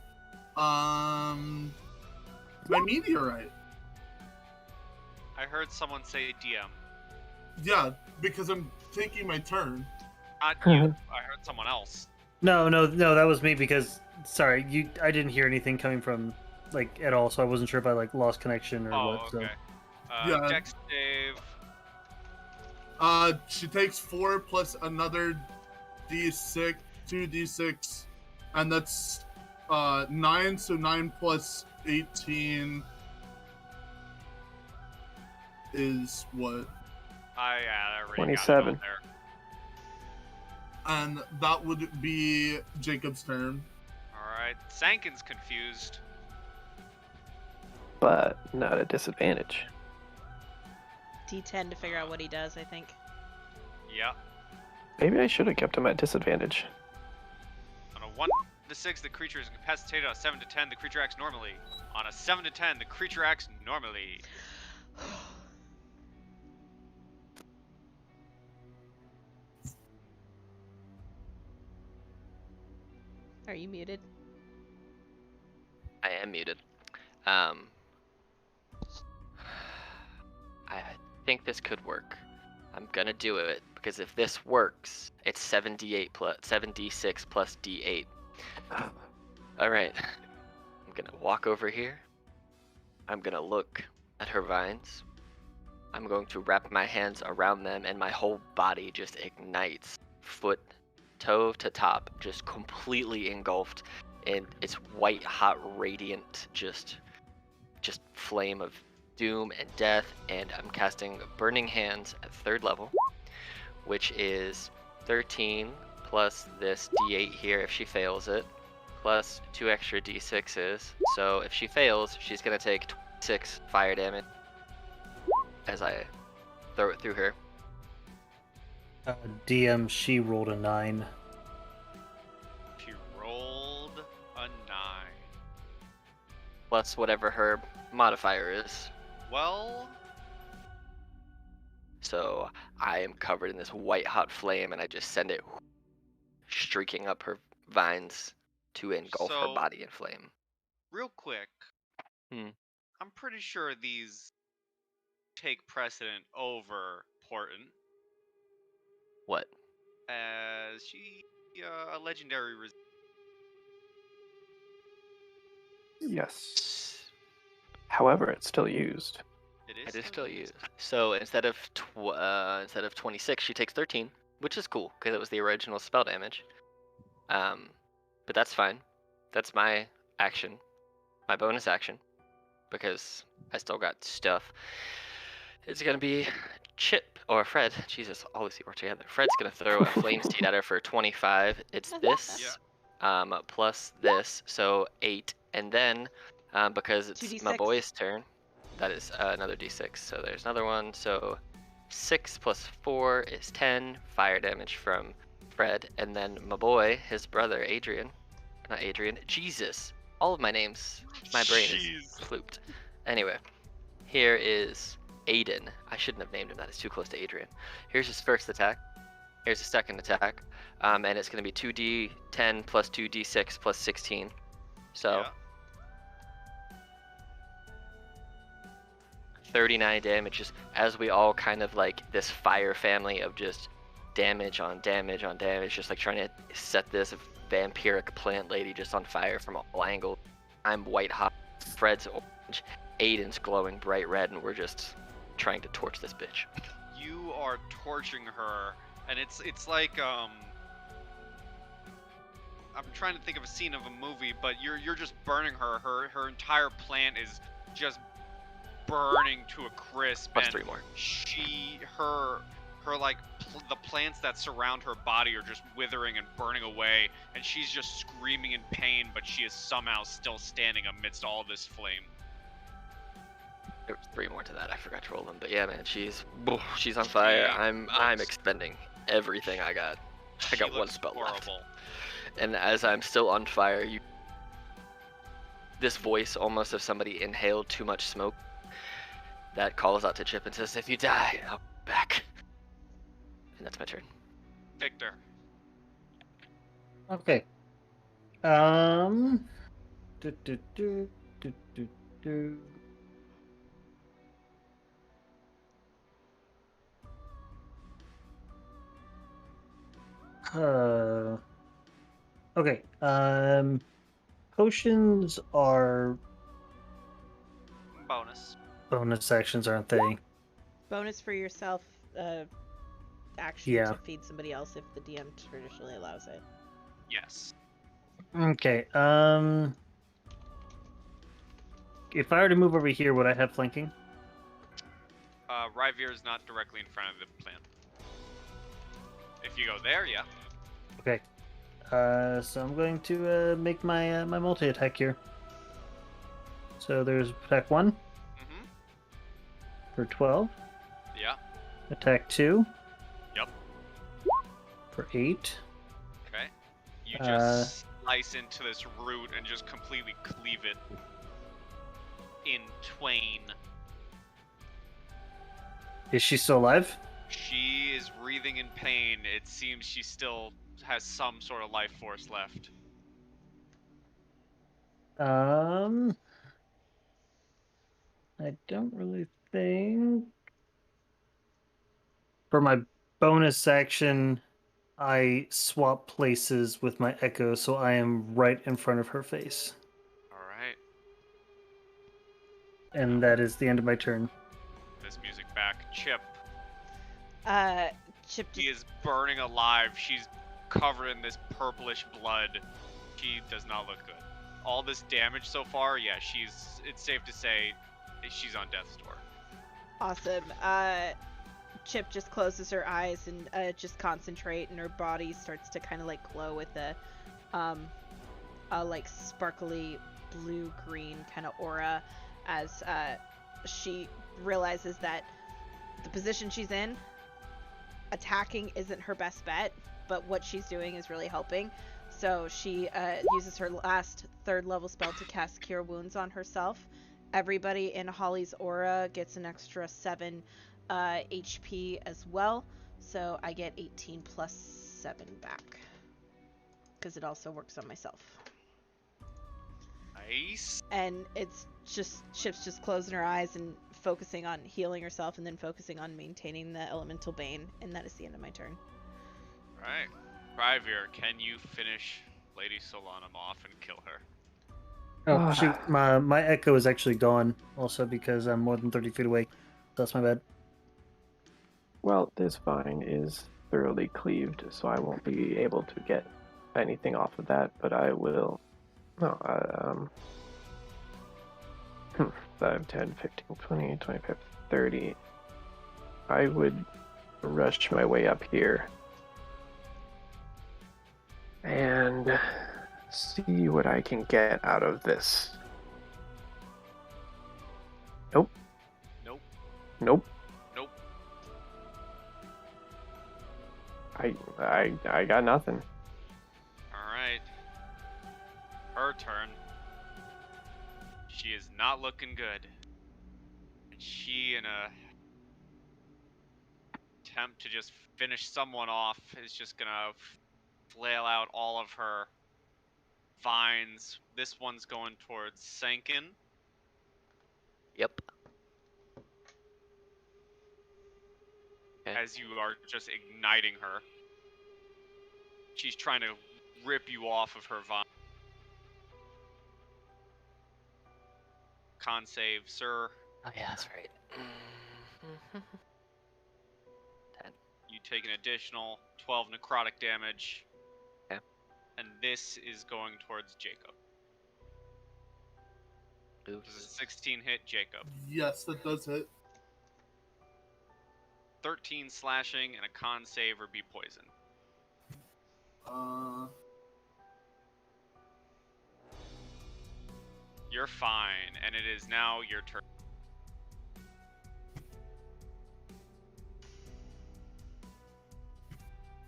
my meteorite. I heard someone say DM. Yeah, because I'm taking my turn. Not you. I heard someone else. No, that was me because sorry, I didn't hear anything coming from at all, so I wasn't sure if I lost connection or Oh, what. So. okay. Yeah. Dex save. She takes 4 plus another d6, 2d6, and that's 9, so 9 plus 18 is what? I already 27. got it on there. And that would be Jacob's turn. Alright. Sankin's confused. But not at disadvantage. D10 to figure out what he does, I think. Yeah. Maybe I should have kept him at disadvantage. On a 1 to 6, the creature is incapacitated. On a 7 to 10, the creature acts normally. On a 7 to 10, the creature acts normally. Are you muted? I am muted. I think this could work. I'm gonna do it because if this works, it's 7d6 plus d8. All right. I'm gonna walk over here. I'm gonna look at her vines. I'm going to wrap my hands around them, and my whole body just ignites, foot, toe to top, just completely engulfed in its white, hot, radiant, just flame of doom and death. And I'm casting Burning Hands at 3rd level, which is 13 plus this d8 here if she fails it, plus 2 extra d6s. So if she fails, she's gonna take 26 fire damage as I throw it through her. DM, she rolled a 9. She rolled a 9. Plus whatever her modifier is. Well, So I am covered in this white hot flame, and I just send it streaking up her vines to engulf her So- body in flame. real quick, Hmm. I'm pretty sure these take precedent over Porton, What? as she a legendary. Yes. However, it's still used. It is still used. So instead of 26, she takes 13, which is cool because it was the original spell damage. But that's fine. That's my action, my bonus action, because I still got stuff. It's gonna be Chip or Fred. Jesus, all these people are together. Fred's gonna throw a flame seed at her for 25. It's this, plus this, so 8, and then because it's 2d6. my boy's turn, that is another d6. So there's another one. So 6 plus 4 is 10 fire damage from Fred, and then my boy, his brother Adrian, not Adrian, Jesus, all of my names, my brain is flooped. Anyway, here is Aiden. I shouldn't have named him that, it's too close to Adrian. Here's his first attack. Here's his second attack. And it's going to be 2d10 plus 2d6 plus 16. So 39 damages as we all kind of like this fire family of just damage on damage on damage, just like trying to set this vampiric plant lady just on fire from all angles. I'm white hot, Fred's orange, Aiden's glowing bright red, and we're just trying to torch this bitch. You are torching her, and it's like I'm trying to think of a scene of a movie, but you're just burning her. Her entire plant is just burning to a crisp. Plus and 3 more. Her like the plants that surround her body are just withering and burning away, and she's just screaming in pain, but she is somehow still standing amidst all this flame. There was 3 more to that. I forgot to roll them, but yeah, man, she's on fire. Yeah, I'm expending everything I got. I got one spell left. And as I'm still on fire, this voice almost of somebody inhaled too much smoke that calls out to Chip and says, "If you die, I'll be back." And that's my turn. Victor. Okay. Do, do, do, do, do, do. Okay. Potions are bonus actions, aren't they? Bonus for yourself, action Yeah. to feed somebody else if the DM traditionally allows it. Yes. Okay. If I were to move over here, would I have flanking? Ryvier is not directly in front of the plant. If you go there, yeah. Okay. So I'm going to make my my multi-attack here. So there's attack 1 Mm-hmm. for 12. Yeah. Attack 2. Yep. For 8. Okay. You just slice into this root and just completely cleave it in twain. Is she still alive? She is wreathing in pain. It seems she still has some sort of life force left. I don't really think. For my bonus action, I swap places with my echo, so I am right in front of her face. Alright. And that is the end of my turn. This music back. Chip. Chip She just is burning alive. She's covered in this purplish blood. She does not look good. All this damage so far, yeah, it's safe to say she's on death's door. awesome. Chip just closes her eyes and just concentrate, and her body starts to kind of like glow with a like sparkly blue-green kind of aura as she realizes that the position she's in, attacking isn't her best bet, but what she's doing is really helping. So she uses her last 3rd level spell to cast Cure Wounds on herself. Everybody in Holly's aura gets an extra 7 HP as well. So I get 18 plus 7 back. Because it also works on myself. Nice. And it's just, Chip's just closing her eyes and focusing on healing herself and then focusing on maintaining the Elemental Bane. And that is the end of my turn. Right. Ryvier, can you finish Lady Solanum off and kill her? Oh, shoot. My echo is actually gone also because I'm more than 30 feet away. That's my bad. Well, this vine is thoroughly cleaved, so I won't be able to get anything off of that, but I will... No, 5, 10, 15, 20, 25, 30. I would rush my way up here and see what I can get out of this. Nope. Nope. Nope. Nope. I got nothing. Alright. Her turn. She is not looking good. And she, in a attempt to just finish someone off, is just gonna flail out all of her vines. This one's going towards Sankin. Yep. Okay. As you are just igniting her. She's trying to rip you off of her vine. Con save, sir. Oh yeah, that's right. 10. You take an additional 12 necrotic damage. Okay. And this is going towards Jacob. Does a Oops. 16 hit Jacob? Yes, that does hit. 13 slashing and a con save or be poisoned. You're fine, and it is now your turn.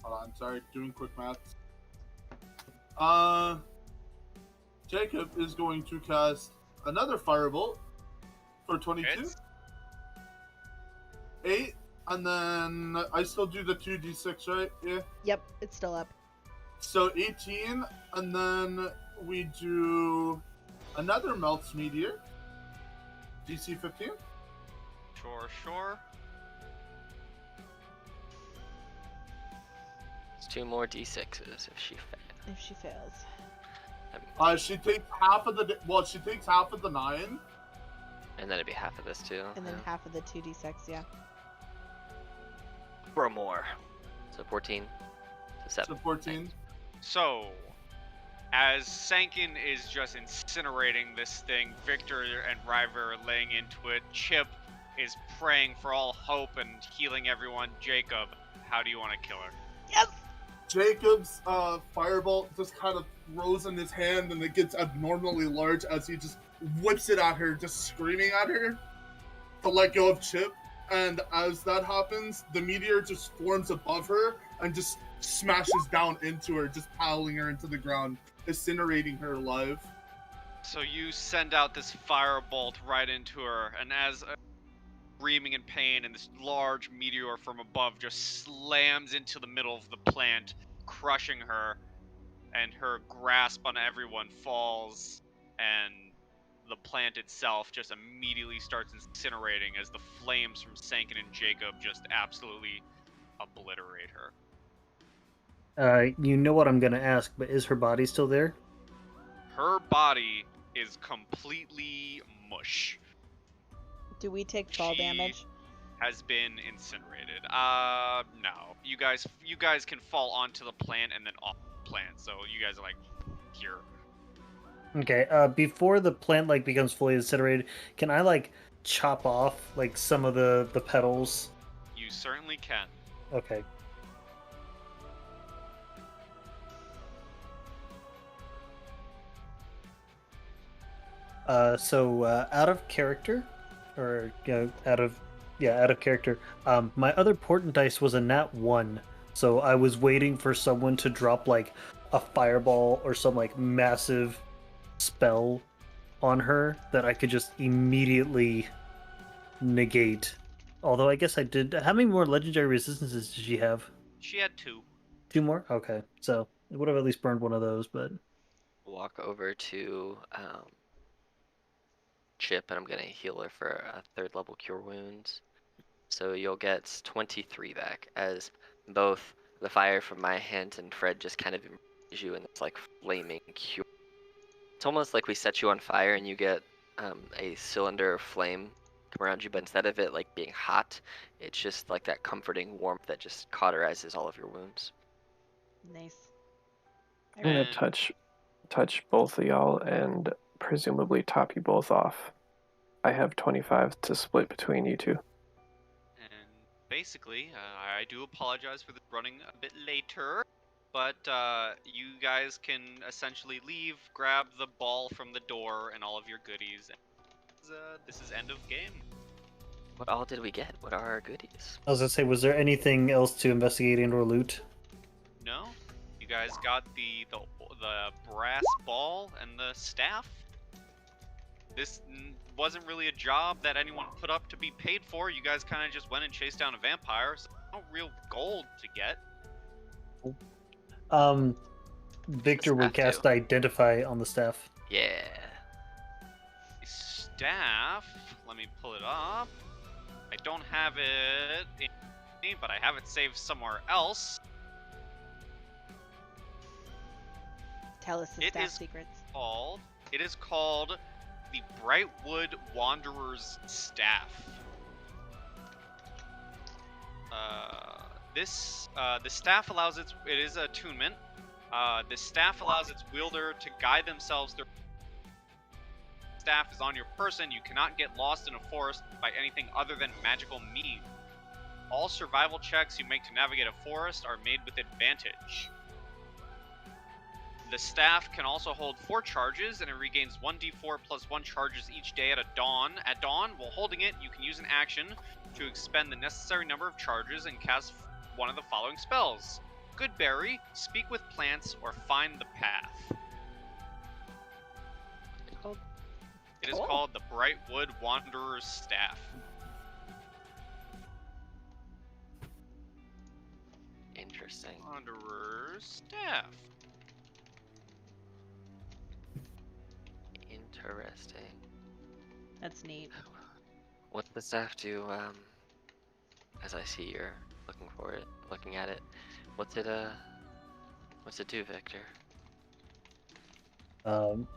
Hold on, sorry, doing quick math. Jacob is going to cast another firebolt for 22. Hits. 8, and then I still do the 2d6, right? Yeah. Yep, it's still up. So 18, and then we do another Melts Meteor. DC 15. Sure. It's 2 more d6s if she fails. If she fails. She takes half of the. Well, she takes half of the 9. And then it'd be half of this too. And then half of the 2d6, yeah. For more. So 14 to 7. So 14. So, as Sankin is just incinerating this thing, Victor and River are laying into it. Chip is praying for all hope and healing everyone. Jacob, how do you want to kill her? Yes! Jacob's firebolt just kind of throws in his hand, and it gets abnormally large as he just whips it at her, just screaming at her to let go of Chip. And as that happens, the meteor just forms above her and just smashes down into her, just piling her into the ground, incinerating her alive. So you send out this firebolt right into her, and as screaming in pain, and this large meteor from above just slams into the middle of the plant, crushing her, and her grasp on everyone falls, and the plant itself just immediately starts incinerating as the flames from Sankin and Jacob just absolutely obliterate her. You know what I'm gonna ask, but is her body still there? Her body is completely mush. Do we take fall She damage? has been incinerated. No. You guys can fall onto the plant and then off the plant, so you guys are like here. Okay, before the plant like becomes fully incinerated, can I like chop off like some of the petals? You certainly can. Okay. Out of character, or out of character. My other portent dice was a nat 1, so I was waiting for someone to drop like a fireball or some like massive spell on her that I could just immediately negate. Although I guess I did. How many more legendary resistances did she have? She had 2. 2 more? Okay, so it would have at least burned one of those, but Walk over to Chip, and I'm gonna heal her for a 3rd level cure wounds. So you'll get 23 back, as both the fire from my hand and Fred just kind of immerses you in this like flaming cure. It's almost like we set you on fire and you get a cylinder of flame come around you, but instead of it like being hot, it's just like that comforting warmth that just cauterizes all of your wounds. Nice. I'm gonna And touch both of y'all and presumably top you both off. I have 25 to split between you two. And basically, I do apologize for this running a bit later, but you guys can essentially leave, grab the ball from the door and all of your goodies. This is end of game. What all did we get? What are our goodies? I was gonna say, was there anything else to investigate and/or loot? No, you guys got the brass ball and the staff. This wasn't really a job that anyone put up to be paid for. You guys kind of just went and chased down a vampire. So no real gold to get. Victor What's would that cast do? Identify on the staff. Yeah. The staff. Let me pull it up. I don't have it in me, but I have it saved somewhere else. Tell us the It staff is secrets. It is called the Brightwood Wanderer's Staff. The staff allows it is attunement. The staff allows its wielder to guide themselves through. Staff is on your person. You cannot get lost in a forest by anything other than magical means. All survival checks you make to navigate a forest are made with advantage. The staff can also hold 4 charges, and it regains 1d4 plus 1 charges each day at dawn. At dawn, while holding it, you can use an action to expend the necessary number of charges and cast one of the following spells: Goodberry, Speak with Plants, or Find the Path. It is Cool. called the Brightwood Wanderer's Staff. Interesting. Wanderer's Staff. Interesting. That's neat. What's the staff do? As I see you're looking at it. What's it do, Victor?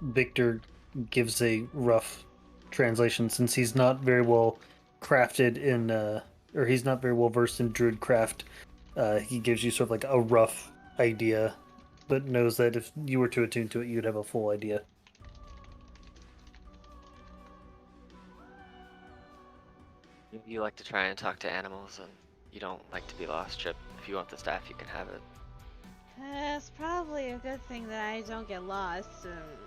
Victor gives a rough translation since he's not very well crafted in, or he's not very well versed in druid craft. He gives you sort of like a rough idea, but knows that if you were to attune to it, you'd have a full idea. You like to try and talk to animals, and you don't like to be lost, Chip. If you want the staff, you can have it. It's probably a good thing that I don't get lost.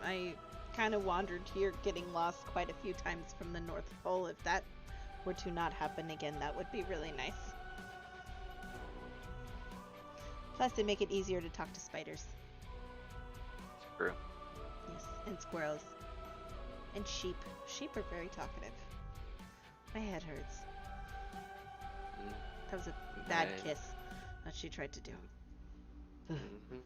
I kind of wandered here getting lost quite a few times from the North Pole. If that were to not happen again, that would be really nice. Plus, it'd make it easier to talk to spiders. True. Yes, and squirrels. And sheep. Sheep are very talkative. My head hurts. That was a bad Right. kiss that she tried to do. Mhm.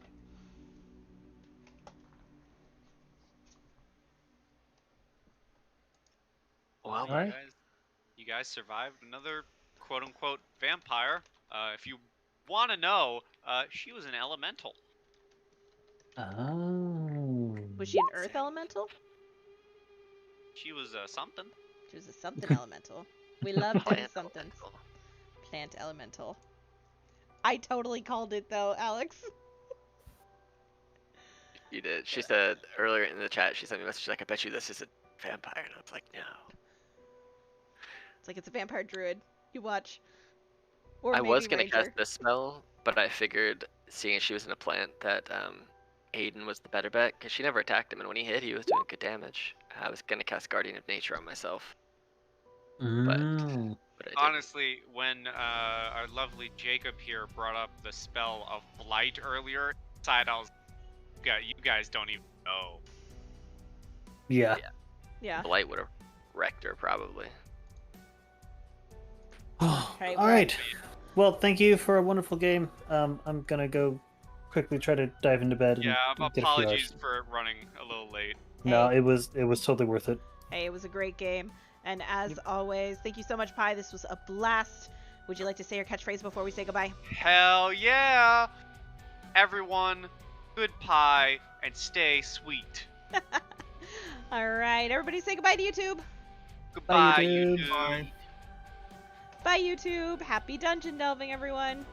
Well, Alright. You guys survived another quote-unquote vampire. If you want to know, she was an elemental. Oh. Was she an earth elemental? She was something. She was a something elemental. We love them plant somethings. elemental. Plant elemental. I totally called it though, Alex. You did. She said earlier in the chat, she sent me a message like, I bet you this is a vampire. And I was like, no. It's like it's a vampire druid. You watch. Or I maybe was gonna cast Ranger. this spell, but I figured, seeing as she was in a plant, that Aiden was the better bet, because she never attacked him, and when he hit, he was doing good damage. I was gonna cast Guardian of Nature on myself, but Mm. I didn't. Honestly, when our lovely Jacob here brought up the spell of blight earlier, inside I was, you guys don't even know. Yeah. Yeah. Blight would have wrecked her, probably. All Right, right. Well, thank you for a wonderful game. I'm gonna go quickly try to dive into bed and Yeah, get a few hours. apologies for running a little late. No, Hey. it was totally worth it. Hey, it was a great game. And as always, thank you so much, Pi. This was a blast. Would you like to say your catchphrase before we say goodbye? Hell yeah! Everyone, good pie and stay sweet. All right, everybody say goodbye to YouTube. Goodbye, YouTube. YouTube. Bye. Bye, YouTube. Happy dungeon delving, everyone.